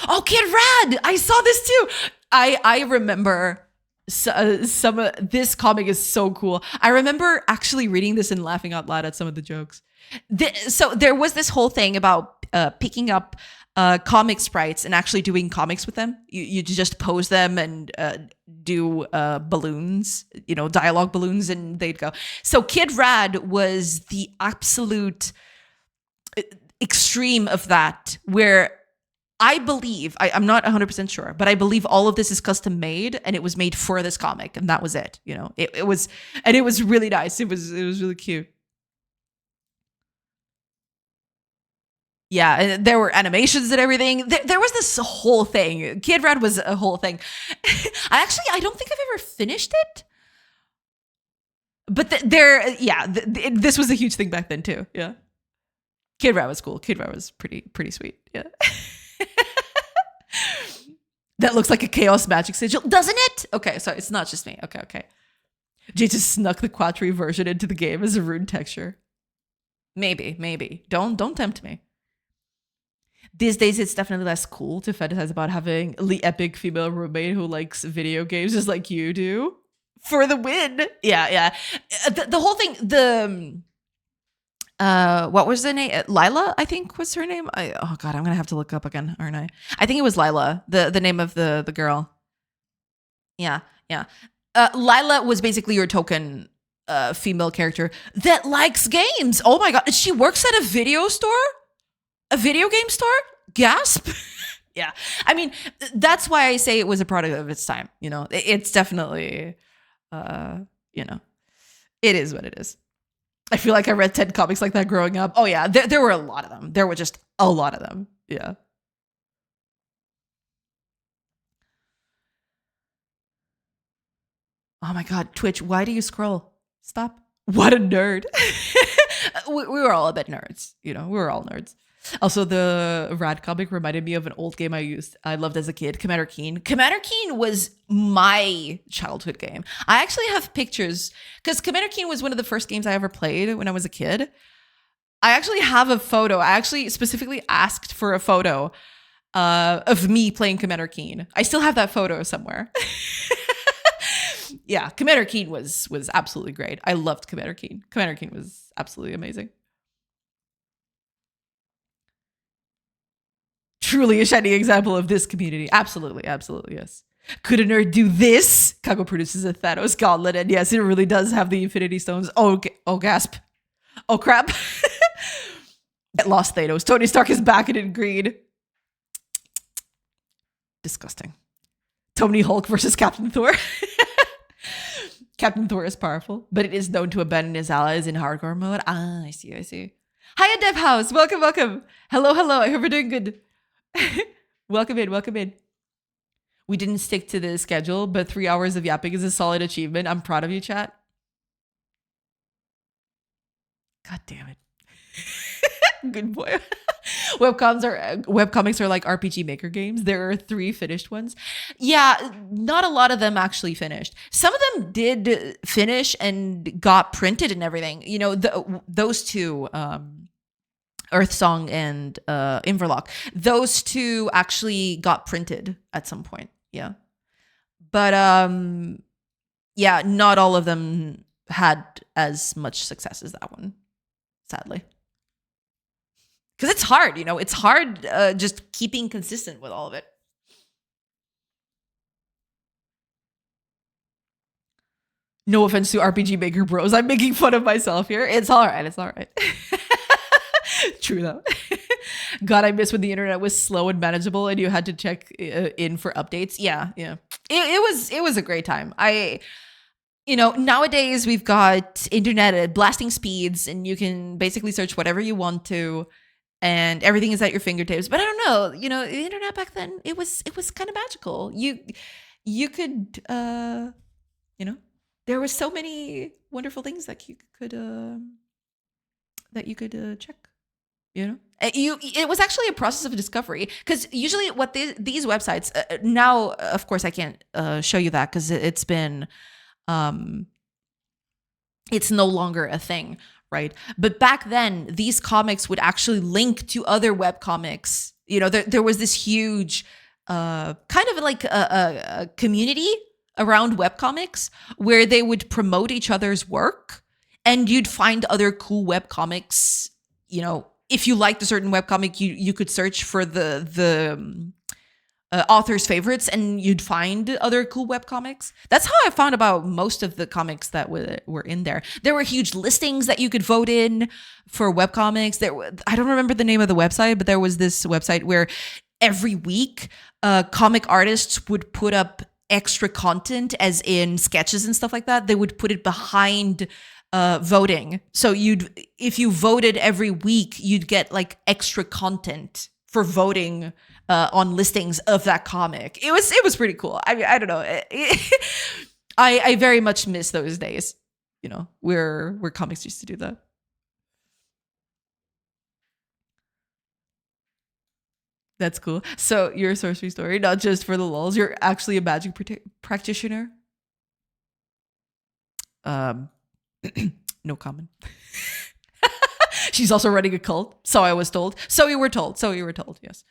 Oh, Kid Rad! I saw this too. I remember some of this comic is so cool. I remember actually reading this and laughing out loud at some of the jokes. So there was this whole thing about picking up comic sprites and actually doing comics with them. You just pose them and do balloons, dialogue balloons, and they'd go. So Kid Rad was the absolute extreme of that, where I believe, I'm not 100% sure, but I believe all of this is custom made and it was made for this comic, and that was it. It was really nice. It was really cute. Yeah, and there were animations and everything. There was this whole thing. Kid Rad was a whole thing. I don't think I've ever finished it. But this was a huge thing back then too. Yeah, Kid Rad was cool. Kid Rad was pretty sweet. Yeah. That looks like a chaos magic sigil, doesn't it? Okay, so it's not just me. Okay. Jay just snuck the Quattro version into the game as a rune texture. Maybe. Don't tempt me. These days, it's definitely less cool to fantasize about having the epic female roommate who likes video games just like you do for the win. Yeah. The whole thing, what was the name? Lila, I think was her name. Oh God, I'm gonna have to look up again, aren't I? I think it was Lila, the name of the girl. Yeah. Lila was basically your token female character that likes games. Oh my God, she works at a video store. A video game store? Gasp. Yeah. I mean, that's why I say it was a product of its time. It's definitely, it is what it is. I feel like I read 10 comics like that growing up. Oh, yeah. There were a lot of them. There were just a lot of them. Yeah. Oh my God. Twitch, why do you scroll? Stop. What a nerd. We were all a bit nerds. We were all nerds. Also, the Rad comic reminded me of an old game I loved as a kid, Commander Keen. Commander Keen was my childhood game. I actually have pictures because Commander Keen was one of the first games I ever played when I was a kid. I actually have a photo. I actually specifically asked for a photo of me playing Commander Keen. I still have that photo somewhere. Yeah, Commander Keen was absolutely great. I loved Commander Keen. Commander Keen was absolutely amazing. Truly a shining example of this community. Absolutely, yes. Could a nerd do this? Kago produces a Thanos gauntlet, and yes, it really does have the Infinity Stones. Oh gasp. Oh, crap. Get lost, Thanos. Tony Stark is back and in green. Disgusting. Tony Hulk versus Captain Thor. Captain Thor is powerful, but it is known to abandon his allies in hardcore mode. Ah, I see. Hiya, Dev House. Welcome. Hello. I hope you're doing good. Welcome in. We didn't stick to the schedule, but 3 hours of yapping is a solid achievement. I'm proud of you, chat. God damn it. Good boy. Webcomics are like RPG Maker games. There are 3 finished ones. Yeah, not a lot of them actually finished. Some of them did finish and got printed and everything. Those 2, Earthsong and Inverlock, those 2 actually got printed at some point. Yeah. But yeah, not all of them had as much success as that one, sadly. Because it's hard, it's hard just keeping consistent with all of it. No offense to RPG Maker bros. I'm making fun of myself here. It's all right. True though. God, I miss when the internet was slow and manageable and you had to check in for updates. Yeah. It was a great time. Nowadays we've got internet at blasting speeds and you can basically search whatever you want to and everything is at your fingertips. But I don't know, the internet back then, it was kind of magical. You could, there were so many wonderful things that you could check. It was actually a process of discovery because usually what these websites now, of course, I can't show you that because it's been, it's no longer a thing, right? But back then, these comics would actually link to other web comics. There was this huge, kind of like a community around webcomics where they would promote each other's work, and you'd find other cool webcomics. If you liked a certain webcomic, you could search for the author's favorites and you'd find other cool webcomics. That's how I found about most of the comics that were in there. There were huge listings that you could vote in for webcomics. I don't remember the name of the website, but there was this website where every week comic artists would put up extra content, as in sketches and stuff like that. They would put it behind voting. So if you voted every week, you'd get like extra content for voting on listings of that comic. It was pretty cool. I don't know. I very much miss those days, where comics used to do that. That's cool. So you're a sorcery story, not just for the lulz. You're actually a magic practitioner. Um, no comment. She's also running a cult. So I was told. So you were told. So you were told. Yes.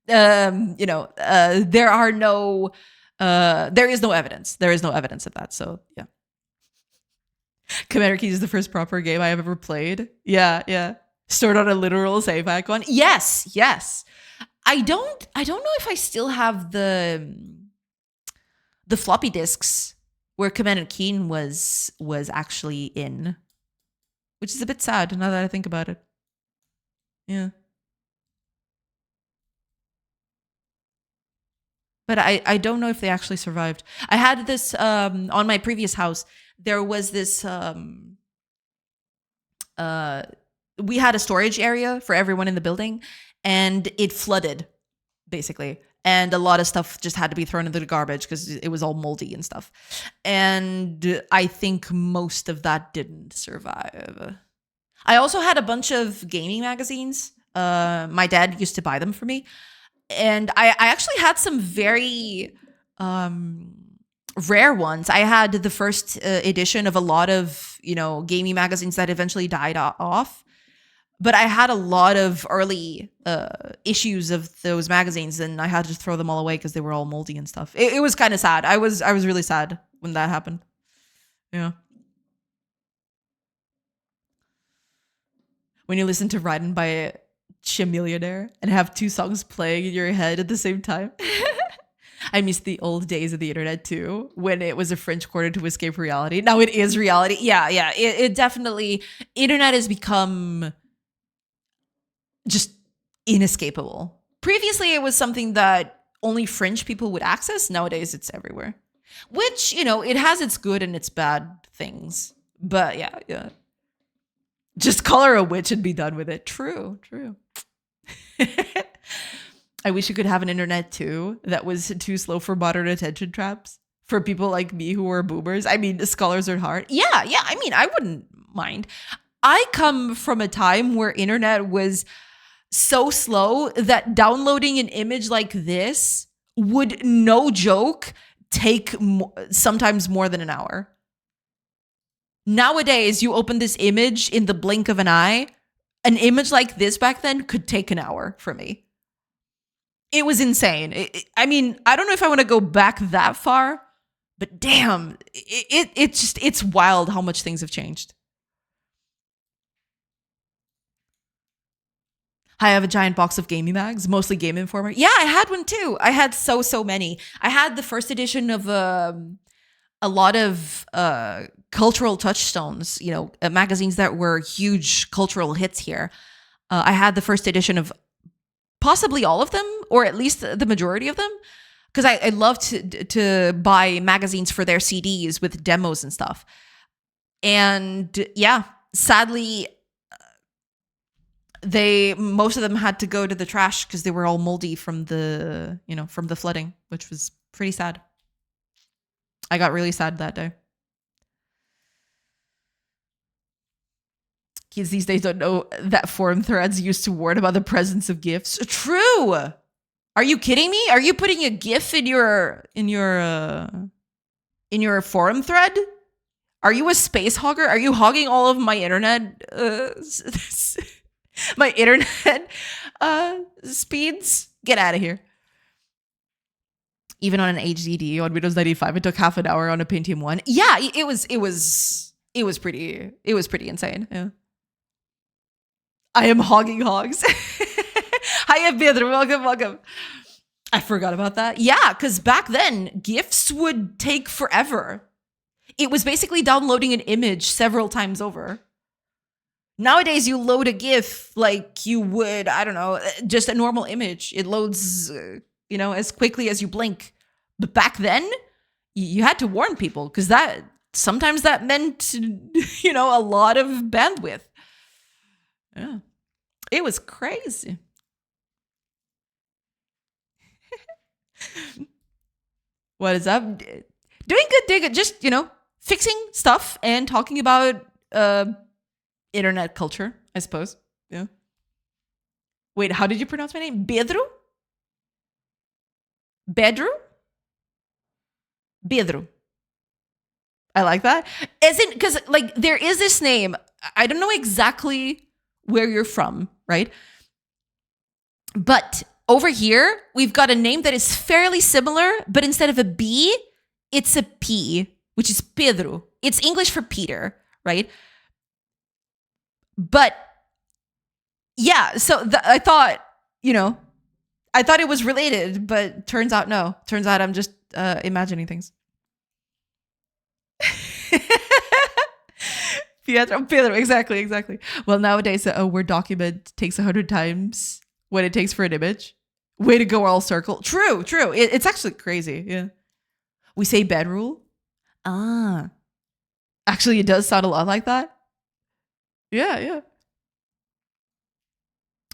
There are no. There is no evidence. There is no evidence of that. So yeah. Commander Keys is the first proper game I have ever played. Yeah, yeah. Stored on a literal save icon. Yes, yes. I don't know if I still have the floppy disks where Commander Keen was actually in, which is a bit sad now that I think about it. Yeah. But I don't know if they actually survived. I had this on my previous house. There was this we had a storage area for everyone in the building, and it flooded basically, and a lot of stuff just had to be thrown into the garbage because it was all moldy and stuff. And I think most of that didn't survive. I also had a bunch of gaming magazines. My dad used to buy them for me, and I actually had some very rare ones. I had the first edition of a lot of gaming magazines that eventually died off. But I had a lot of early issues of those magazines, and I had to throw them all away because they were all moldy and stuff. It was kind of sad. I was really sad when that happened. Yeah. When you listen to Riding by Millionaire and have two songs playing in your head at the same time. I miss the old days of the internet too, when it was a French quarter to escape reality. Now it is reality. Yeah, yeah. It definitely, internet has become just inescapable. Previously, it was something that only fringe people would access. Nowadays, it's everywhere. Which, it has its good and its bad things. But yeah, yeah. Just call her a witch and be done with it. True, true. I wish you could have an internet too that was too slow for modern attention traps. For people like me who are boomers. I mean, scholars are hard. Yeah, yeah. I mean, I wouldn't mind. I come from a time where internet was so slow that downloading an image like this would, no joke, take sometimes more than an hour. Nowadays, you open this image in the blink of an eye. An image like this back then could take an hour for me. It was insane. I mean, I don't know if I want to go back that far, but damn, it's wild how much things have changed. I have a giant box of gaming mags, mostly Game Informer. Yeah, I had one too. I had so many. I had the first edition of a lot of cultural touchstones, magazines that were huge cultural hits here. I had the first edition of possibly all of them, or at least the majority of them, because I love to buy magazines for their CDs with demos and stuff. And yeah, sadly, most of them had to go to the trash because they were all moldy from the flooding, which was pretty sad. I got really sad that day. Kids these days don't know that forum threads used to warn about the presence of GIFs. True. Are you kidding me? Are you putting a GIF in your forum thread? Are you a space hogger? Are you hogging all of my internet my internet speeds? Get out of here. Even on an HDD on Windows 95, it took half an hour on a Pentium 1. Yeah, it was pretty insane. Yeah. I am hogging hogs. Hi, Pedro. Welcome. I forgot about that. Yeah, because back then, GIFs would take forever. It was basically downloading an image several times over. Nowadays, you load a GIF like you would, I don't know, just a normal image. It loads, as quickly as you blink. But back then, you had to warn people because sometimes that meant, a lot of bandwidth. Yeah. It was crazy. What is up? Doing good. Just, fixing stuff and talking about internet culture, I suppose. Yeah. Wait, how did you pronounce my name? Pedro? Pedro? Pedro. I like that. Isn't because like there is this name. I don't know exactly where you're from, right? But over here, we've got a name that is fairly similar, but instead of a B, it's a P, which is Pedro. It's English for Peter, right? But yeah, so I thought, I thought it was related, but turns out no. Turns out I'm just imagining things. Pedro, exactly. Well, nowadays a Word document takes 100 times what it takes for an image. Way to go, all circle. True. It's actually crazy. Yeah. We say bedroll. Ah. Actually, it does sound a lot like that. Yeah.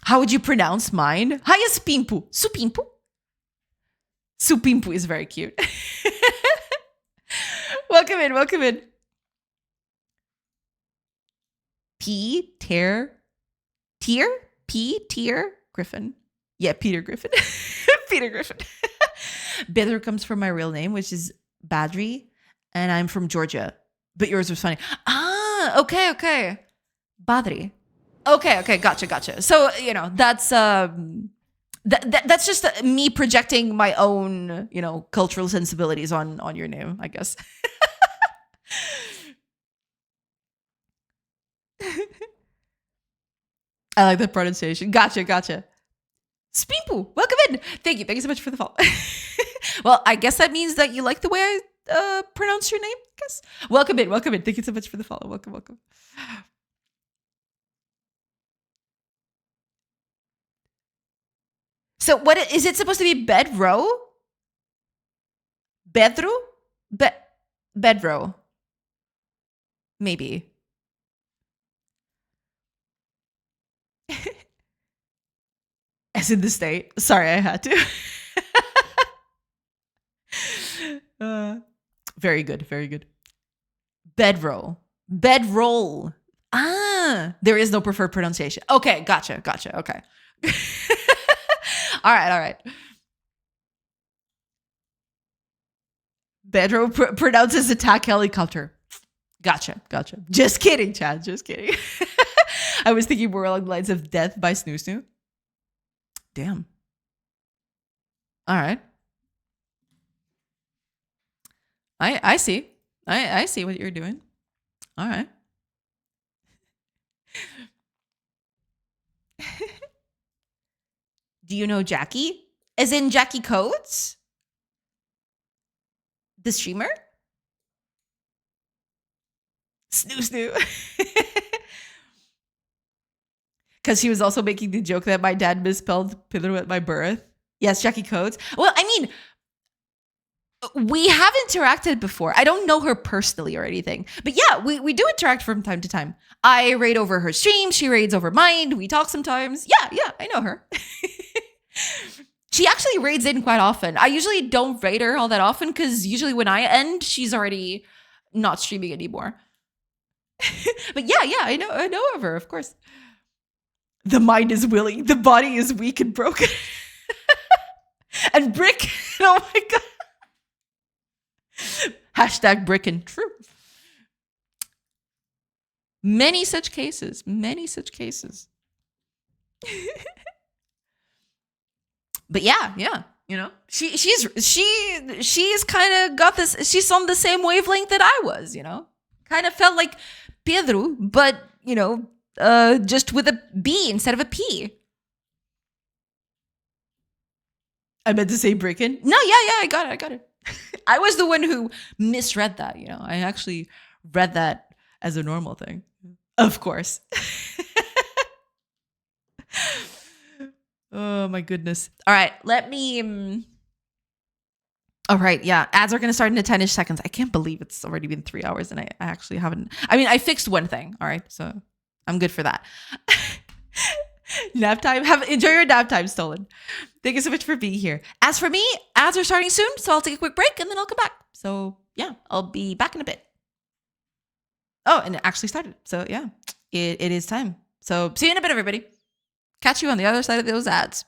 How would you pronounce mine? Hiya, Spimpu. Supimpu. Supimpu is very cute. Welcome in. Tier Griffin. Yeah, Peter Griffin. Peter Griffin. Pedro comes from my real name, which is Badri, and I'm from Georgia. But yours was funny. Ah, okay. Badri. Okay, gotcha. So, that's that's just me projecting my own, cultural sensibilities on your name, I guess. I like that pronunciation. Gotcha. Spimpu, welcome in. Thank you so much for the follow. Well, I guess that means that you like the way I pronounce your name, I guess. Welcome in. Thank you so much for the follow. Welcome. So what is it supposed to be? Bedrow? Bedro? Bedrow. Maybe. As in the state. Sorry, I had to. Very good. Bedroll. Ah, there is no preferred pronunciation. Okay, gotcha. Okay. All right. Bedroll pronounces attack helicopter. Gotcha. Just kidding, Chad. Just kidding. I was thinking more along the lines of Death by Snoo Snoo. Damn. All right. I see. I see what you're doing. All right. Do you know Jackie? As in Jackie Coates? The streamer? Snoo. Because she was also making the joke that my dad misspelled Pedro at my birth. Yes, Jackie Coates. Well, I mean, we have interacted before. I don't know her personally or anything. But yeah, we do interact from time to time. I raid over her stream. She raids over mine. We talk sometimes. Yeah, I know her. She actually raids in quite often. I usually don't raid her all that often because usually when I end, she's already not streaming anymore. But yeah, I know of her, of course. The mind is willing, the body is weak and broken. And brick. Oh my god. Hashtag brickin'. True. Many such cases. But yeah. She's kind of got this. She's on the same wavelength that I was. Kind of felt like Pedro, but just with a B instead of a P. I meant to say brickin'. No, yeah, I got it. I was the one who misread that. I actually read that as a normal thing. Of course. Oh my goodness. All right, let me. All right, yeah. Ads are going to start in 10-ish seconds. I can't believe it's already been 3 hours and I actually haven't. I mean, I fixed one thing. All right, so I'm good for that. Nap time. Enjoy your nap time, Stolen. Thank you so much for being here. As for me, ads are starting soon, so I'll take a quick break and then I'll come back. So yeah, I'll be back in a bit. Oh, and it actually started. So yeah, it is time. So see you in a bit, everybody. Catch you on the other side of those ads.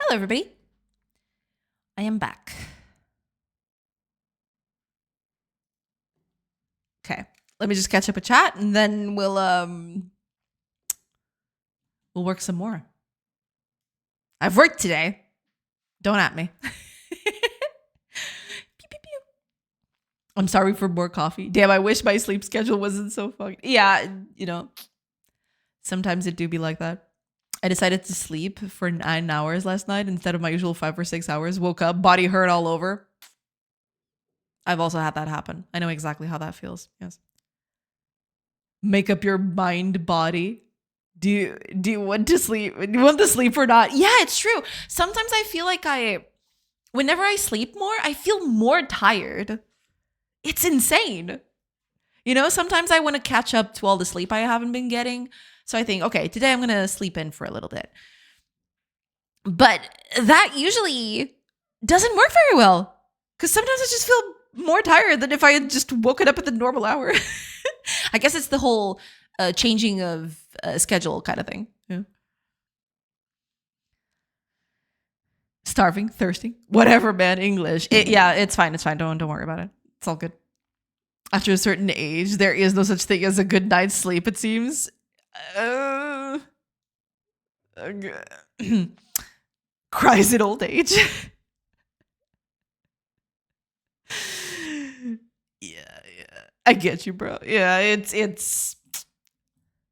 Hello, everybody. I am back. Okay, let me just catch up a chat, and then we'll work some more. I've worked today. Don't at me. Pew, pew, pew. I'm sorry for more coffee. Damn, I wish my sleep schedule wasn't so fucking. Yeah, sometimes it do be like that. I decided to sleep for 9 hours last night instead of my usual 5 or 6 hours. Woke up, body hurt all over. I've also had that happen. I know exactly how that feels. Yes. Make up your mind, body. Do you want to sleep? Do you want to sleep or not? Yeah, it's true. Sometimes I feel like whenever I sleep more, I feel more tired. It's insane. Sometimes I want to catch up to all the sleep I haven't been getting. So I think, okay, today I'm going to sleep in for a little bit. But that usually doesn't work very well. Because sometimes I just feel more tired than if I had just woken up at the normal hour. I guess it's the whole changing of schedule kind of thing. Yeah. Starving, thirsty, whatever, man. English. It's fine. It's fine. Don't worry about it. It's all good. After a certain age, there is no such thing as a good night's sleep, it seems. Cries in old age. Yeah. I get you, bro. Yeah, it's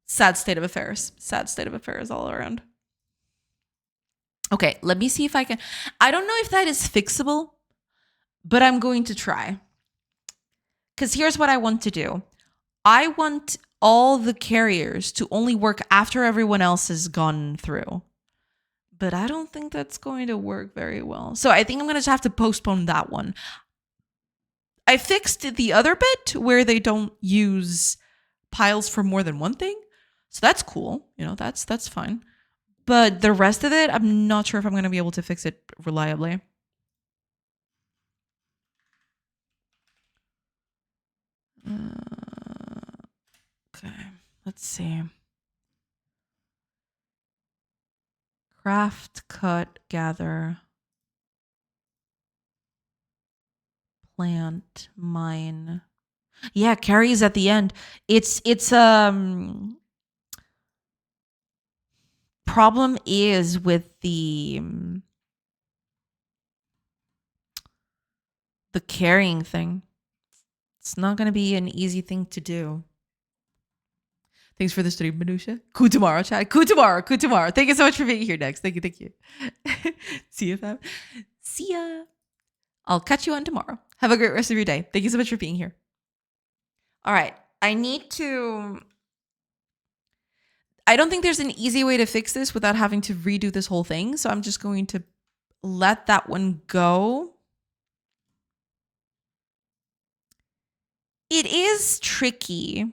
sad state of affairs. Sad state of affairs all around. Okay, let me see if I can. I don't know if that is fixable, but I'm going to try. Because here's what I want to do. I want all the carriers to only work after everyone else has gone through. But I don't think that's going to work very well. So I think I'm going to just have to postpone that one. I fixed the other bit where they don't use piles for more than one thing. So that's cool. That's fine. But the rest of it, I'm not sure if I'm going to be able to fix it reliably. Okay, let's see. Craft, cut, gather, plant, mine. Yeah, carries at the end. It's problem is with the carrying thing. It's not going to be an easy thing to do. Thanks for the stream, Minutia. Coup tomorrow, chat. Coup tomorrow. Thank you so much for being here next. Thank you. See you, fam. See ya. I'll catch you on tomorrow. Have a great rest of your day. Thank you so much for being here. All right. I don't think there's an easy way to fix this without having to redo this whole thing. So I'm just going to let that one go. It is tricky,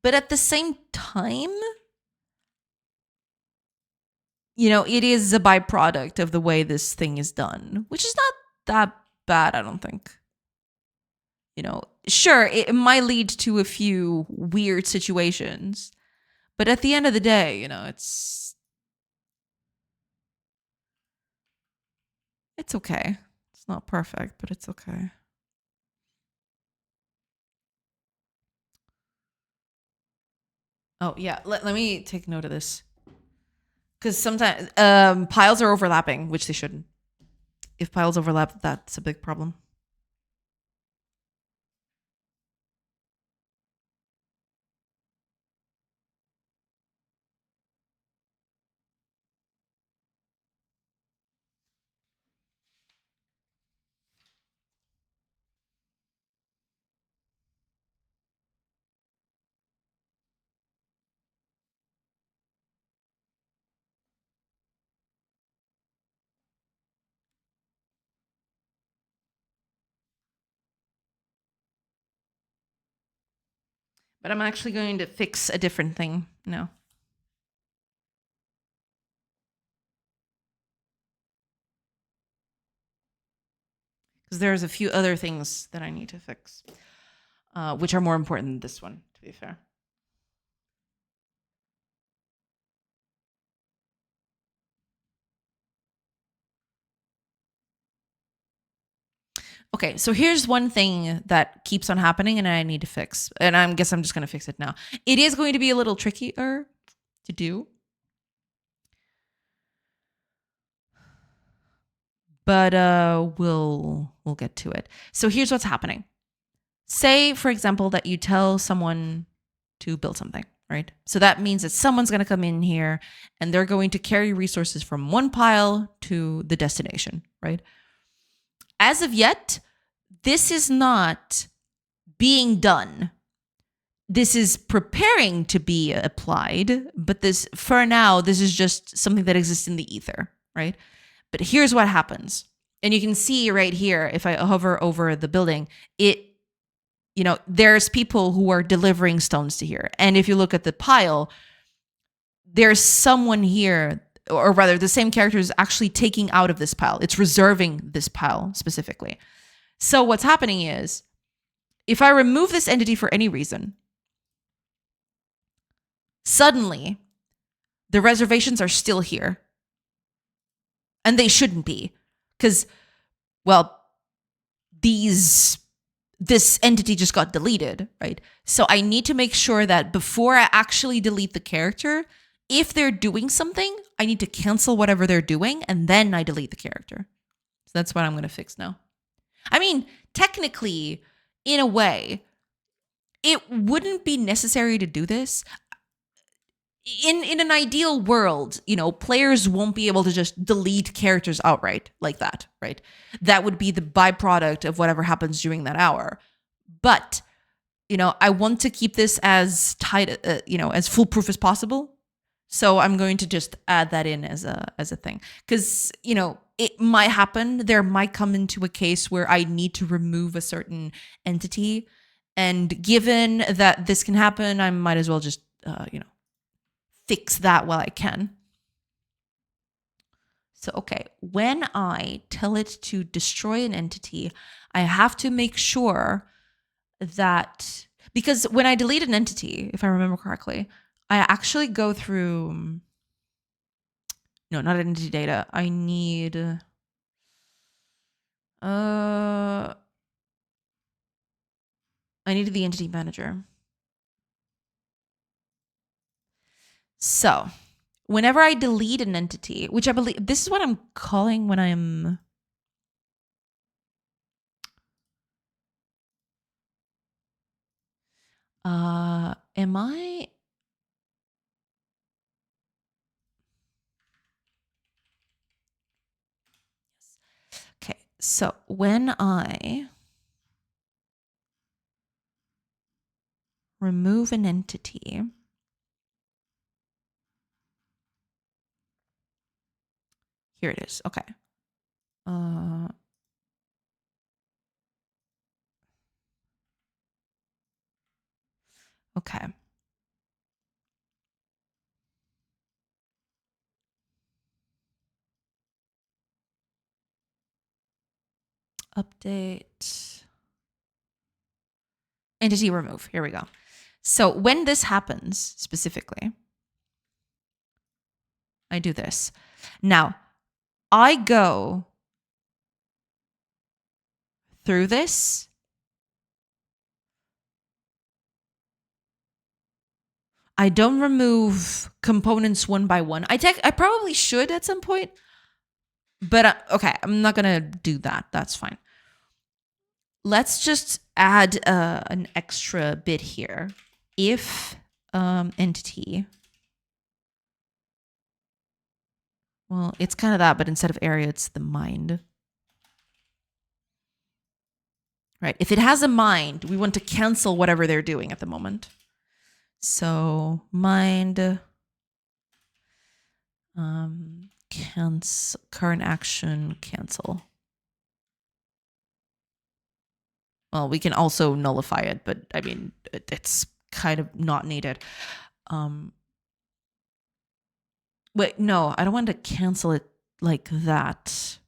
but at the same time, it is a byproduct of the way this thing is done, which is not that bad, I don't think. Sure, it might lead to a few weird situations, but at the end of the day, it's okay. It's not perfect, but it's okay. Oh, yeah. Let me take note of this. Because sometimes piles are overlapping, which they shouldn't. If piles overlap, that's a big problem. But I'm actually going to fix a different thing now. Because there's a few other things that I need to fix, which are more important than this one, to be fair. Okay, so here's one thing that keeps on happening and I need to fix. And I guess I'm just going to fix it now. It is going to be a little trickier to do. But we'll get to it. So here's what's happening. Say, for example, that you tell someone to build something, right? So that means that someone's going to come in here and they're going to carry resources from one pile to the destination, right? As of yet, this is not being done. This is preparing to be applied, but this, for now, this is just something that exists in the ether, right? But here's what happens. And you can see right here, if I hover over the building, there's people who are delivering stones to here. And if you look at the pile, there's someone here, or rather the same character is actually taking out of this pile. It's reserving this pile specifically. So what's happening is, if I remove this entity for any reason, suddenly the reservations are still here. And they shouldn't be. Because, well, this entity just got deleted, right? So I need to make sure that before I actually delete the character, if they're doing something, I need to cancel whatever they're doing, and then I delete the character. So that's what I'm going to fix now. I mean, technically, in a way, it wouldn't be necessary to do this. In an ideal world, players won't be able to just delete characters outright like that, right? That would be the byproduct of whatever happens during that hour. But, I want to keep this as tight, as foolproof as possible. So I'm going to just add that in as a thing. Because, it might happen. There might come into a case where I need to remove a certain entity. And given that this can happen, I might as well just, fix that while I can. So, okay, when I tell it to destroy an entity, I have to make sure that, because when I delete an entity, if I remember correctly, I actually go through, no, not entity data. I need, I need the entity manager. So whenever I delete an entity, which I believe, this is what I'm calling when I'm, am I, okay, so when I remove an entity, here it is, okay. Okay. Update. Entity remove. Here we go. So when this happens specifically, I do this. Now, I go through this. I don't remove components one by one. I probably should at some point, but okay, I'm not going to do that. That's fine. Let's just add an extra bit here. If entity, well, it's kind of that, but instead of area, it's the mind. Right. If it has a mind, we want to cancel whatever they're doing at the moment. So mind, cancel, current action, cancel. Well, we can also nullify it, but I mean, it's kind of not needed. Wait, no, I don't want to cancel it like that.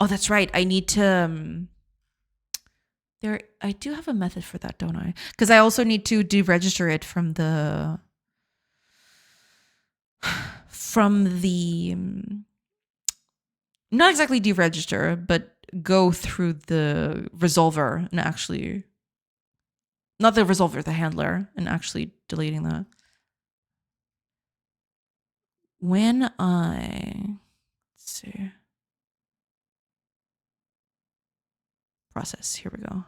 Oh, that's right. I need to, I do have a method for that, don't I? Because I also need to deregister it from the not exactly deregister, but go through the resolver and actually, not the resolver, the handler, and actually deleting that. When let's see, process, here we go.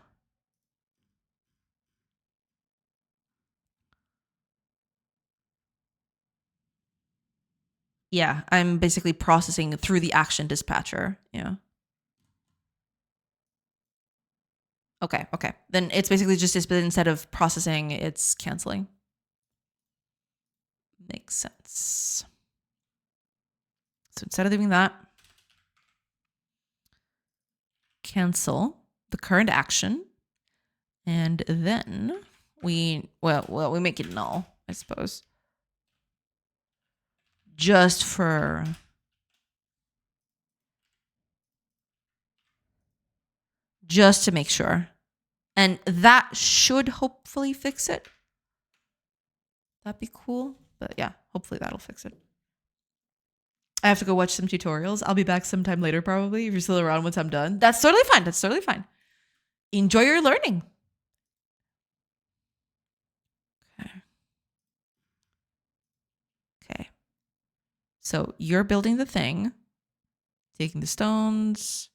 Yeah, I'm basically processing through the action dispatcher. Yeah. Okay. Then it's basically just this, but instead of processing, it's canceling. Makes sense. So instead of doing that, cancel the current action, and then we make it null, I suppose. Just to make sure. And that should hopefully fix it. That'd be cool. But yeah, hopefully that'll fix it. I have to go watch some tutorials. I'll be back sometime later, probably, if you're still around once I'm done. That's totally fine. Enjoy your learning. Okay. So you're building the thing, taking the stones,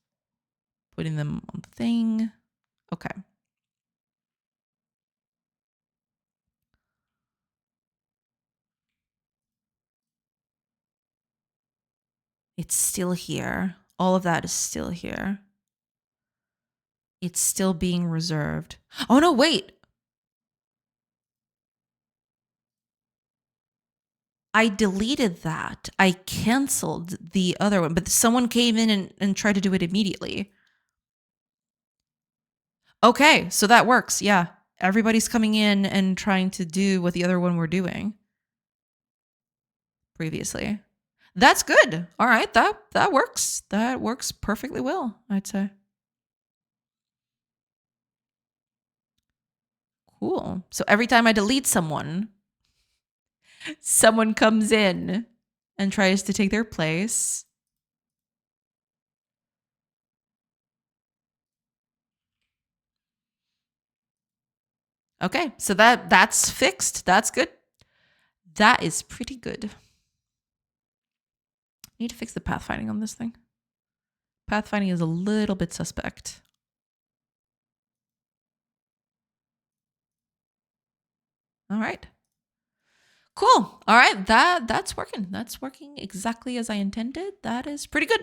putting them on the thing. Okay. It's still here. All of that is still here. It's still being reserved. Oh, no, wait. I deleted that. I canceled the other one, but someone came in and tried to do it immediately. Okay, so that works. Yeah. Everybody's coming in and trying to do what the other one were doing previously. That's good. All right, that works. That works perfectly well, I'd say. Cool. So every time I delete someone, someone comes in and tries to take their place. Okay, so that's fixed. That's good. That is pretty good. Need to fix the pathfinding on this thing. Pathfinding is a little bit suspect. All right. Cool. All right, that's working. That's working exactly as I intended. That is pretty good.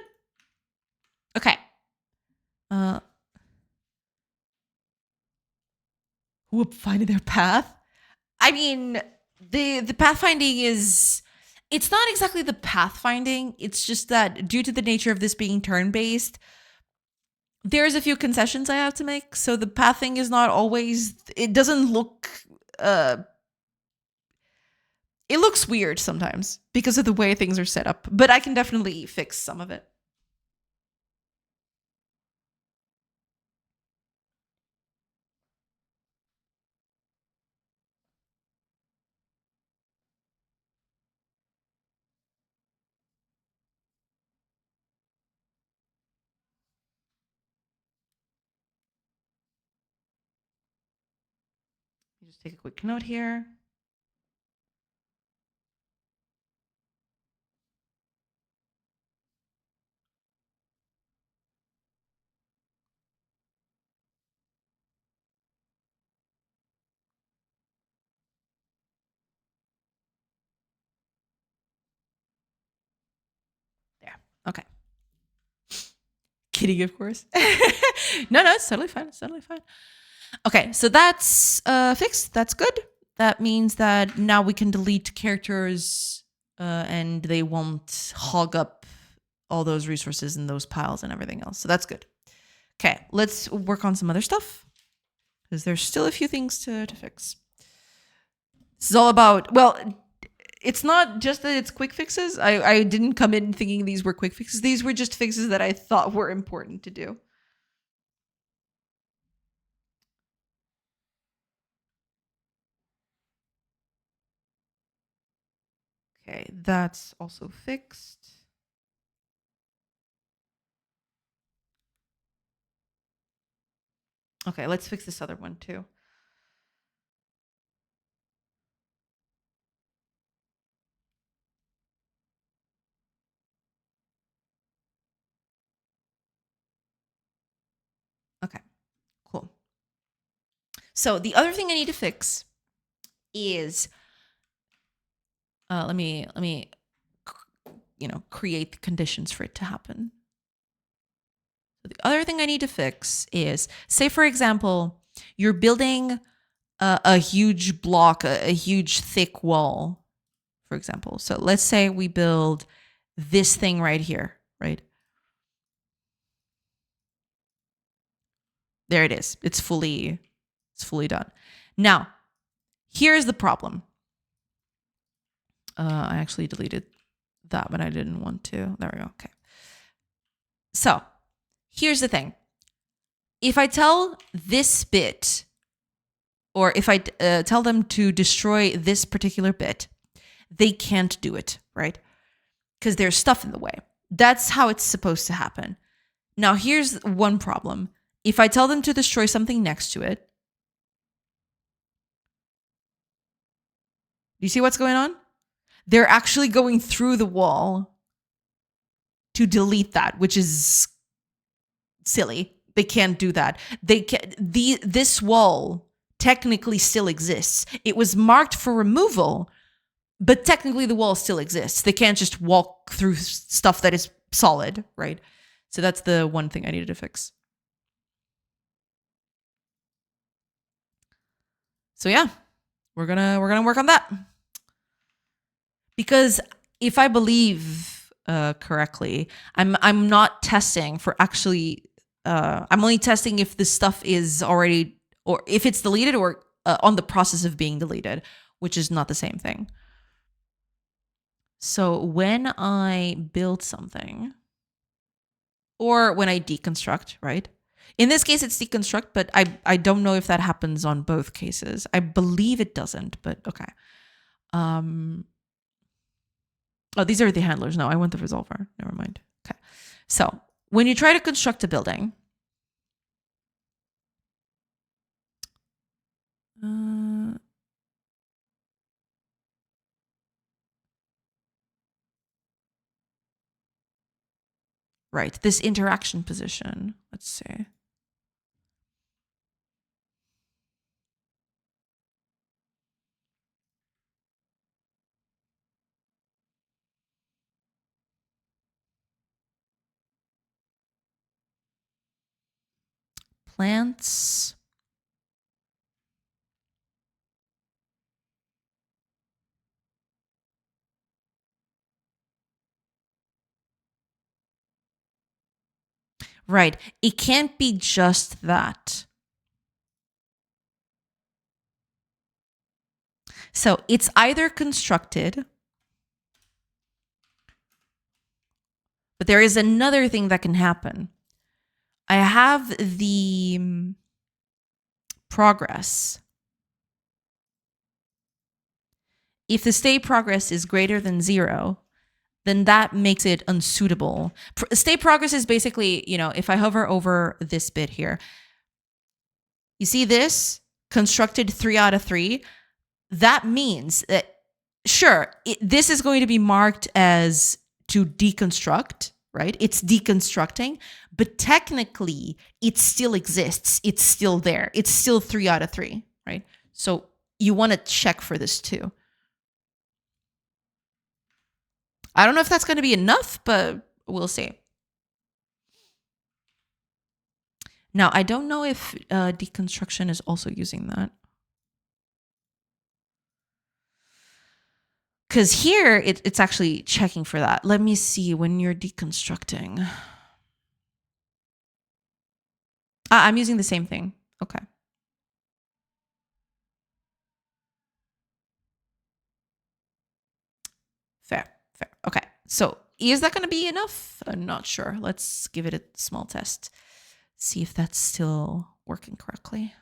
Okay. Whoop, finding their path. I mean, the pathfinding is, it's not exactly the pathfinding. It's just that due to the nature of this being turn-based, there's a few concessions I have to make. So the pathing is not always, it doesn't look, it looks weird sometimes because of the way things are set up, but I can definitely fix some of it. Just take a quick note here. There. Okay. Kidding, of course. No, it's totally fine. It's totally fine. Okay, so that's fixed. That's good. That means that now we can delete characters and they won't hog up all those resources and those piles and everything else. So that's good. Okay, let's work on some other stuff because there's still a few things to fix. This is all about, well, it's not just that it's quick fixes. I didn't come in thinking these were quick fixes. These were just fixes that I thought were important to do. Okay, that's also fixed. Okay, let's fix this other one too. Okay, cool. So the other thing I need to fix is let me create the conditions for it to happen. So the other thing I need to fix is, say for example, you're building a huge block, a huge thick wall, for example. So let's say we build this thing right here, right? There it is. It's fully done. Now, here's the problem. I actually deleted that, but I didn't want to. There we go. Okay. So here's the thing. If I tell this bit, or if I tell them to destroy this particular bit, they can't do it, right? Because there's stuff in the way. That's how it's supposed to happen. Now, here's one problem. If I tell them to destroy something next to it, do you see what's going on? They're actually going through the wall to delete that, which is silly. They can't do that. This wall technically still exists. It was marked for removal, but technically the wall still exists. They can't just walk through stuff that is solid, right? So that's the one thing I needed to fix. So yeah, we're gonna work on that. Because if I believe correctly, I'm not testing for actually. I'm only testing if the stuff is already, or if it's deleted, or on the process of being deleted, which is not the same thing. So when I build something, or when I deconstruct, right? In this case, it's deconstruct, but I don't know if that happens on both cases. I believe it doesn't, but okay. Oh, these are the handlers. No, I want the resolver. Never mind. Okay. So when you try to construct a building, right, this interaction position, let's see. Plants. Right. It can't be just that. So it's either constructed, but there is another thing that can happen. I have the progress. If the state progress is greater than 0, then that makes it unsuitable. State progress is basically, if I hover over this bit here, you see this constructed 3 out of 3. That means that, sure, this is going to be marked as to deconstruct, right? It's deconstructing, but technically it still exists. It's still there. It's still 3 out of 3, right? So you want to check for this too. I don't know if that's going to be enough, but we'll see. Now, I don't know if deconstruction is also using that. Because here, it's actually checking for that. Let me see when you're deconstructing. I'm using the same thing. Okay. Fair. Okay. So is that going to be enough? I'm not sure. Let's give it a small test. See if that's still working correctly.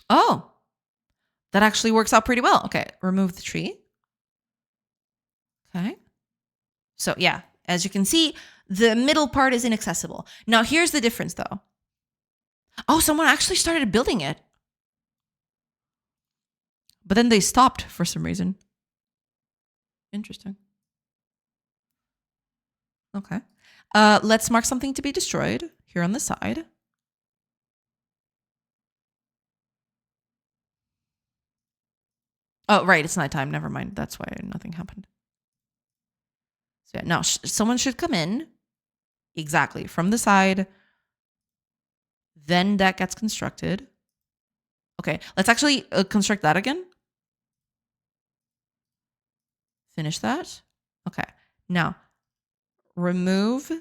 Oh, that actually works out pretty well. Okay, remove the tree. Okay. So yeah, as you can see, the middle part is inaccessible. Now here's the difference though. Oh, someone actually started building it. But then they stopped for some reason. Interesting. Okay. Let's mark something to be destroyed here on the side. Oh, right. It's nighttime. Never mind. That's why nothing happened. So yeah, now someone should come in. Exactly. From the side. Then that gets constructed. Okay. Let's actually construct that again. Finish that. Okay. Now, remove.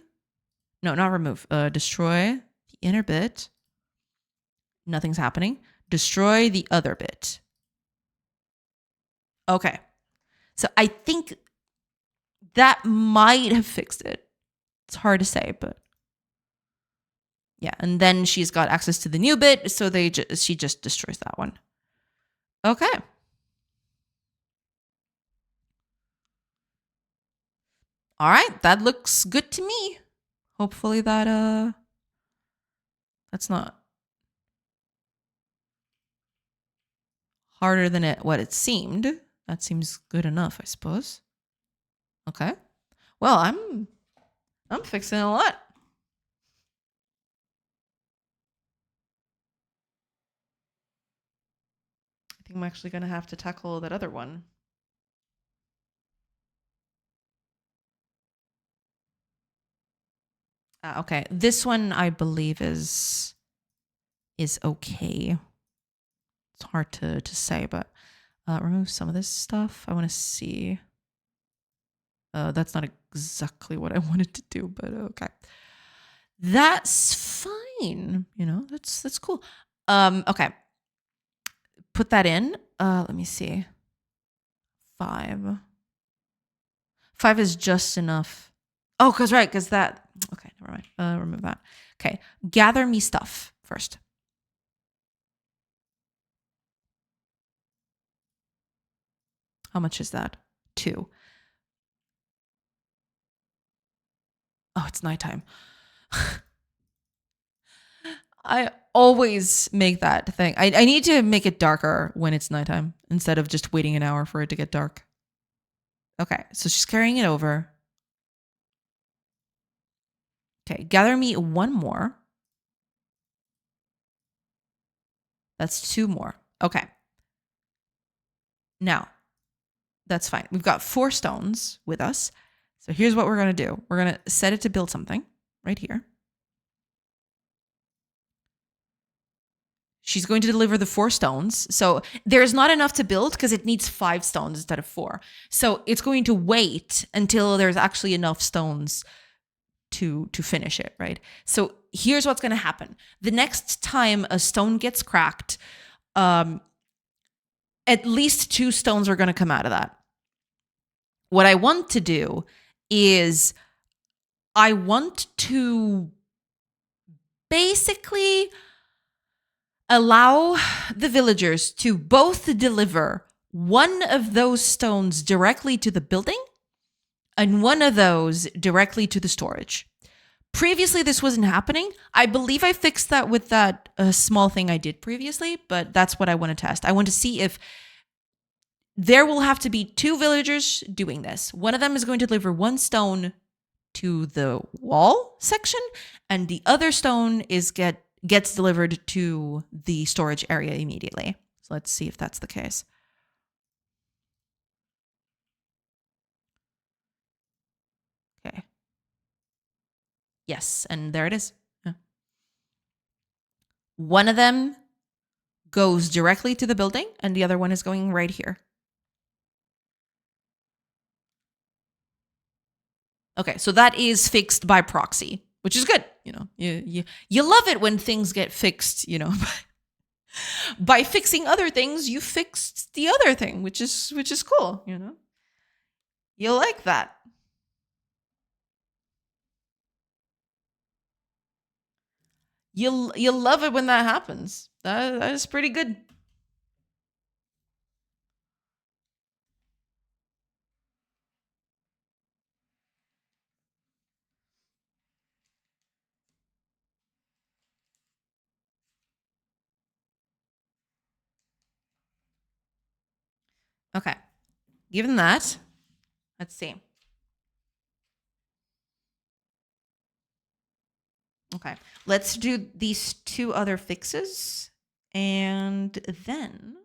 No, not remove. Destroy the inner bit. Nothing's happening. Destroy the other bit. Okay. So I think that might have fixed it. It's hard to say, but yeah. And then she's got access to the new bit, so she just destroys that one. Okay. All right, that looks good to me. Hopefully that's not harder than what it seemed. That seems good enough, I suppose. Okay. Well, I'm fixing a lot. I think I'm actually going to have to tackle that other one. Okay, this one I believe is okay. It's hard to say, but remove some of this stuff. I want to see. That's not exactly what I wanted to do, but okay. That's fine. You know, that's cool. Okay. Put that in. Let me see. 5. 5 is just enough. Oh, because that. Okay, never mind. Remove that. Okay, gather me stuff first. How much is that? 2. Oh, it's nighttime. I always make that thing. I need to make it darker when it's nighttime instead of just waiting an hour for it to get dark. Okay, so she's carrying it over. Okay, gather me 1 more. That's 2 more. Okay. Now, that's fine. We've got 4 stones with us. So here's what we're going to do. We're going to set it to build something right here. She's going to deliver the 4 stones. So there's not enough to build because it needs 5 stones instead of 4. So it's going to wait until there's actually enough stones to finish it, right? So here's what's going to happen. The next time a stone gets cracked, at least 2 stones are going to come out of that. What I want to do is I want to basically allow the villagers to both deliver one of those stones directly to the building and one of those directly to the storage. Previously, this wasn't happening. I believe I fixed that with that small thing I did previously, but that's what I want to test. I want to see if there will have to be 2 villagers doing this. One of them is going to deliver 1 stone to the wall section, and the other stone gets delivered to the storage area immediately. So let's see if that's the case. Okay. Yes, and there it is. Yeah. One of them goes directly to the building, and the other one is going right here. Okay, so that is fixed by proxy, which is good. You know, you love it when things get fixed. You know, by fixing other things, you fixed the other thing, which is cool. You know, you like that. You love it when that happens. That is pretty good. Okay. Given that, let's see. Okay. Let's do these 2 other fixes. And then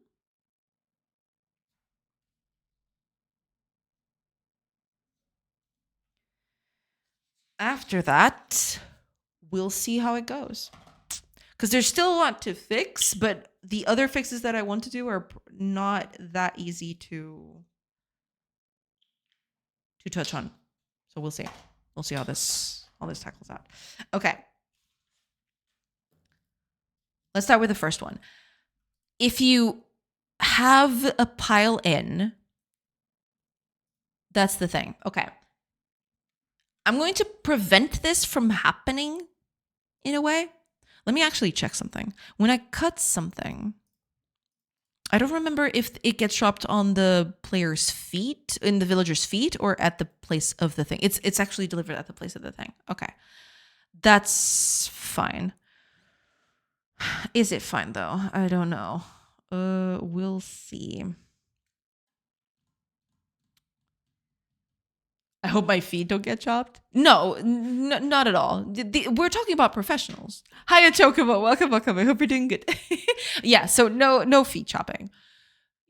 after that, we'll see how it goes. Because there's still a lot to fix, but the other fixes that I want to do are not that easy to touch on. So we'll see. We'll see how this tackles out. Okay. Let's start with the first one. If you have a pile in, that's the thing. Okay. I'm going to prevent this from happening in a way. Let me actually check something. When I cut something, I don't remember if it gets dropped on the player's feet, in the villager's feet, or at the place of the thing. It's actually delivered at the place of the thing. Okay. That's fine. Is it fine though? I don't know. We'll see. I hope my feet don't get chopped. No, not at all. We're talking about professionals. Hiya, Chocobo. Welcome. I hope you're doing good. Yeah, so no feet chopping.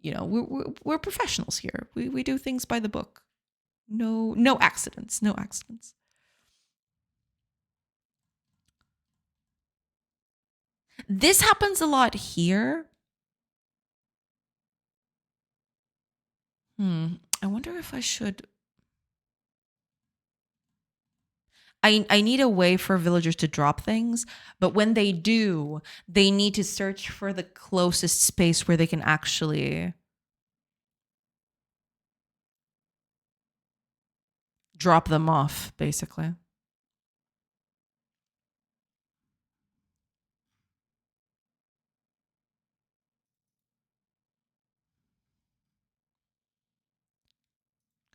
You know, we're professionals here. We do things by the book. No accidents. No accidents. This happens a lot here. I wonder if I should... I need a way for villagers to drop things, but when they do, they need to search for the closest space where they can actually drop them off, basically.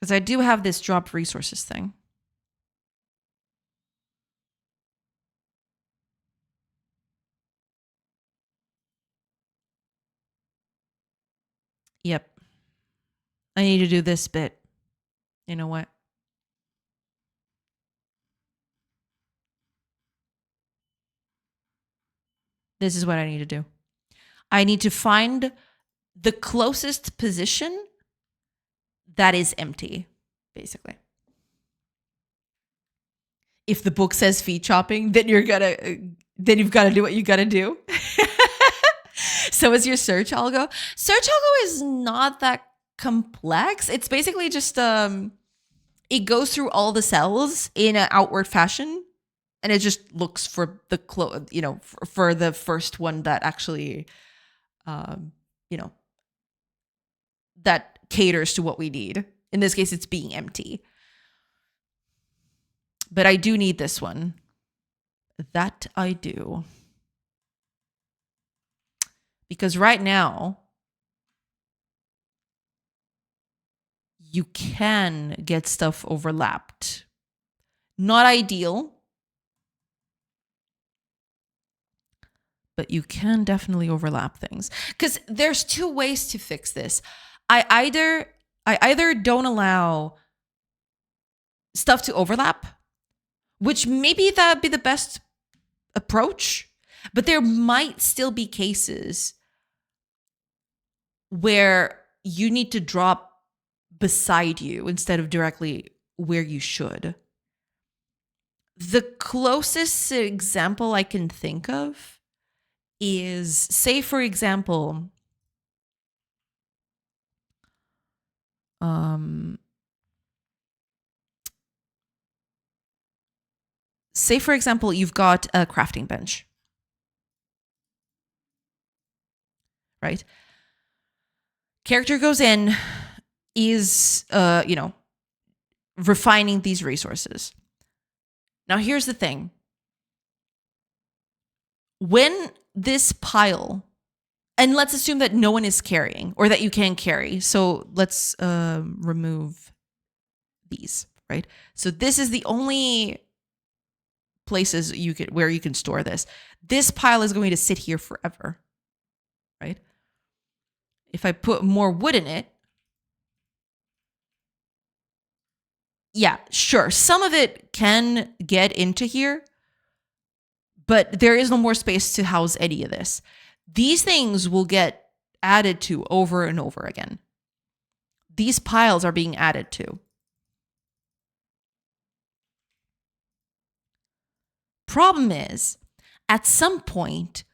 Because I do have this drop resources thing. Yep. I need to do this bit. You know what? This is what I need to do. I need to find the closest position that is empty, basically. If the book says feet chopping, then you've got to do what you got to do. So is your search algo. Search algo is not that complex. It's basically just it goes through all the cells in an outward fashion, and it just looks for the for the first one that actually that caters to what we need. In this case, it's being empty. But I do need this one. That I do. Because right now, you can get stuff overlapped. Not ideal, but you can definitely overlap things. Because there's 2 ways to fix this. I either don't allow stuff to overlap, which maybe that'd be the best approach, but there might still be cases where you need to drop beside you instead of directly where you should. The closest example I can think of is, say, for example, you've got a crafting bench, right? Character goes in, is, refining these resources. Now, here's the thing. When this pile, and let's assume that no one is carrying, or that you can carry. So let's remove these, right? So this is the only places where you can store this. This pile is going to sit here forever, right? If I put more wood in it, Yeah, sure. Some of it can get into here, but there is no more space to house any of this. These things will get added to over and over again. These piles are being added to. Problem is, at some point,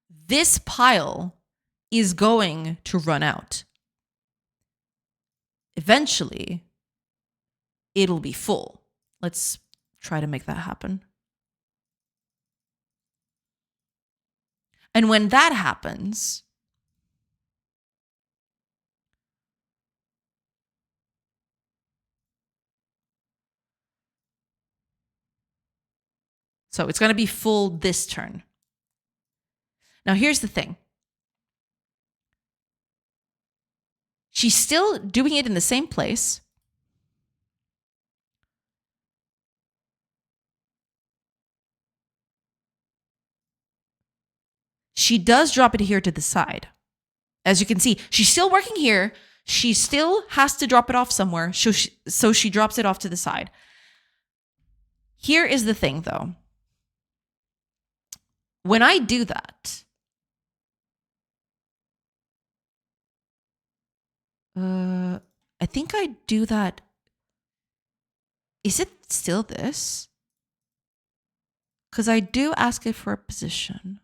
this pile is going to run out. Eventually, it'll be full. Let's try to make that happen. And when that happens, so it's going to be full this turn. Now, here's the thing. She's still doing it in the same place. She does drop it here to the side. As you can see, she's still working here. She still has to drop it off somewhere. So she drops it off to the side. Here is the thing, though. When I do that, I think I do that. Is it still this? Because I do ask it for a position.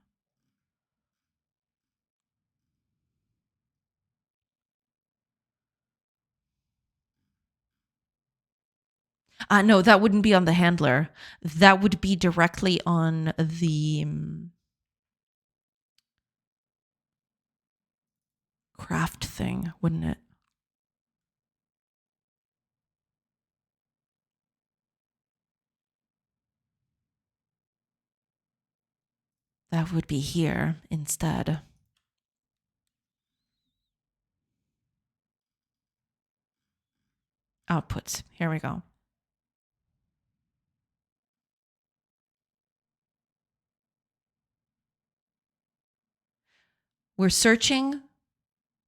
No, that wouldn't be on the handler. That would be directly on the craft thing, wouldn't it? That would be here instead. Outputs. Here we go. We're searching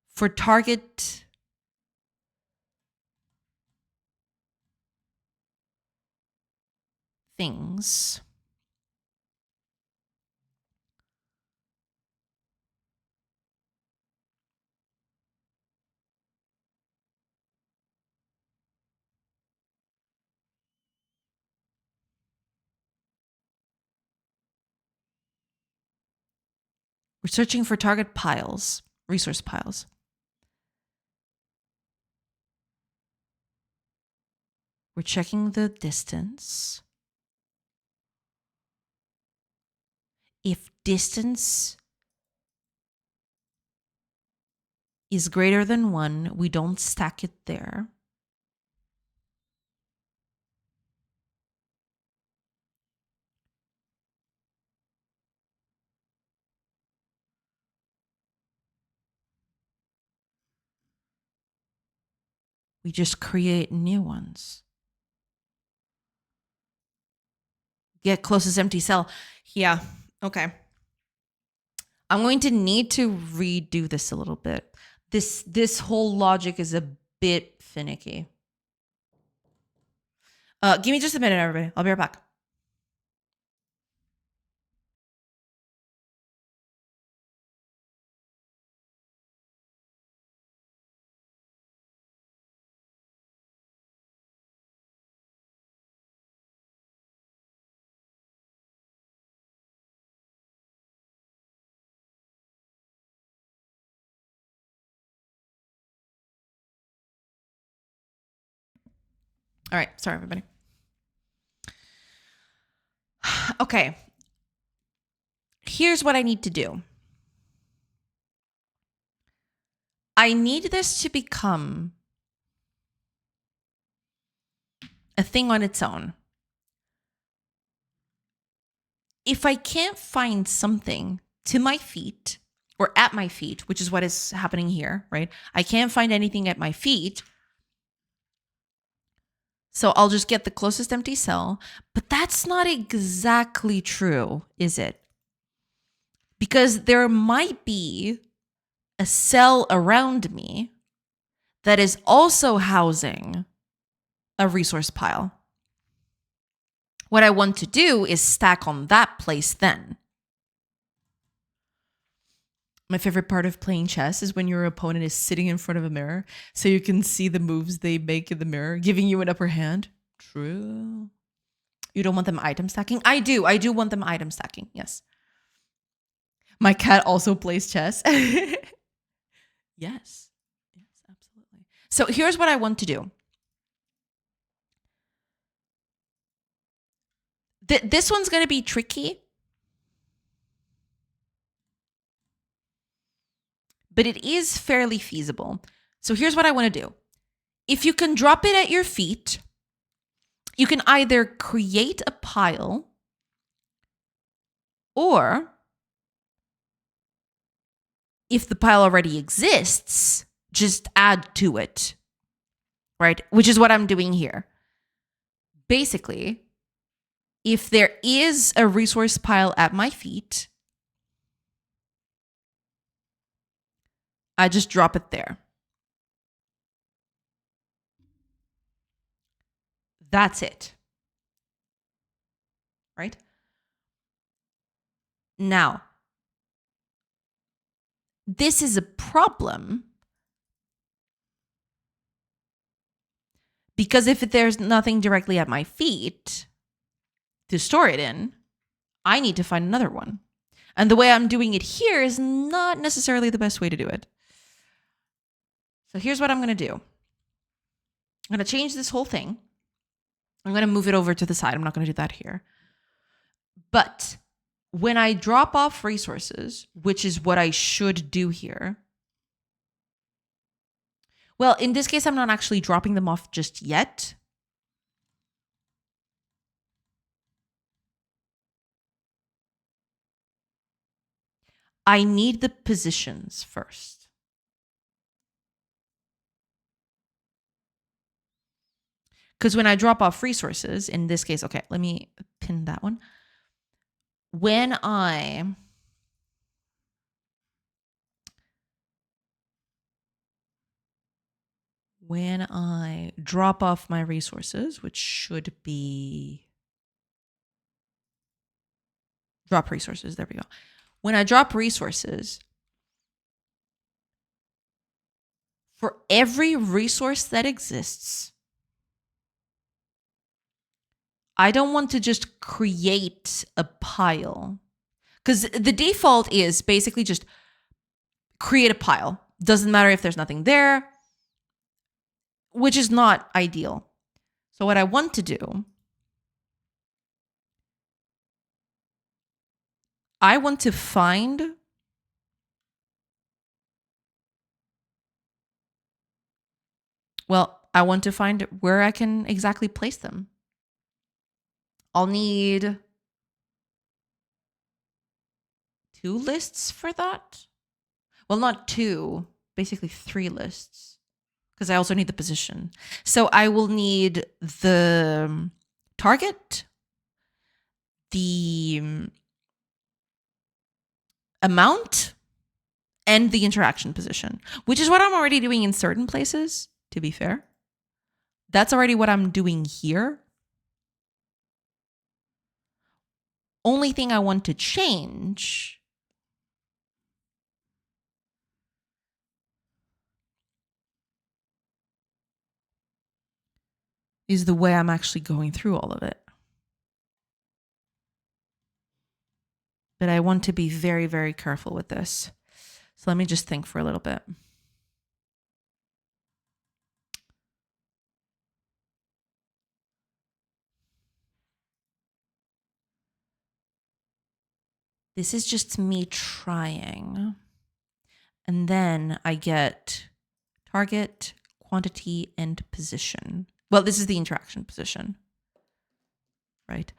for target things. We're searching for target piles, resource piles. We're checking the distance. If distance is greater than 1, we don't stack it there. We just create new ones. Get closest empty cell. Yeah, okay. I'm going to need to redo this a little bit. This whole logic is a bit finicky. Give me just a minute, everybody. I'll be right back. All right, sorry, everybody. Okay. Here's what I need to do. I need this to become a thing on its own. If I can't find something to my feet or at my feet, which is what is happening here, right? I can't find anything at my feet. So I'll just get the closest empty cell. But that's not exactly true, is it? Because there might be a cell around me that is also housing a resource pile. What I want to do is stack on that place then. My favorite part of playing chess is when your opponent is sitting in front of a mirror so you can see the moves they make in the mirror, giving you an upper hand. True. You don't want them item stacking? I do want them item stacking, yes. My cat also plays chess. Yes, absolutely. So here's what I want to do. This one's going to be tricky, but it is fairly feasible. So here's what I want to do. If you can drop it at your feet, you can either create a pile or, if the pile already exists, just add to it, right? Which is what I'm doing here. Basically, if there is a resource pile at my feet, I just drop it there. That's it. Right? Now, this is a problem because if there's nothing directly at my feet to store it in, I need to find another one. And the way I'm doing it here is not necessarily the best way to do it. So here's what I'm going to do. I'm going to change this whole thing. I'm going to move it over to the side. I'm not going to do that here. But when I drop off resources, which is what I should do here, well, in this case, I'm not actually dropping them off just yet. I need the positions first. Because when I drop off resources, in this case, okay, let me pin that one. When I drop off my resources, which should be drop resources, there we go. When I drop resources, for every resource that exists, I don't want to just create a pile. Because the default is basically just create a pile. Doesn't matter if there's nothing there, which is not ideal. So what I want to do, I want to find where I can exactly place them. I'll need 2 lists for that. Well, not 2, basically 3 lists, because I also need the position. So I will need the target, the amount, and the interaction position, which is what I'm already doing in certain places, to be fair. That's already what I'm doing here. Only thing I want to change is the way I'm actually going through all of it. But I want to be very, very careful with this. So let me just think for a little bit. This is just me trying. And then I get target, quantity, and position. Well, this is the interaction position, right?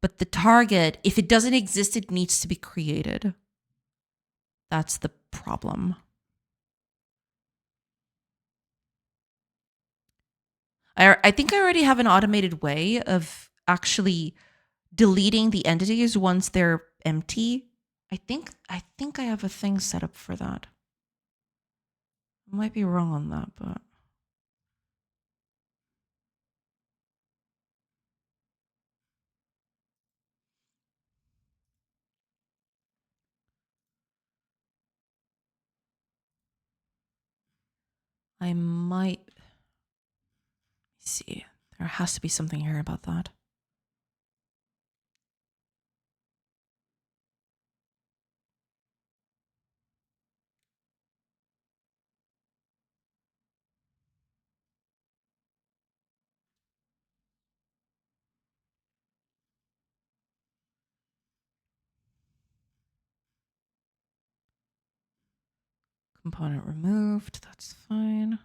But the target, if it doesn't exist, it needs to be created. That's the problem. I think I already have an automated way of actually deleting the entities once they're empty. I think I have a thing set up for that. I might be wrong on that, but I might see. There has to be something here about that. Component removed. That's fine.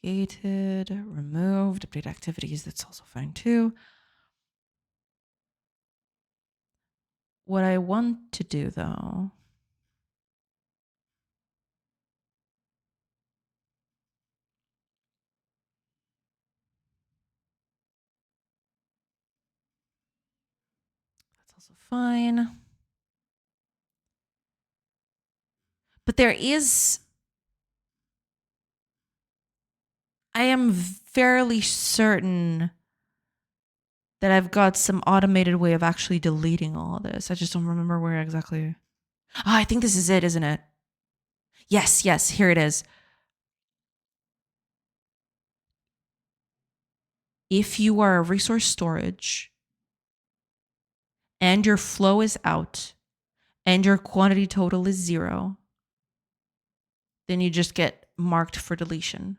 Created, removed, update activities. That's also fine too. What I want to do though, that's also fine. But there is, I am fairly certain that I've got some automated way of actually deleting all of this. I just don't remember where exactly. Oh, I think this is it, isn't it? Yes, here it is. If you are a resource storage and your flow is out and your quantity total is 0, then you just get marked for deletion.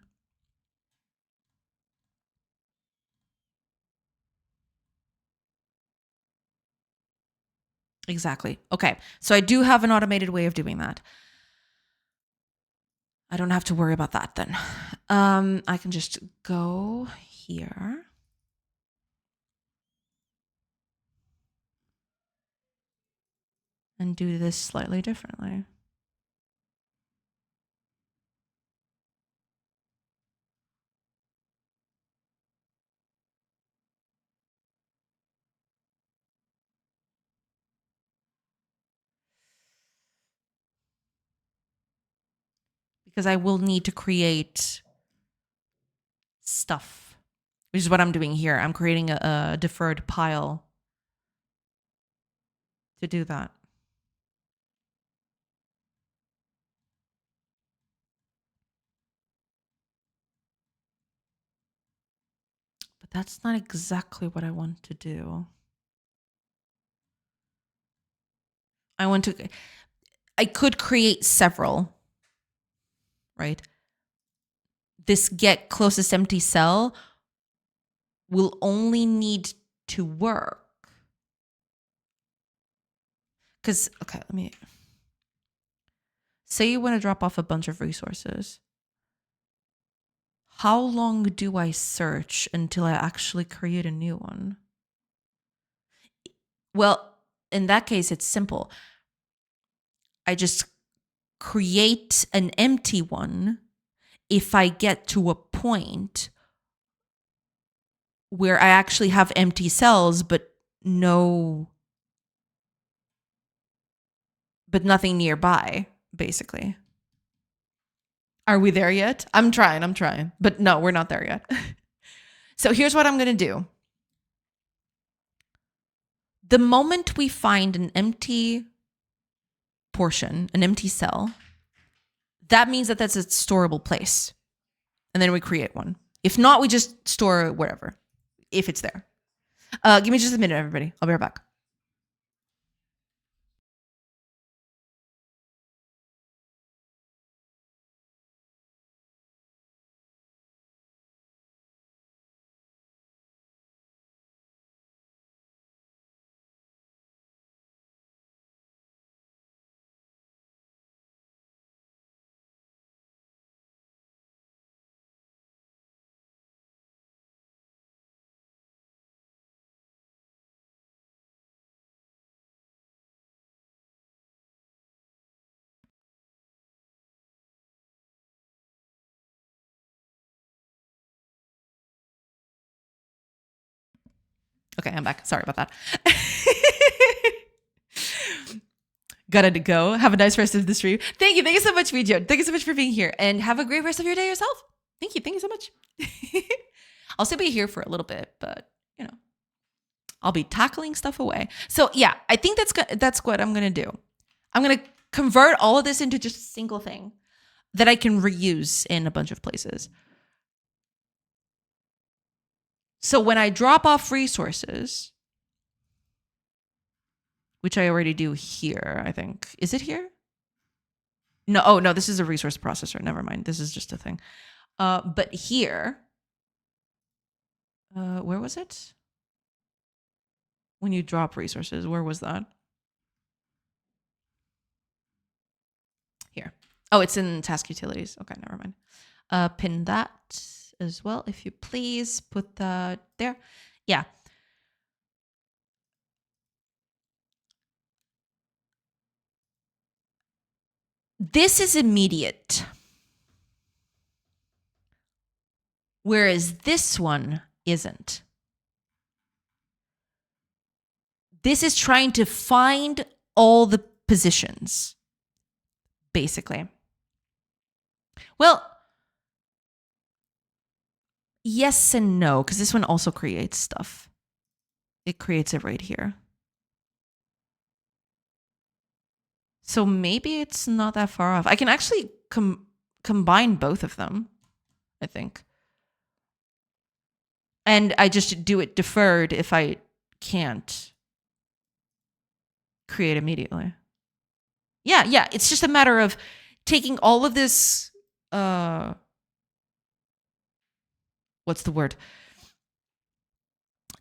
Exactly. Okay. So I do have an automated way of doing that. I don't have to worry about that then. I can just go here. And do this slightly differently. Because I will need to create stuff, which is what I'm doing here. I'm creating a deferred pile to do that. But that's not exactly what I want to do. I could create several, right? This get closest empty cell will only need to work. Because, okay, let me say you want to drop off a bunch of resources. How long do I search until I actually create a new one? Well, in that case, it's simple. I just create an empty one if I get to a point where I actually have empty cells, but nothing nearby, basically. Are we there yet? I'm trying. But no, we're not there yet. So here's what I'm going to do. The moment we find an empty portion, an empty cell, that means that that's a storable place. And then we create one. If not, we just store it wherever, if it's there. Give me just a minute, everybody. I'll be right back. Okay, I'm back. Sorry about that. Gotta go. Have a nice rest of the stream. Thank you. Thank you so much, Vijay. Thank you so much for being here. And have a great rest of your day yourself. Thank you. Thank you so much. I'll still be here for a little bit, but I'll be tackling stuff away. So yeah, I think that's what I'm gonna do. I'm gonna convert all of this into just a single thing that I can reuse in a bunch of places. So when I drop off resources, which I already do here, I think. Is it here? No, oh no, this is a resource processor. Never mind. This is just a thing. But here, where was it? When you drop resources, where was that? Here. Oh, it's in task utilities. Okay, never mind. Pin that as well, if you please. Put that there. Yeah. This is immediate. Whereas this one isn't. This is trying to find all the positions, basically. Well, yes and no, because this one also creates stuff. It creates it right here. So maybe it's not that far off. I can actually combine both of them, I think. And I just do it deferred if I can't create immediately. Yeah. It's just a matter of taking all of this, what's the word?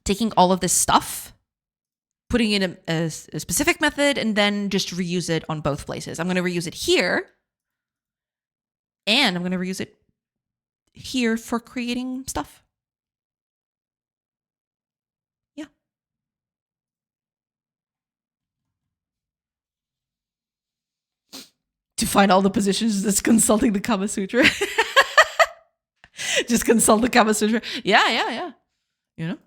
Taking all of this stuff, putting in a specific method, and then just reuse it on both places. I'm going to reuse it here, and I'm going to reuse it here for creating stuff. Yeah. To find all the positions, just consulting the Kama Sutra. Just consult the Kama Sutra. Yeah. You know?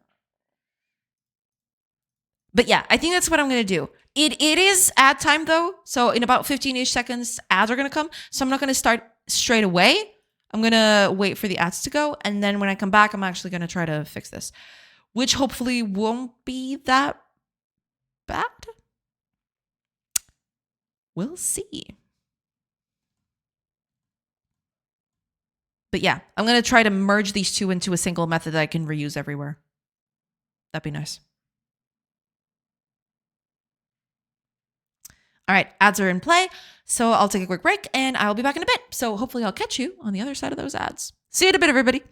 But yeah, I think that's what I'm going to do. It is ad time though. So in about 15-ish seconds, ads are going to come. So I'm not going to start straight away. I'm going to wait for the ads to go. And then when I come back, I'm actually going to try to fix this, which hopefully won't be that bad. We'll see. But yeah, I'm going to try to merge these two into a single method that I can reuse everywhere. That'd be nice. All right, ads are in play. So I'll take a quick break and I'll be back in a bit. So hopefully I'll catch you on the other side of those ads. See you in a bit, everybody.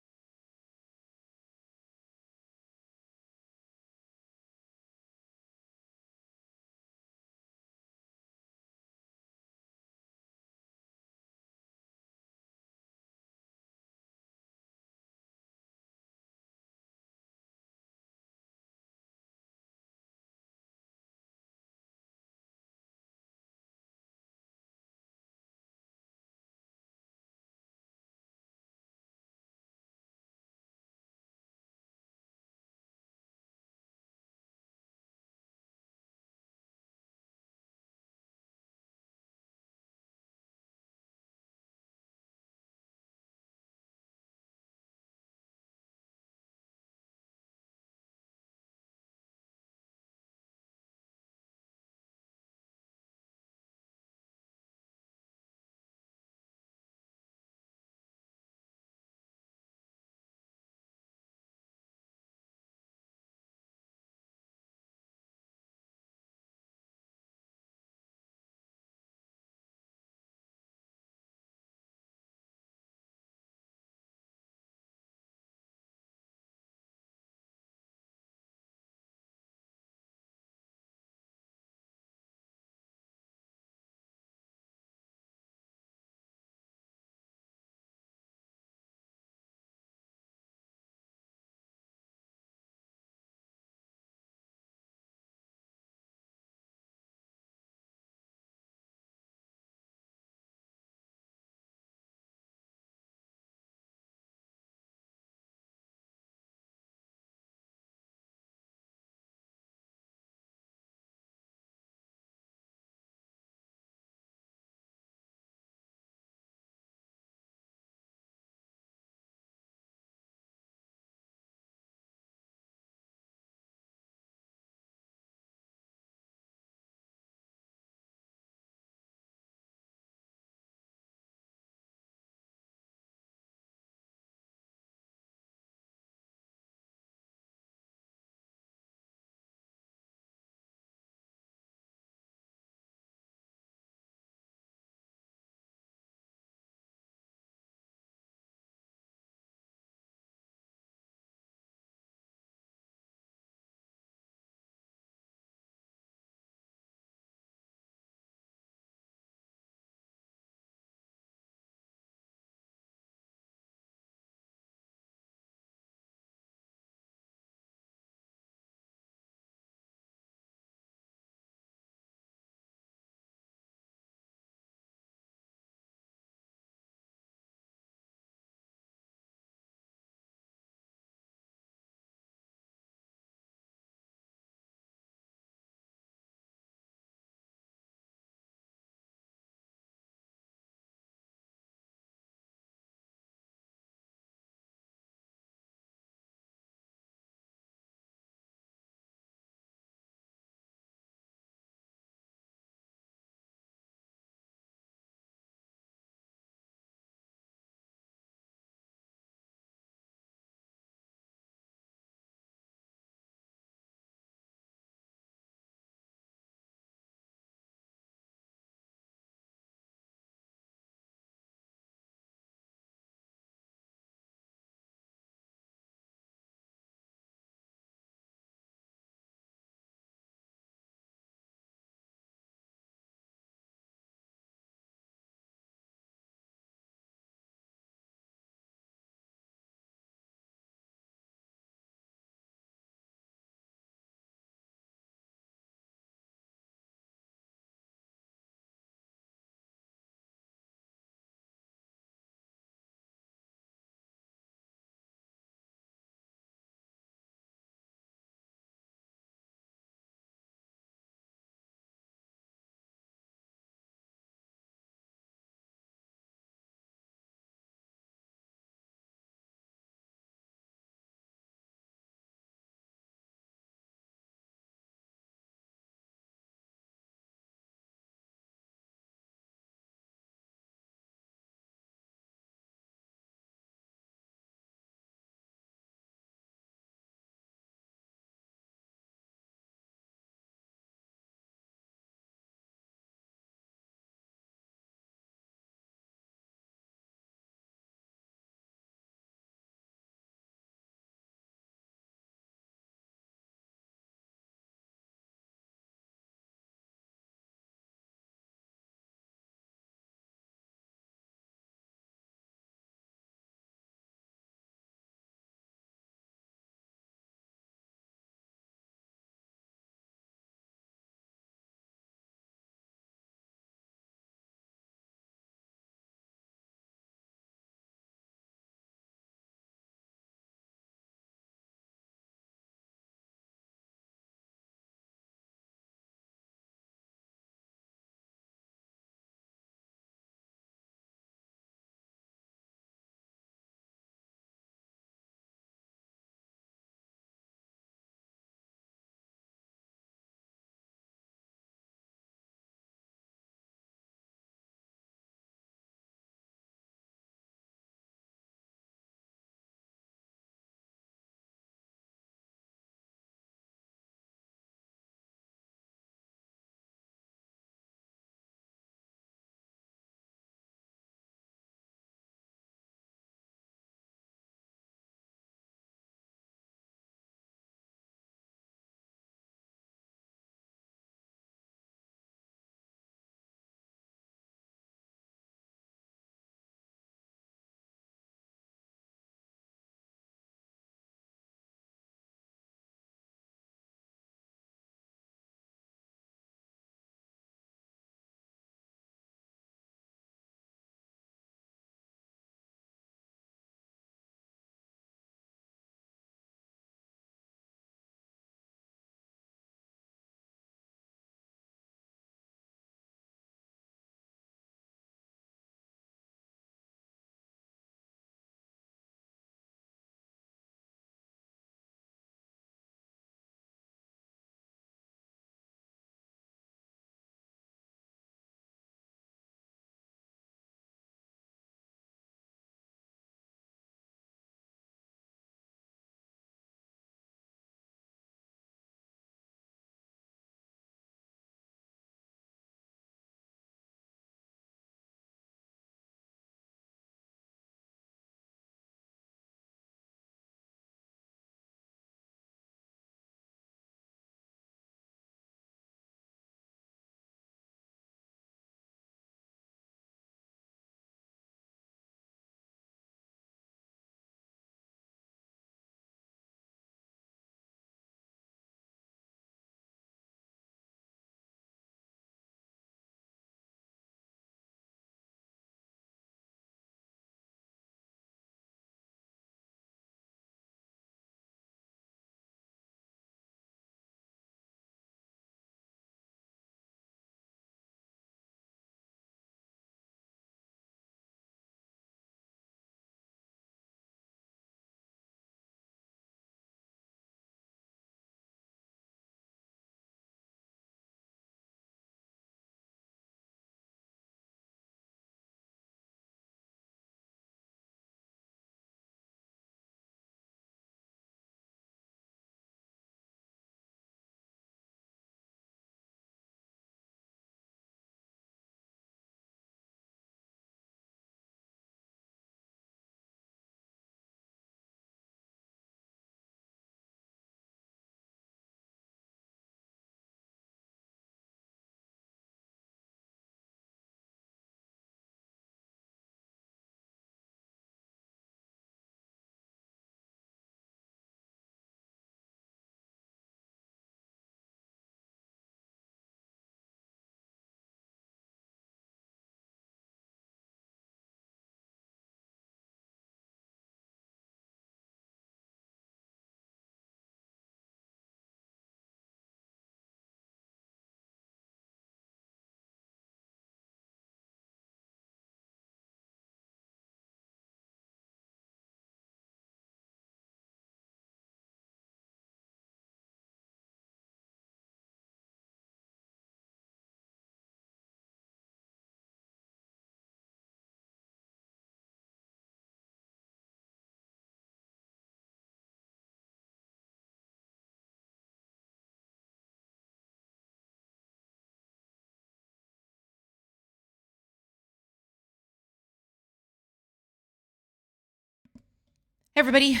Everybody.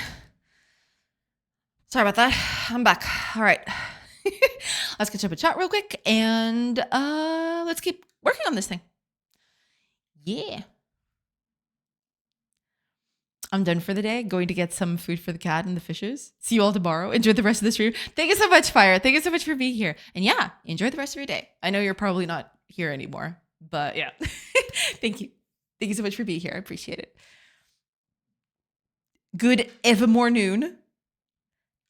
Sorry about that. I'm back. All right. Let's catch up a chat real quick and let's keep working on this thing. Yeah. I'm done for the day. Going to get some food for the cat and the fishes. See you all tomorrow. Enjoy the rest of the stream. Thank you so much, Fire. Thank you so much for being here. And yeah, enjoy the rest of your day. I know you're probably not here anymore, but yeah. Thank you. Thank you so much for being here. I appreciate it. Good evermore noon.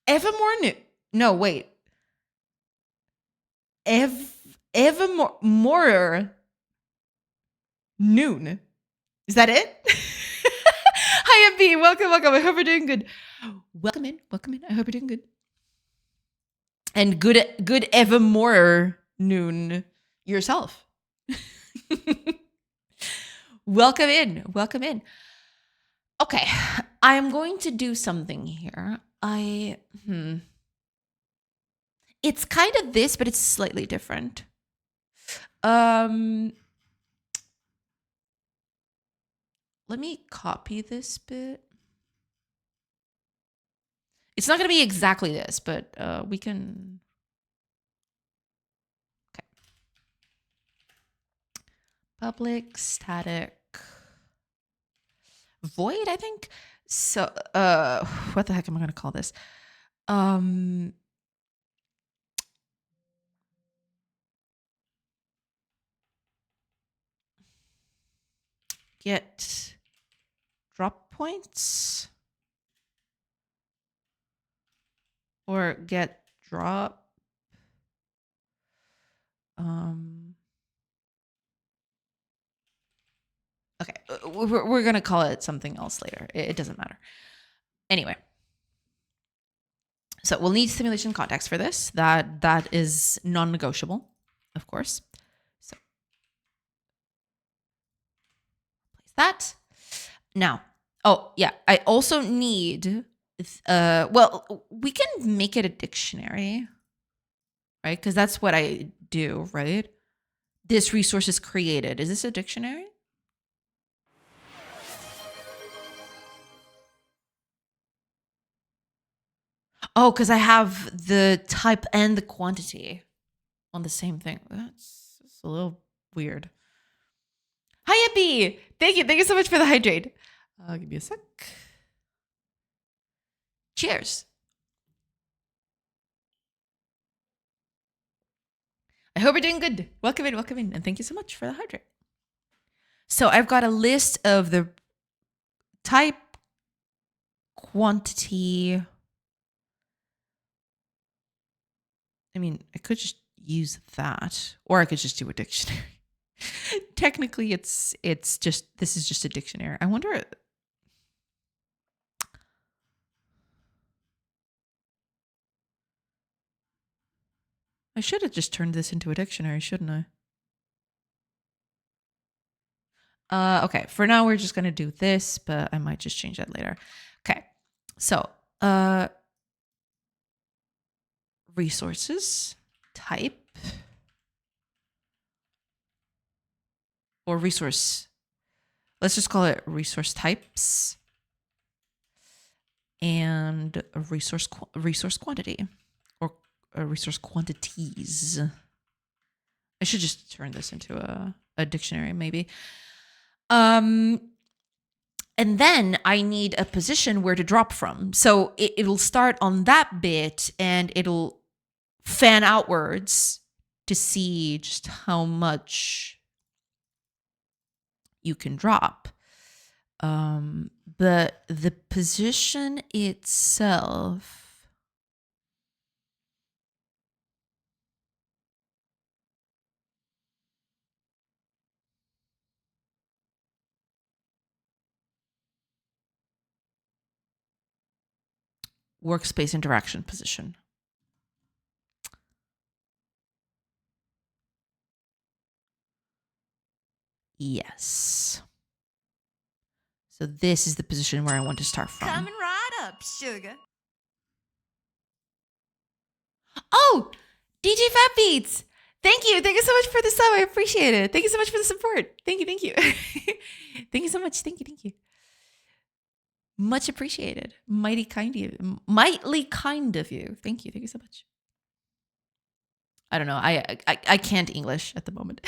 Evermore noon. No, wait. Evermore noon. Is that it? Hi, MB. Welcome. I hope you're doing good. Welcome in. I hope you're doing good. And good evermore noon yourself. Welcome in. Okay, I'm going to do something here. It's kind of this, but it's slightly different. Let me copy this bit. It's not going to be exactly this, but we can. Okay. Public static void, I think. So, what the heck am I going to call this? Get drop points or get drop. Okay, we're going to call it something else later. It doesn't matter. Anyway. So we'll need simulation context for this. That is non-negotiable, of course. So place that. Now, oh yeah, I also need, well, we can make it a dictionary, right? Because that's what I do, right? This resource is created. Is this a dictionary? Oh, because I have the type and the quantity on the same thing. That's a little weird. Hi, Epi. Thank you so much for the hydrate. Give me a sec. Cheers. I hope you're doing good. Welcome in, and thank you so much for the hydrate. So I've got a list of the type, quantity. I mean, I could just use that, or I could just do a dictionary. Technically, it's just, this is just a dictionary. I wonder. I should have just turned this into a dictionary, shouldn't I? Okay, for now we're just gonna do this, but I might just change that later. Okay, so resources type or resource. Let's just call it resource types and a resource quantity or a resource quantities. I should just turn this into a dictionary, maybe. And then I need a position where to drop from. So it'll start on that bit and it'll fan outwards to see just how much you can drop. But the position itself, workspace interaction position. Yes. So this is the position where I want to start from. Coming right up, sugar. Oh, DJ Fat Beats. Thank you. Thank you so much for the sub. I appreciate it. Thank you so much for the support. Thank you. Thank you. Thank you so much. Thank you. Much appreciated. Mighty kind of you. Mightily kind of you. Thank you. Thank you so much. I don't know. I can't English at the moment.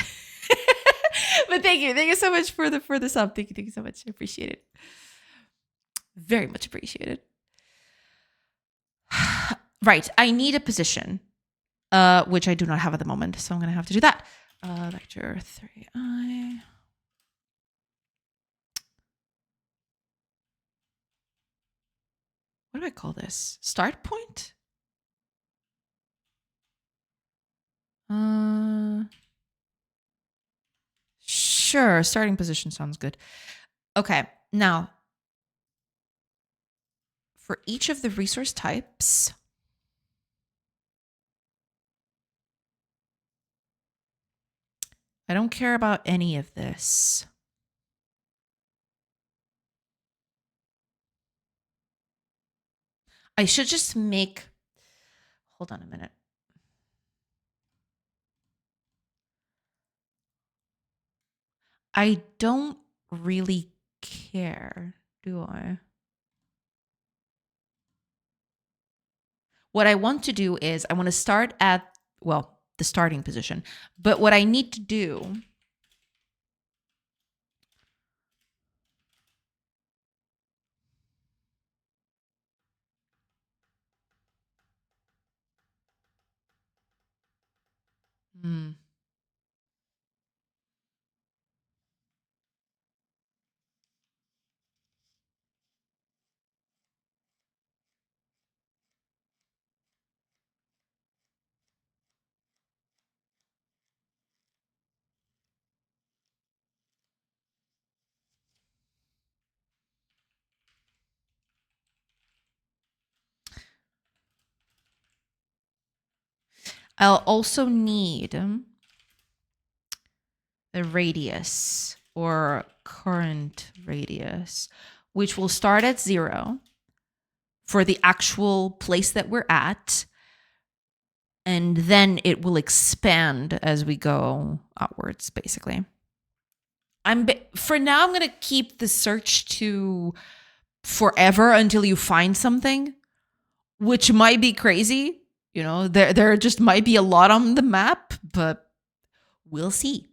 But thank you. Thank you so much for the sub. Thank you. Thank you so much. I appreciate it. Very much appreciated. Right. I need a position, which I do not have at the moment. So I'm going to have to do that. Vector 3i. What do I call this? Start point? Sure. Starting position sounds good. Okay. Now, for each of the resource types, I don't care about any of this. I should just make, hold on a minute. I don't really care, do I? What I want to do is I want to start at, well, the starting position. But what I need to do I'll also need a radius or current radius, which will start at 0 for the actual place that we're at. And then it will expand as we go outwards, basically. For now, I'm going to keep the search to forever until you find something, which might be crazy. You know, there just might be a lot on the map, but we'll see.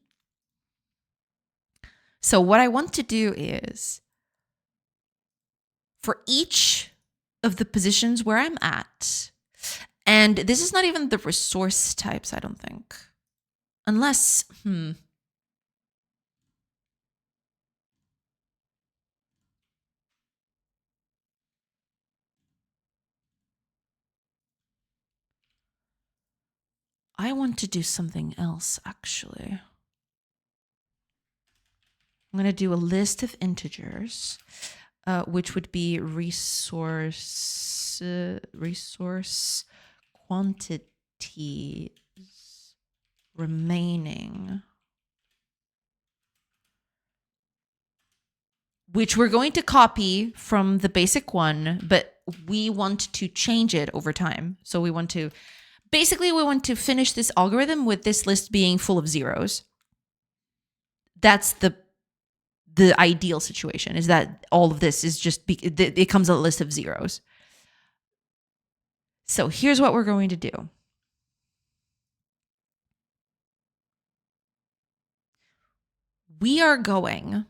So what I want to do is, for each of the positions where I'm at, and this is not even the resource types, I don't think. Unless, I want to do something else, actually. I'm going to do a list of integers, which would be resource quantities remaining, which we're going to copy from the basic one, but we want to change it over time. So we want to finish this algorithm with this list being full of zeros. That's the ideal situation, is that all of this is just, it becomes a list of zeros. So here's what we're going to do. We are going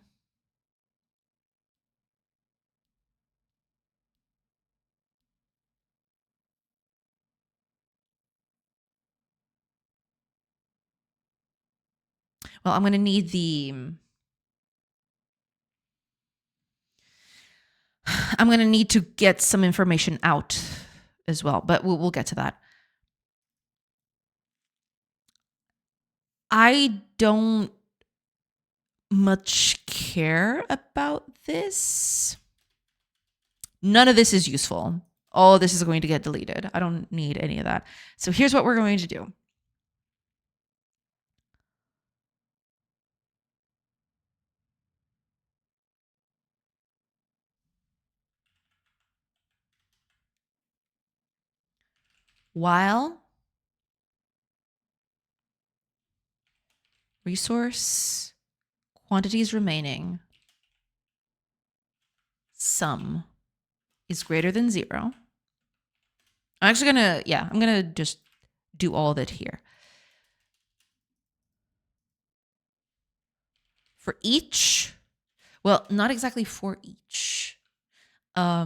well, I'm going to need I'm going to need to get some information out as well, but we'll get to that. I don't much care about this. None of this is useful. All of this is going to get deleted. I don't need any of that. So here's what we're going to do. While resource quantities remaining, sum. is greater than 0. I'm actually I'm gonna just do all of it here. For each, well, not exactly for each. I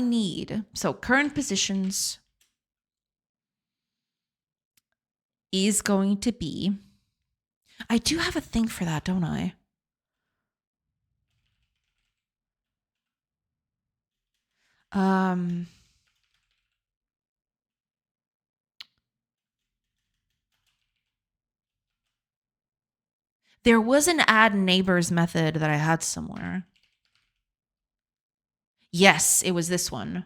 need, so current positions is going to be, I do have a thing for that, don't I? There was an add neighbors method that I had somewhere. Yes, it was this one.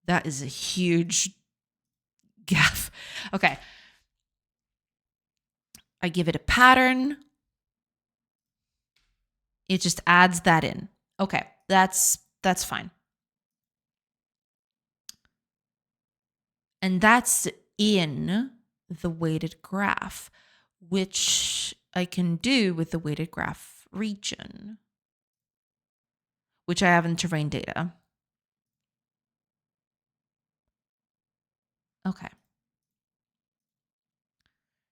That is a huge gaffe. Okay. I give it a pattern. It just adds that in. Okay, that's fine. And that's in the weighted graph, which I can do with the weighted graph region, which I have in terrain data. Okay.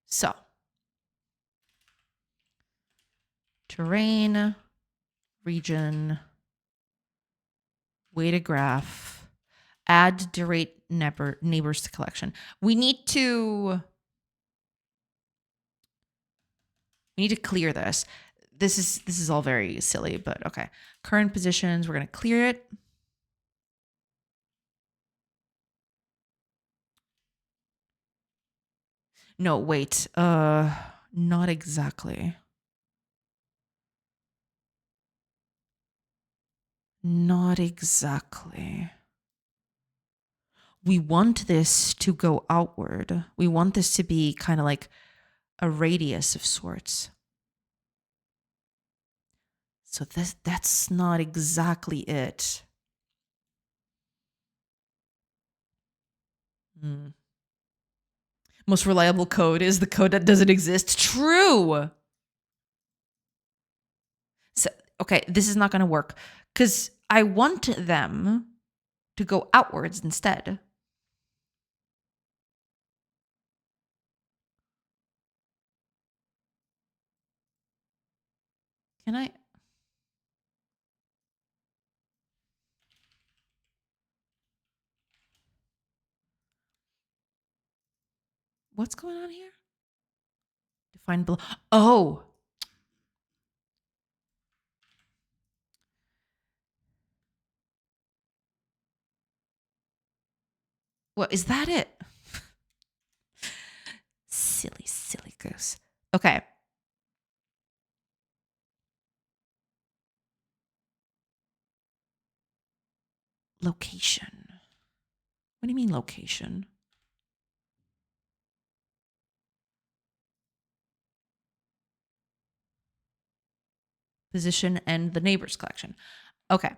So, terrain, region, weighted graph, add derate neighbors to collection. We need to clear this. This is all very silly, but okay. Current positions, we're going to clear it. No, wait. Not exactly. Not exactly. We want this to go outward. We want this to be kind of like a radius of sorts. So that's not exactly it. Most reliable code is the code that doesn't exist. True. So, okay, this is not going to work because I want them to go outwards instead. Can I? What's going on here? Define below. Oh. What is that it? Silly goose. Okay. Location. What do you mean location? Position and the neighbors collection. Okay.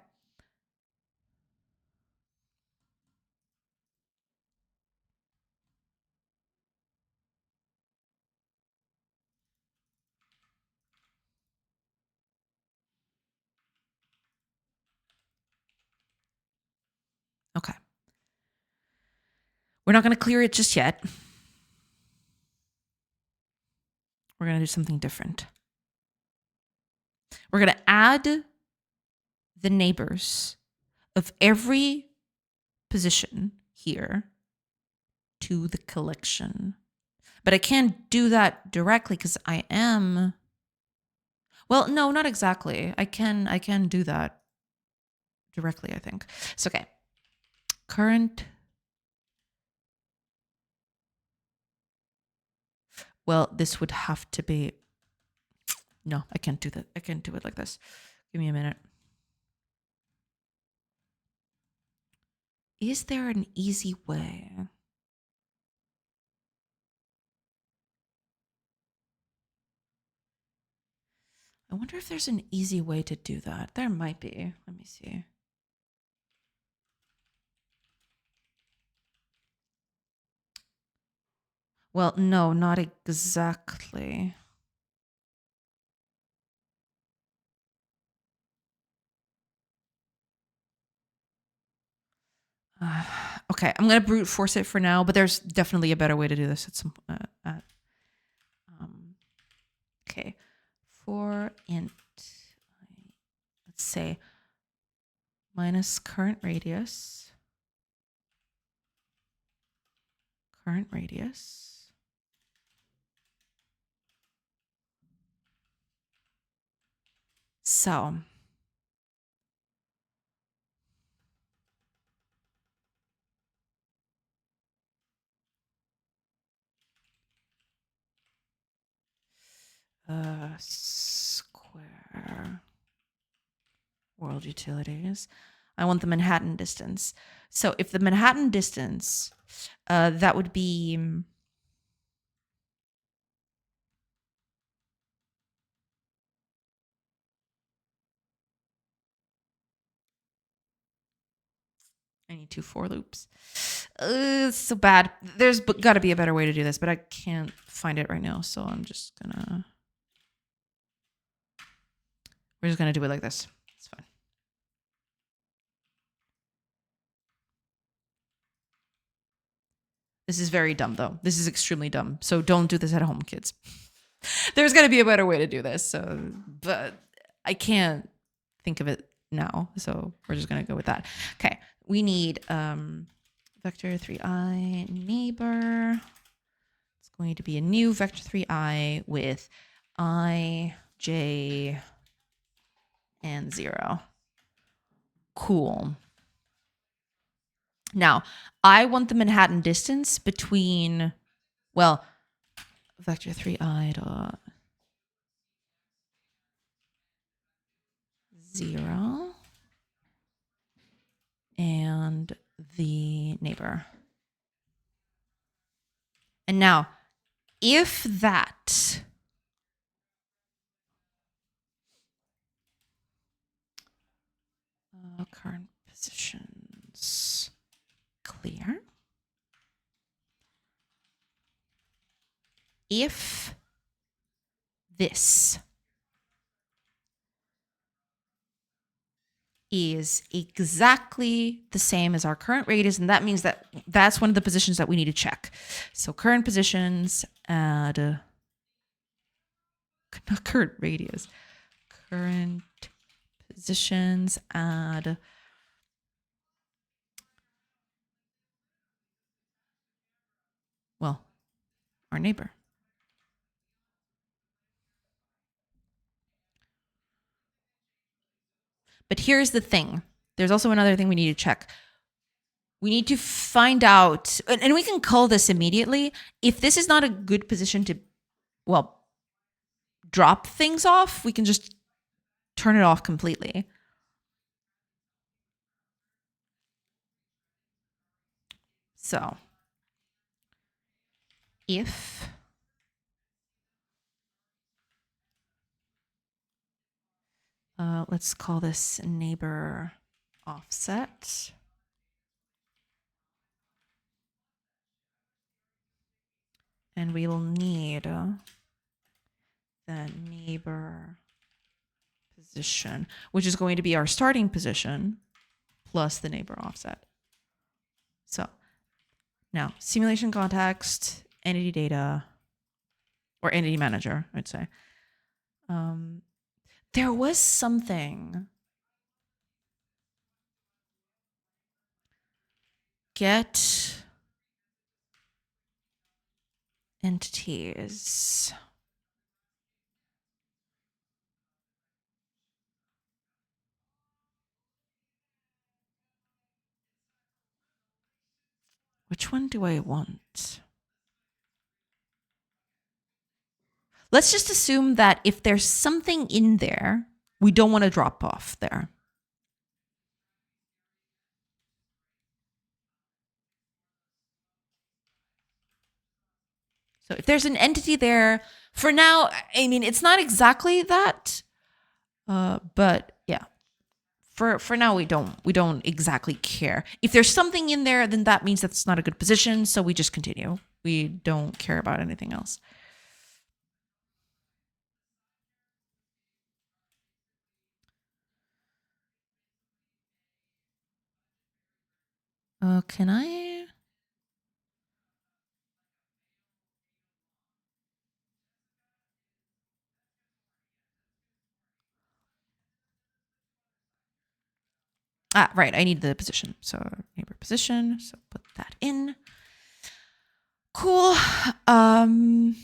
Okay. We're not going to clear it just yet. We're going to do something different. We're going to add the neighbors of every position here to the collection. But I can't do that directly because I am... Well, no, not exactly. I can do that directly, I think. So, okay. Current... Well, this would have to be... No, I can't do that. I can't do it like this. Give me a minute. Is there an easy way? I wonder if there's an easy way to do that. There might be. Let me see. Well, no, not exactly. Okay, I'm gonna brute force it for now, but there's definitely a better way to do this at some. Okay, for int, let's say minus current radius. Current radius. So square world utilities. I want the Manhattan distance. So if the Manhattan distance, that would be I need 2 for loops. It's so bad. There's got to be a better way to do this, but I can't find it right now. So I'm just gonna. We're just gonna do it like this. It's fine. This is very dumb, though. This is extremely dumb. So don't do this at home, kids. There's got to be a better way to do this. So, but I can't think of it now. So we're just gonna go with that. Okay, we need vector 3i neighbor. It's going to be a new vector 3i with I, j, and 0. Cool. Now, I want the Manhattan distance between, well, vector 3i dot 0 and the neighbor. And now, if that current positions clear, if this is exactly the same as our current radius, and that means that that's one of the positions that we need to check. So current positions add not current radius, current positions add well, our neighbor. But here's the thing. There's also another thing we need to check. We need to find out, and we can call this immediately. If this is not a good position to, well, drop things off, we can just turn it off completely. So if let's call this neighbor offset. And we will need the neighbor position, which is going to be our starting position plus the neighbor offset. So now simulation context, entity data, or entity manager, I'd say. There was something. Get entities. Which one do I want? Let's just assume that if there's something in there, we don't want to drop off there. So if there's an entity there, for now, I mean, it's not exactly that, But yeah, for now we don't exactly care. If there's something in there, then that means that's not a good position, so we just continue. We don't care about anything else. Can I? Right. I need the position. So neighbor position. So put that in. Cool. Right.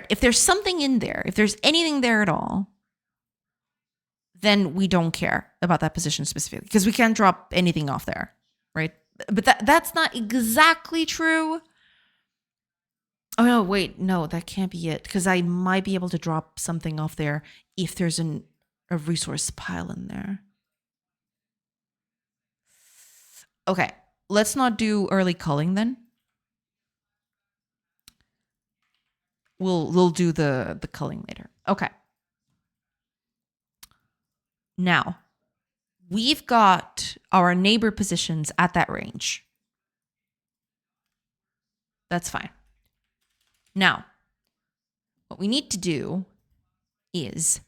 If there's something in there, if there's anything there at all, then we don't care about that position specifically because we can't drop anything off there, right? But that's not exactly true. Oh no, wait, no, that can't be it because I might be able to drop something off there if there's a resource pile in there. Okay, let's not do early culling then. We'll do the culling later. Okay. Now, we've got our neighbor positions at that range. That's fine. Now, what we need to do is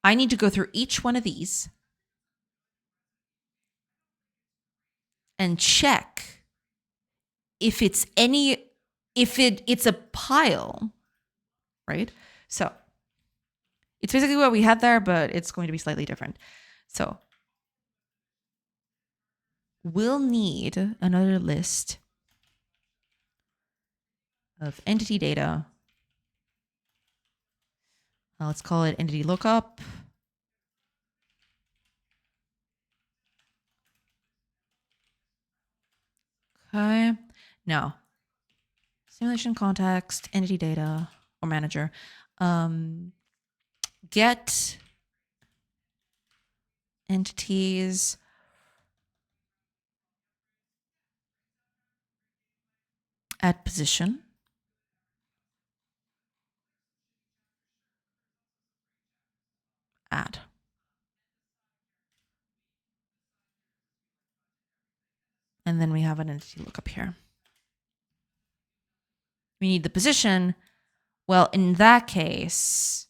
I need to go through each one of these and check if it's it's a pile, right? So it's basically what we had there, but it's going to be slightly different. So we'll need another list of entity data. Let's call it entity lookup. Okay. Now, simulation context, entity data, or manager. Get entities. At position. Add. And then we have an entity lookup here. We need the position. Well, in that case,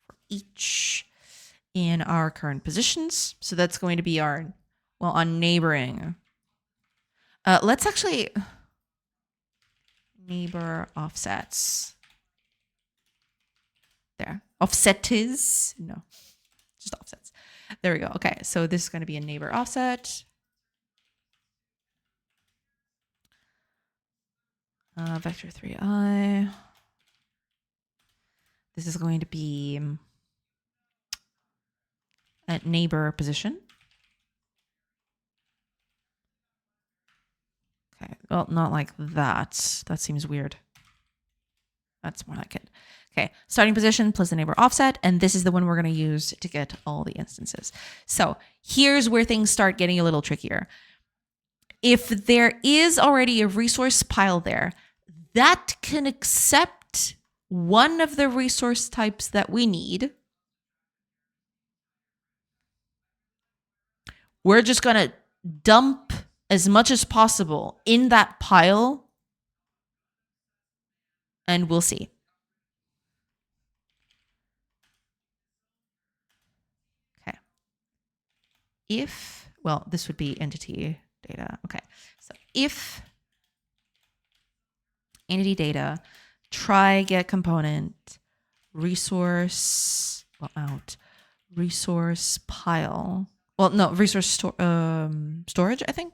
for each in our current positions. So that's going to be our, well, on neighboring. Let's actually neighbor offsets. There. Offset is? No, just offsets. There we go. Okay, so this is going to be a neighbor offset. Vector 3i. This is going to be at neighbor position. Okay, well, not like that. That seems weird. That's more like it. Okay, starting position plus the neighbor offset, and this is the one we're going to use to get all the instances. So here's where things start getting a little trickier. If there is already a resource pile there, that can accept one of the resource types that we need. We're just going to dump as much as possible in that pile, and we'll see. Okay. If, well, this would be entity data. Okay. So if entity data, try get component, resource, well, out, resource pile. Well, no, resource storage, I think.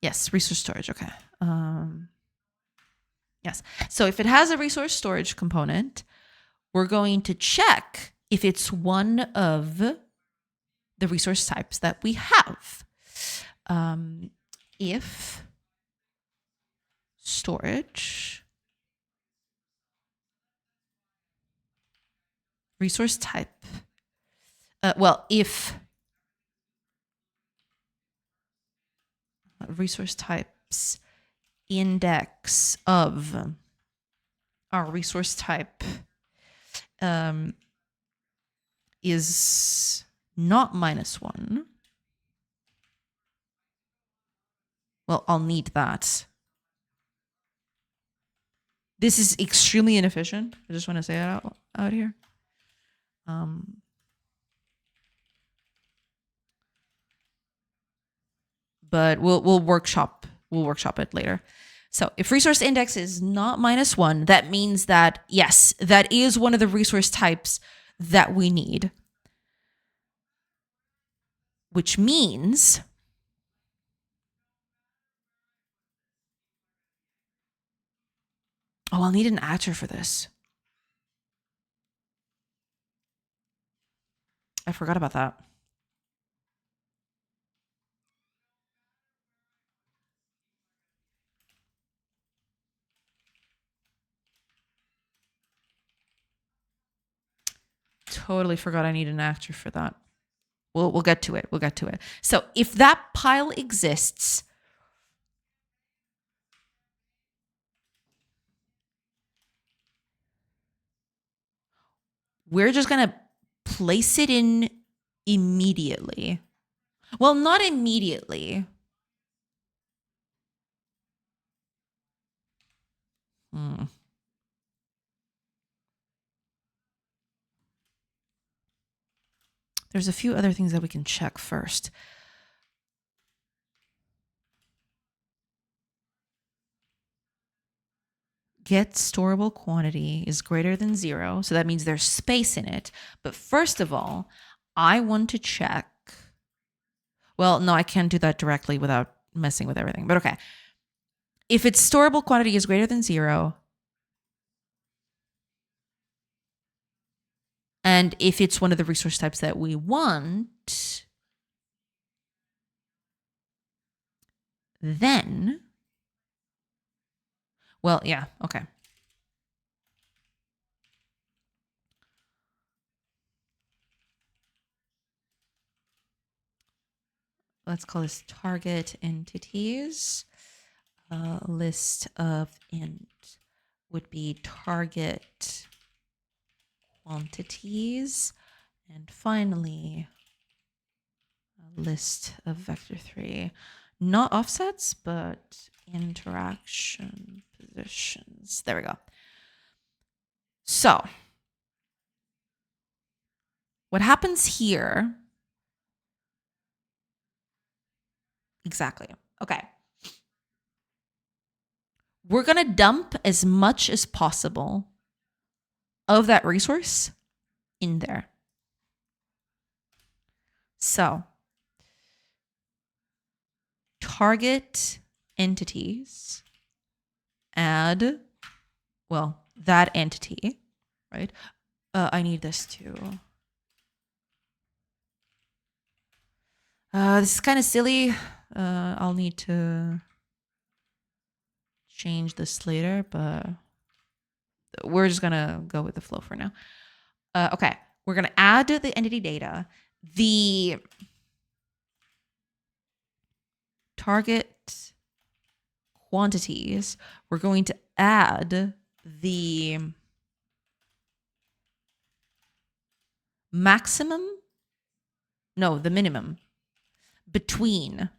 Yes, resource storage. Okay. Yes. So if it has a resource storage component, we're going to check if it's one of the resource types that we have. If storage, resource type. Well, if resource types index of our resource type is not -1, well, I'll need that. This is extremely inefficient. I just want to say it out here. But we'll workshop it later. So if resource index is not -1, that means that, yes, that is one of the resource types that we need. Which means I'll need an actor for this. I forgot about that. Totally forgot I need an actor for that. We'll get to it. We'll get to it. So if that pile exists, we're just going to place it in immediately. Well, not immediately. There's a few other things that we can check first. Get storable quantity is greater than 0. So that means there's space in it. But first of all, I want to check. Well, no, I can't do that directly without messing with everything. But okay. If its storable quantity is greater than 0, and if it's one of the resource types that we want, then, well, yeah, okay. Let's call this target entities. List of int would be target quantities. And finally, a list of vector3. Not offsets, but interaction positions. There we go. So what happens here? Exactly. Okay. We're going to dump as much as possible of that resource in there. So target entities, add, well, that entity, right? I need this too. This is kind of silly. I'll need to change this later, but we're just going to go with the flow for now. Okay, we're going to add the entity data. The target quantities, we're going to add the maximum, no, the minimum between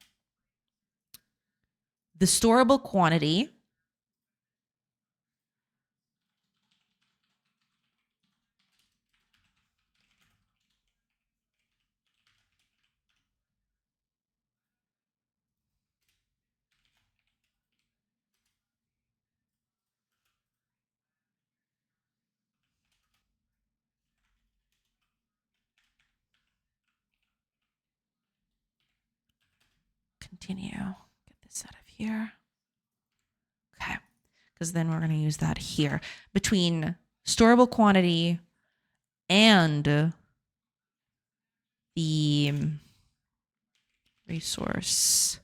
the storable quantity continue. Get this out of here. Okay, because then we're going to use that here. Between storable quantity and the resource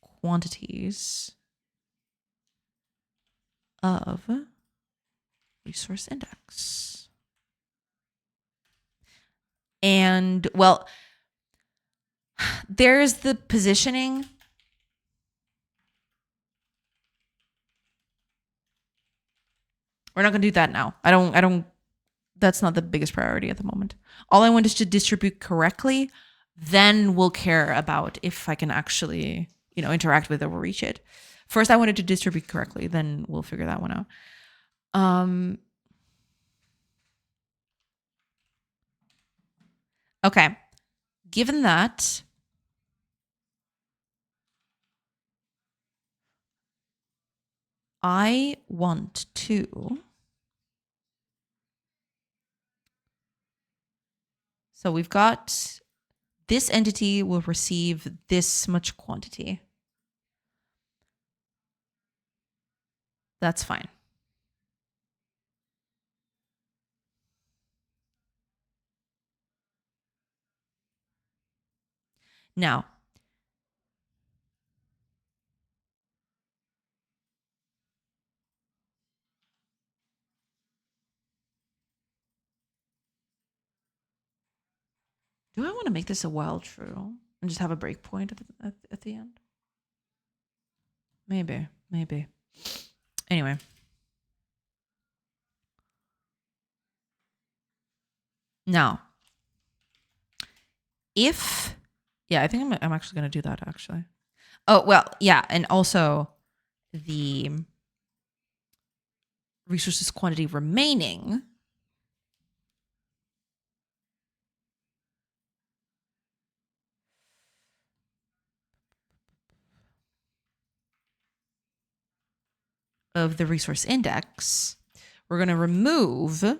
quantities. of resource index. And well, there's the positioning. We're not going to do that now. I don't, that's not the biggest priority at the moment. All I want is to distribute correctly. Then we'll care about if I can actually, interact with it or reach it. First, I wanted to distribute correctly. Then we'll figure that one out. Okay. Given that, I want to. So we've got this entity will receive this much quantity. That's fine. Now, do I want to make this a while true and just have a breakpoint at the end? Maybe. Anyway. Now, I think I'm actually going to do that actually. Oh, well, yeah. And also the resources quantity remaining of the resource index, we're going to remove we're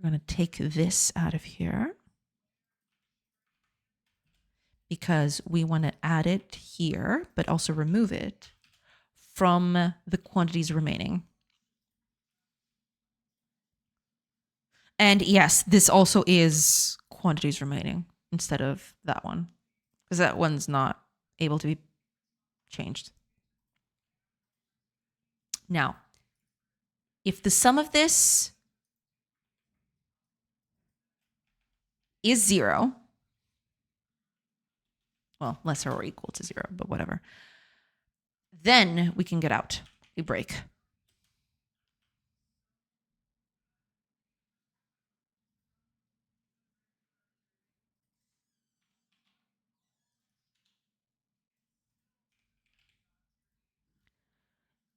going to take this out of here because we want to add it here, but also remove it from the quantities remaining. And yes, this also is quantities remaining instead of that one, because that one's not able to be changed. Now, if the sum of this is 0, well, lesser or equal to 0, but whatever, then we can get out a break.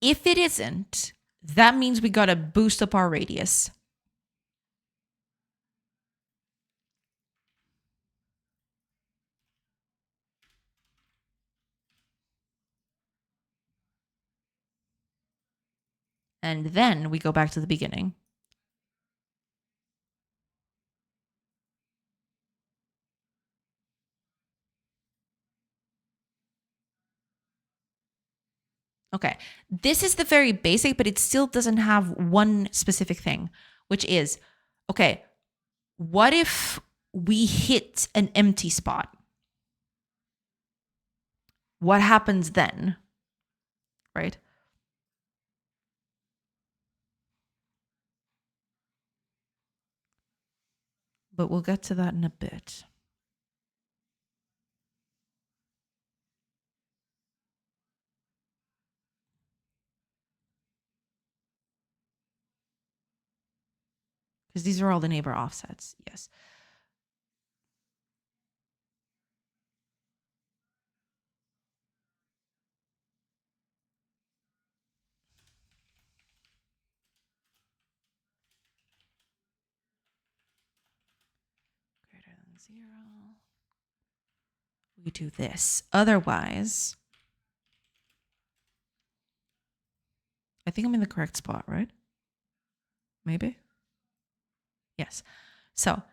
If it isn't, that means we got to boost up our radius. And then we go back to the beginning. Okay, this is the very basic, but it still doesn't have one specific thing, which is, okay, what if we hit an empty spot? What happens then? Right? But we'll get to that in a bit. Because these are all the neighbor offsets. Yes. Greater than 0. We do this. Otherwise, I think I'm in the correct spot, right? Maybe? Yes. So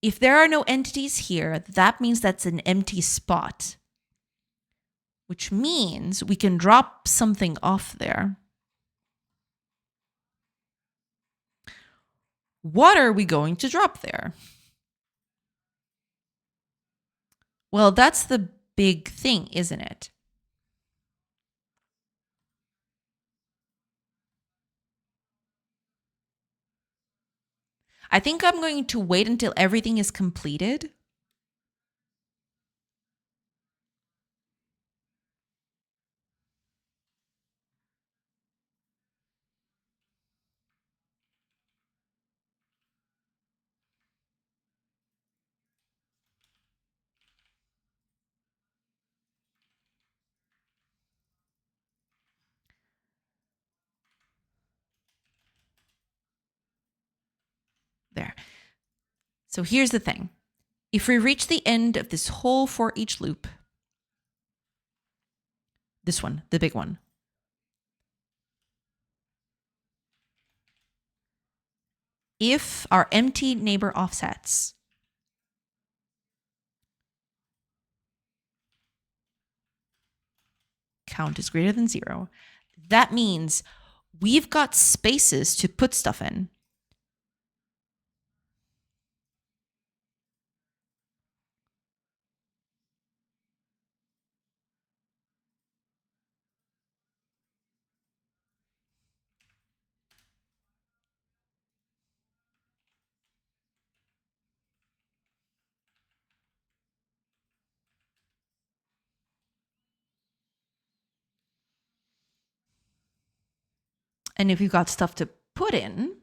if there are no entities here, that means that's an empty spot, which means we can drop something off there. What are we going to drop there? Well, that's the big thing, isn't it? I think I'm going to wait until everything is completed. There. So here's the thing. If we reach the end of this whole for each loop, this one, the big one, if our empty neighbor offsets count is greater than 0, that means we've got spaces to put stuff in. And if you've got stuff to put in,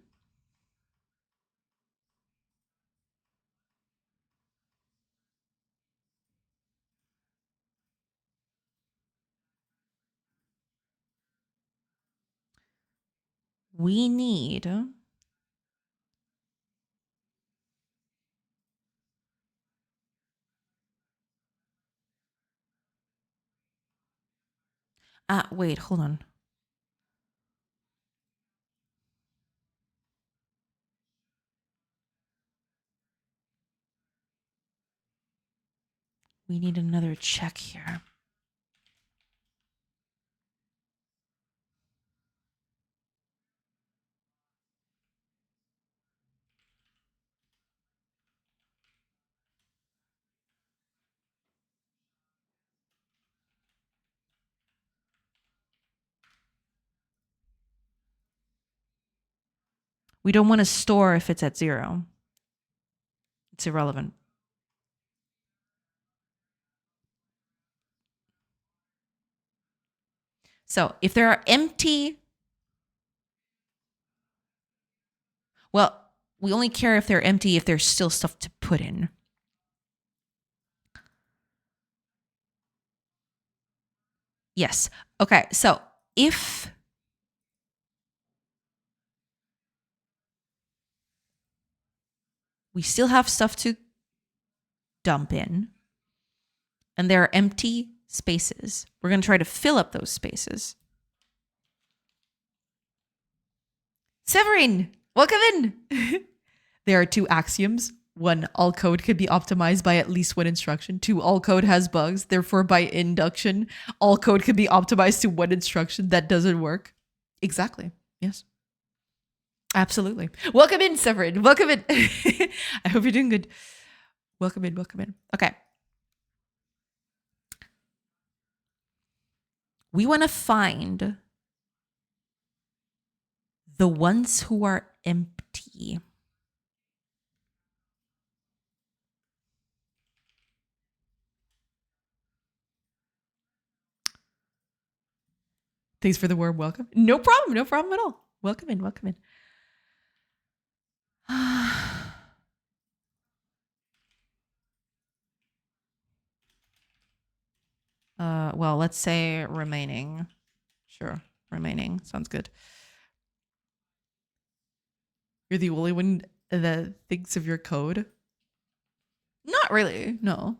we need wait, hold on. We need another check here. We don't want to store if it's at 0. It's irrelevant. So if there are empty, well, we only care if they're empty if there's still stuff to put in. Yes. Okay. So if we still have stuff to dump in and there are empty spaces, we're going to try to fill up those spaces. Severin, welcome in. There are 2 axioms. 1, all code can be optimized by at least 1 instruction. 2, all code has bugs. Therefore, by induction, all code can be optimized to 1 instruction. That doesn't work. Exactly. Yes. Absolutely. Welcome in, Severin. Welcome in. I hope you're doing good. Welcome in. Welcome in. Okay. We want to find the ones who are empty. Thanks for the warm welcome. No problem. No problem at all. Welcome in. Welcome in. Well, let's say remaining. Sure. Remaining. Sounds good. You're the only one that thinks of your code? Not really. No.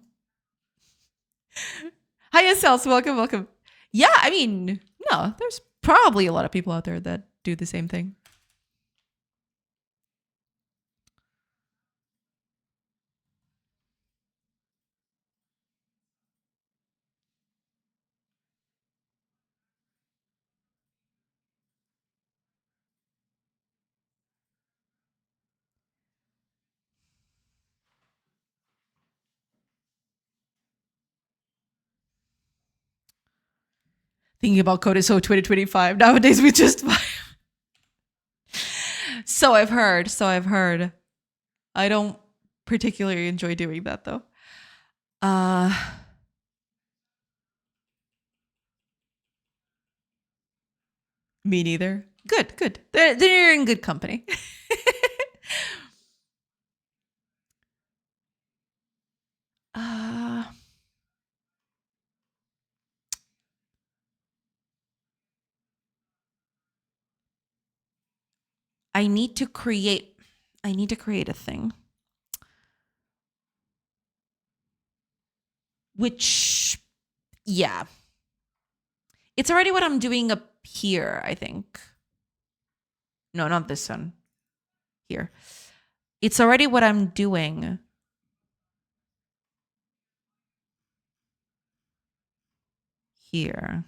Hi, Estelle. Welcome. Welcome. Yeah, I mean, no, there's probably a lot of people out there that do the same thing. Thinking about code is so 2025. Nowadays we just So I've heard. I don't particularly enjoy doing that though. Me neither. Good. They're in good company. uh I need to create a thing. Which, yeah. It's already what I'm doing up here, I think. No, not this one. Here. It's already what I'm doing. Here.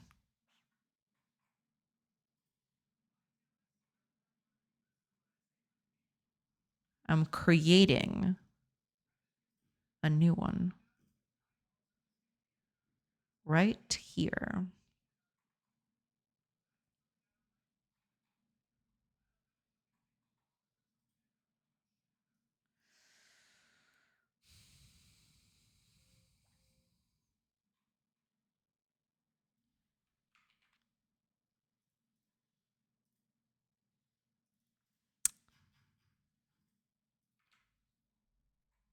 I'm creating a new one. Right here.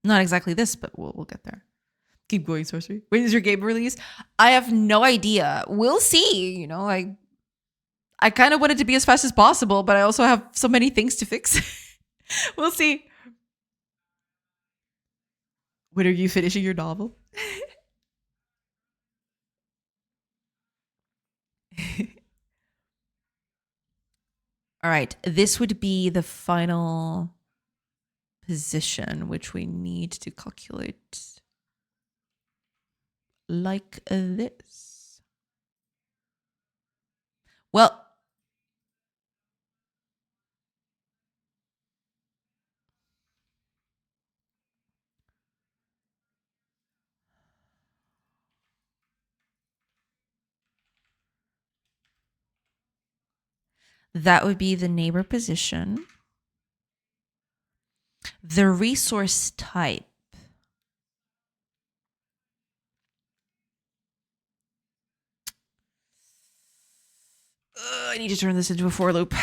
Not exactly this, but we'll get there. Keep going, sorcery. When is your game release? I have no idea. We'll see. You know, I kind of want it to be as fast as possible, but I also have so many things to fix. We'll see. When are you finishing your novel? All right. This would be the final position, which we need to calculate like this. Well, that would be the neighbor position. The resource type. I need to turn this into a for loop.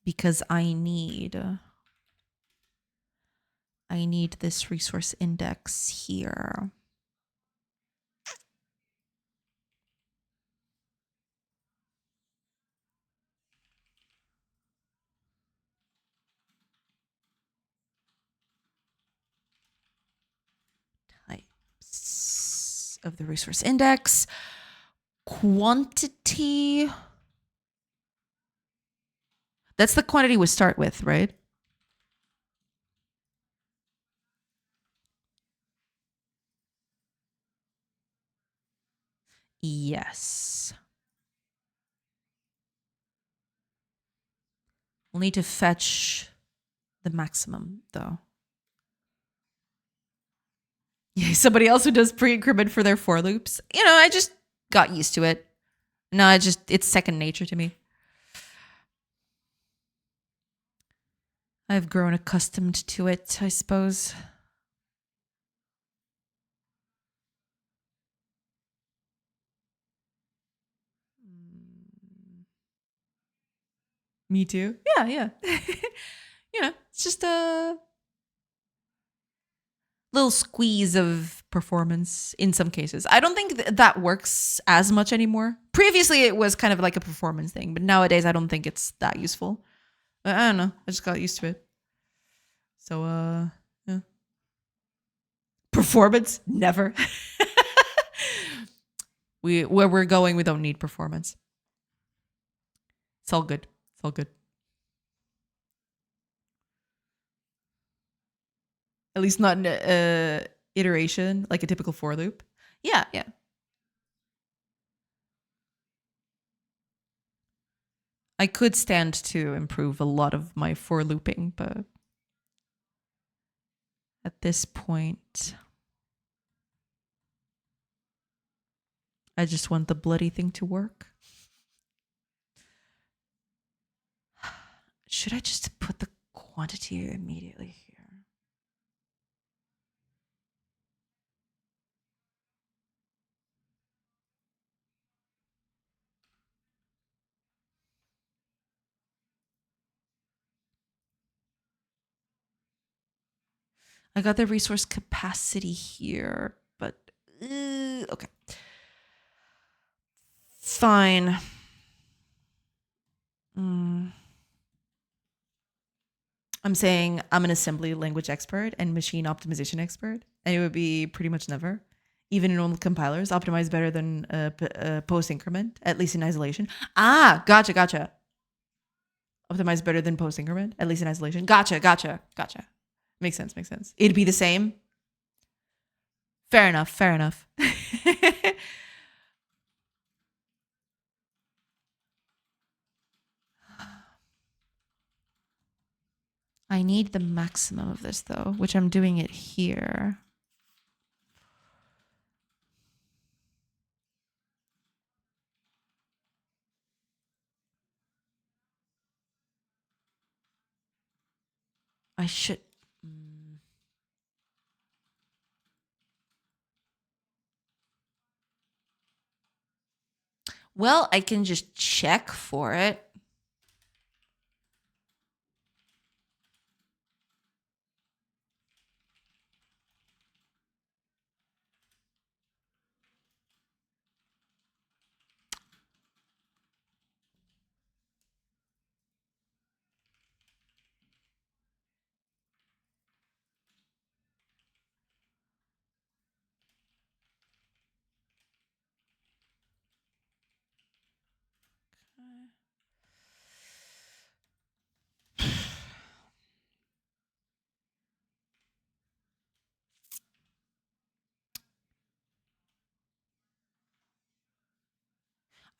Because I need this resource index here. Types of the resource index. Quantity. That's the quantity we start with, right? Yes. We'll need to fetch the maximum, though. Yeah, somebody else who does pre-increment for their for loops. You know, I just got used to it. No, it's second nature to me. I've grown accustomed to it, I suppose. Me too. Yeah. You know, it's just a little squeeze of performance in some cases. I don't think that works as much anymore. Previously, it was kind of like a performance thing, but nowadays I don't think it's that useful. I don't know. I just got used to it. So, yeah. Performance? Never. Where we're going, we don't need performance. It's all good. It's all good. At least not an iteration, like a typical for loop. Yeah. I could stand to improve a lot of my for looping, but at this point, I just want the bloody thing to work. Should I just put the quantity immediately here? I got the resource capacity here, but okay. Fine. I'm saying I'm an assembly language expert and machine optimization expert, and it would be pretty much never. Even in normal compilers, optimize better than post increment, at least in isolation. Ah, gotcha. Optimize better than post increment, at least in isolation. Gotcha. Makes sense. It'd be the same. Fair enough. I need the maximum of this though, which I'm doing it here. I should. Well, I can just check for it.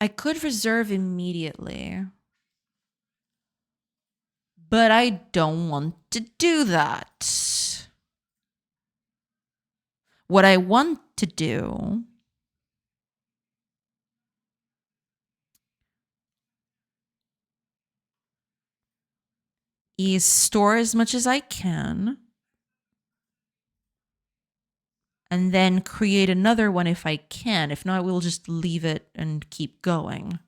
I could reserve immediately, but I don't want to do that. What I want to do is store as much as I can and then create another one if I can. If not, we'll just leave it and keep going.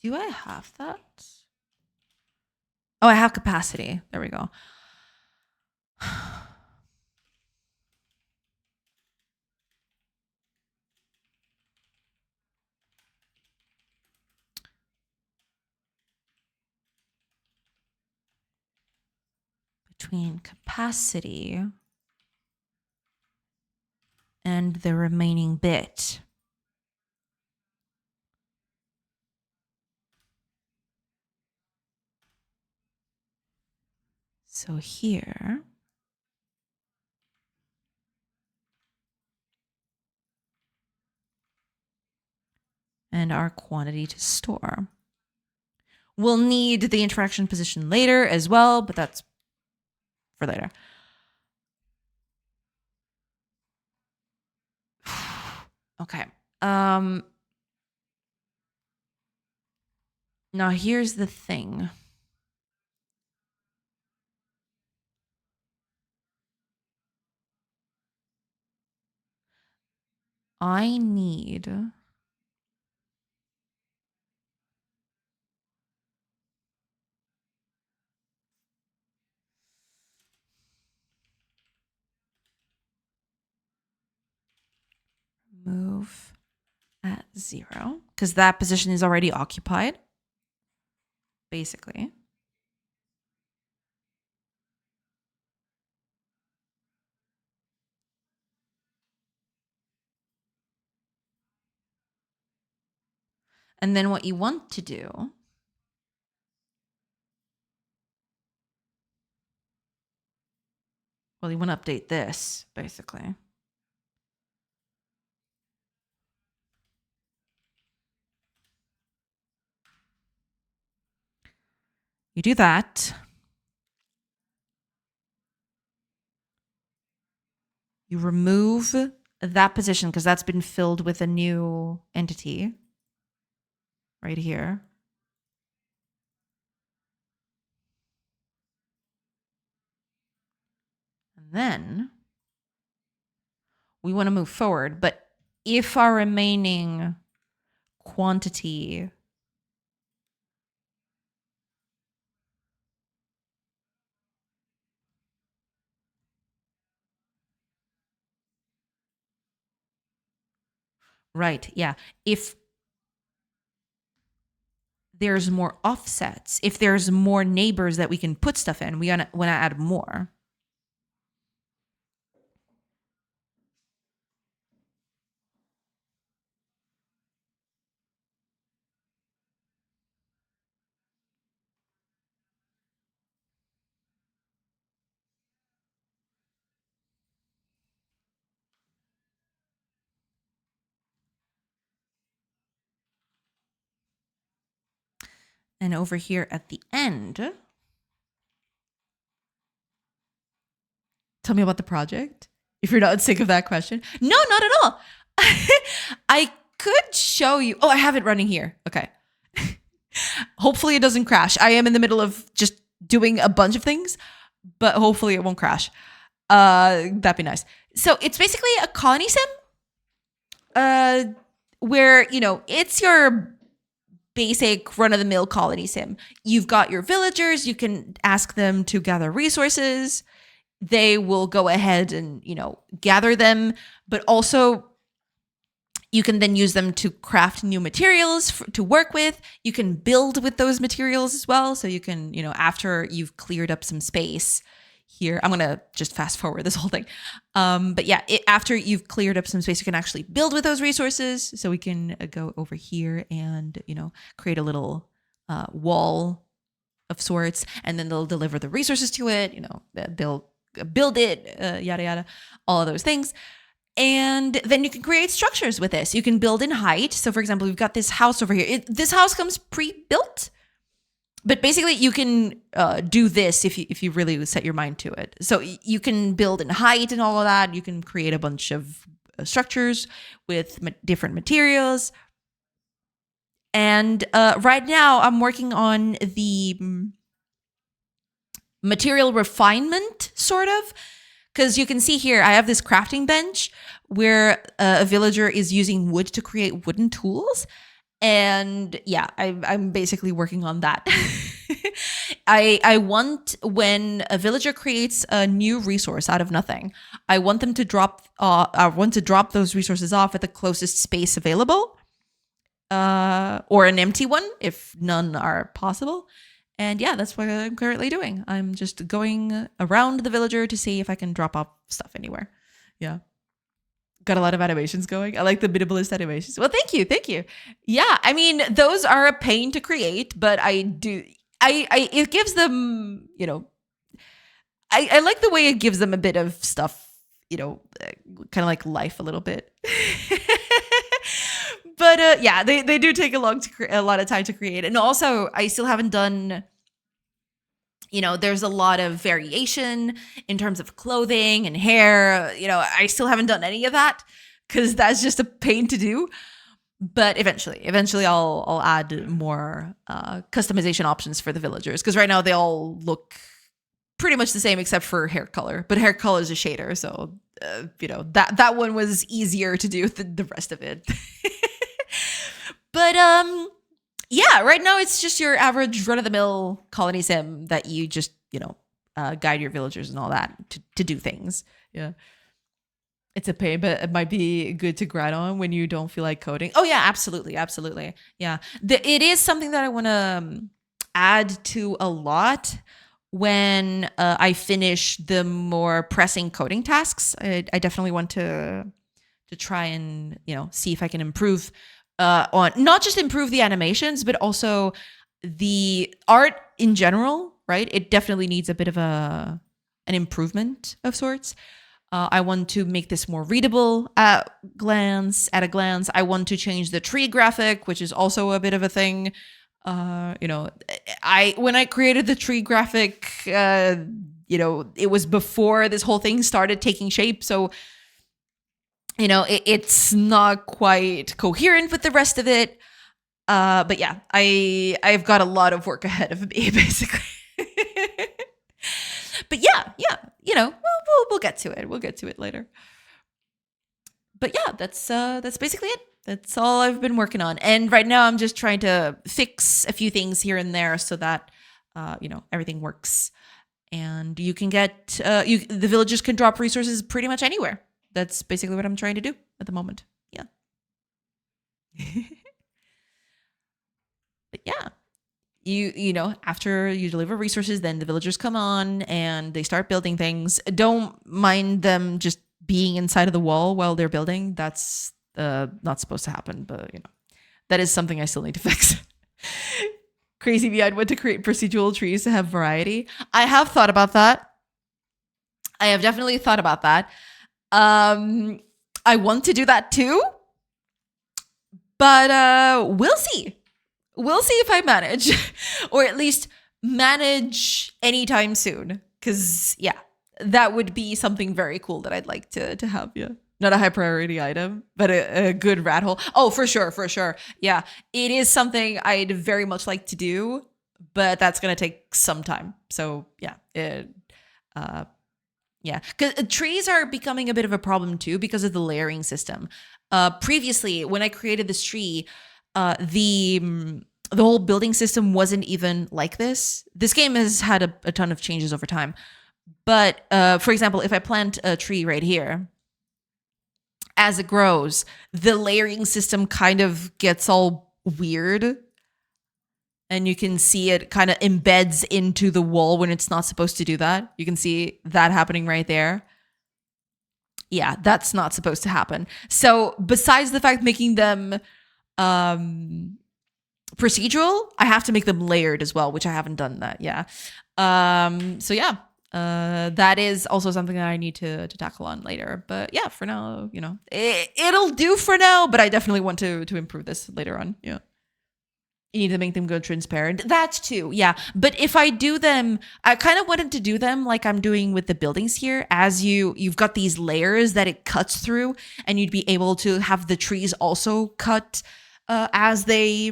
Do I have that? Oh, I have capacity. There we go. Between capacity and the remaining bit. So here, and our quantity to store. We'll need the interaction position later as well, but that's for later. Okay. Now here's the thing. I need move at 0 because that position is already occupied, basically. And then what you want to do, well, you want to update this, basically. You do that. You remove that position because that's been filled with a new entity right here. And then we want to move forward. But if our remaining quantity right, yeah. If there's more offsets, if there's more neighbors that we can put stuff in, we want to add more. And over here at the end, tell me about the project. If you're not sick of that question. No, not at all. I could show you. Oh, I have it running here. Okay. Hopefully it doesn't crash. I am in the middle of just doing a bunch of things, but hopefully it won't crash. That'd be nice. So it's basically a colony sim where, it's your basic run-of-the-mill colony sim. You've got your villagers. You can ask them to gather resources. They will go ahead and, gather them, but also you can then use them to craft new materials to work with. You can build with those materials as well. So you can, after you've cleared up some space here, I'm going to just fast forward this whole thing. But yeah, after you've cleared up some space, you can actually build with those resources. So we can go over here and, create a little wall of sorts, and then they'll deliver the resources to it. They'll build it, yada, yada, all of those things. And then you can create structures with this. You can build in height. So for example, we've got this house over here. This house comes pre-built, but basically you can do this if you really set your mind to it. So you can build in height and all of that. You can create a bunch of structures with different materials. And right now I'm working on the material refinement, sort of. Because you can see here, I have this crafting bench where a villager is using wood to create wooden tools. And yeah, I'm basically working on that. I want, when a villager creates a new resource out of nothing, I want them to drop those resources off at the closest space available, or an empty one if none are possible. And yeah, that's what I'm currently doing. I'm just going around the villager to see if I can drop off stuff anywhere. Yeah. Got a lot of animations going. I like the minimalist animations. Well, thank you. Yeah, I mean, those are a pain to create, but it gives them, I like the way it gives them a bit of stuff, kind of like life a little bit. But yeah, they do take a lot of time to create. And also, I still haven't done, there's a lot of variation in terms of clothing and hair. I still haven't done any of that because that's just a pain to do. But eventually I'll add more customization options for the villagers, because right now they all look pretty much the same except for hair color. But hair color is a shader, so that one was easier to do than the rest of it. But yeah, right now it's just your average run-of-the-mill colony sim that you just, guide your villagers and all that to do things. Yeah. It's a pain, but it might be good to grind on when you don't feel like coding. Oh yeah, absolutely. Yeah. It is something that I want to add to a lot when I finish the more pressing coding tasks. I definitely want to try and, see if I can improve on not just improve the animations, but also the art in general, right? It definitely needs a bit of an improvement of sorts. I want to make this more readable at a glance. I want to change the tree graphic, which is also a bit of a thing. When I created the tree graphic, it was before this whole thing started taking shape. So, it's not quite coherent with the rest of it. But yeah, I've got a lot of work ahead of me, basically. But yeah, we'll get to it. We'll get to it later. But yeah, that's basically it. That's all I've been working on. And right now I'm just trying to fix a few things here and there so that everything works. And you can get the villagers can drop resources pretty much anywhere. That's basically what I'm trying to do at the moment. Yeah. But yeah. After you deliver resources, then the villagers come on and they start building things. Don't mind them just being inside of the wall while they're building. That's not supposed to happen, but that is something I still need to fix. Crazy behind what to create procedural trees to have variety. I have thought about that. I have definitely thought about that. I want to do that too, but we'll see. We'll see if I manage, or at least manage anytime soon. Because, yeah, that would be something very cool that I'd like to have, yeah. Not a high priority item, but a good rat hole. Oh, for sure. Yeah, it is something I'd very much like to do, but that's going to take some time. So, yeah, because trees are becoming a bit of a problem, too, because of the layering system. Previously, when I created this tree, the whole building system wasn't even like this. This game has had a ton of changes over time. But for example, if I plant a tree right here, as it grows, the layering system kind of gets all weird. And you can see it kind of embeds into the wall when it's not supposed to do that. You can see that happening right there. Yeah, that's not supposed to happen. So besides the fact making them procedural, I have to make them layered as well, which I haven't done that. Yeah. That is also something that I need to tackle on later. But yeah, for now, it'll do for now, but I definitely want to improve this later on. Yeah. You need to make them go transparent. That's too, yeah. But if I do them, I kind of wanted to do them like I'm doing with the buildings here. As you've got these layers that it cuts through, and you'd be able to have the trees also cut as they,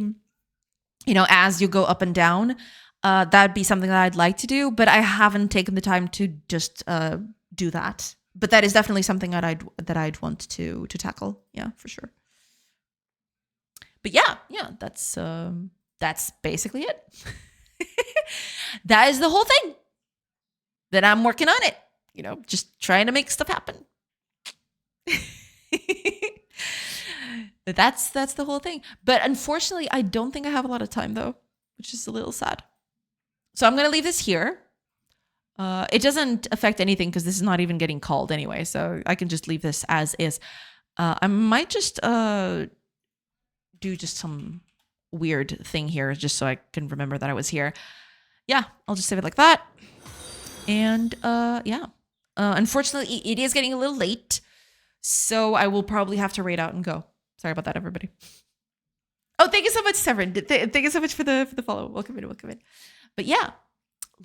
as you go up and down. That'd be something that I'd like to do, but I haven't taken the time to just do that. But that is definitely something that I'd want to tackle. Yeah, for sure. But yeah, that's basically it. That is the whole thing. That I'm working on it. Just trying to make stuff happen. That's the whole thing. But unfortunately, I don't think I have a lot of time though, which is a little sad. So I'm gonna leave this here. It doesn't affect anything because this is not even getting called anyway, so I can just leave this as is. I might just do just some weird thing here just so I can remember that I was here. Yeah, I'll just save it like that. And unfortunately, it is getting a little late, so I will probably have to raid out and go. Sorry about that, everybody. Oh, thank you so much, Severin. Thank you so much for the follow. Welcome in. But yeah,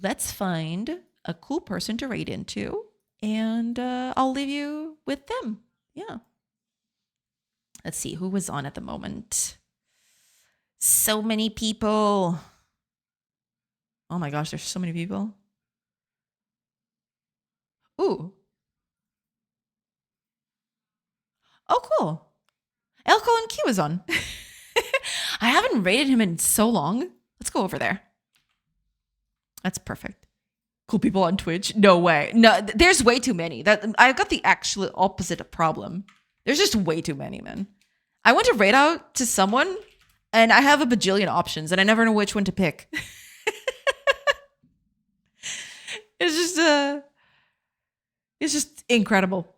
let's find a cool person to raid into, and I'll leave you with them. Yeah. Let's see who was on at the moment. So many people. Oh my gosh, there's so many people. Ooh. Oh, cool. Elko and Q is on. I haven't rated him in so long. Let's go over there. That's perfect. Cool people on Twitch? No way. No, there's way too many. I've got the actual opposite problem. There's just way too many, man. I want to raid out to someone, and I have a bajillion options, and I never know which one to pick. It's just incredible.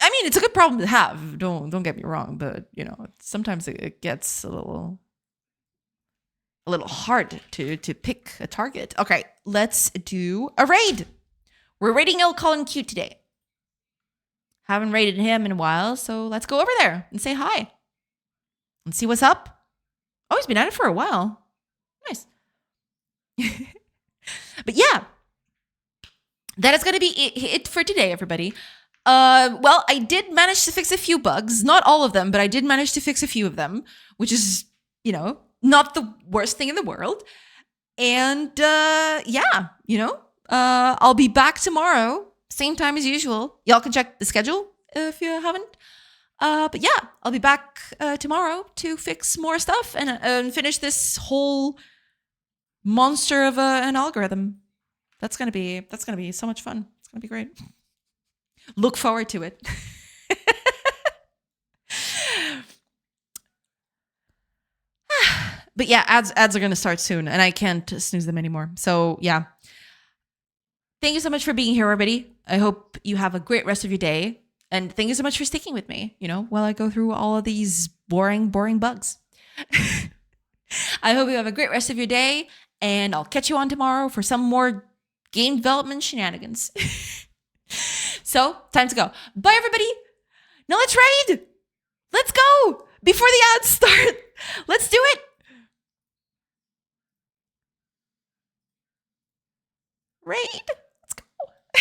I mean, it's a good problem to have. Don't get me wrong, but you know, sometimes it gets a little hard to pick a target. Okay, let's do a raid. We're raiding Il Colin Cute today. Haven't raided him in a while, so let's go over there and say hi and see what's up. Oh, he's been at it for a while. Nice. But yeah, that is going to be it for today, everybody. Well, I did manage to fix a few bugs. Not all of them, but I did manage to fix a few of them, which is, you know, not the worst thing in the world. And yeah, you know, I'll be back tomorrow, same time as usual. Y'all can check the schedule if you haven't. But yeah, I'll be back tomorrow to fix more stuff and finish this whole monster of an algorithm. That's gonna be so much fun. It's gonna be great. Look forward to it. But yeah, ads are gonna start soon, and I can't snooze them anymore. So yeah, thank you so much for being here, everybody. I hope you have a great rest of your day, and thank you so much for sticking with me. You know, while I go through all of these boring bugs. I hope you have a great rest of your day, and I'll catch you on tomorrow for some more game development shenanigans. So, time to go. Bye, everybody. Now let's raid. Let's go. Before the ads start. Let's do it. Raid.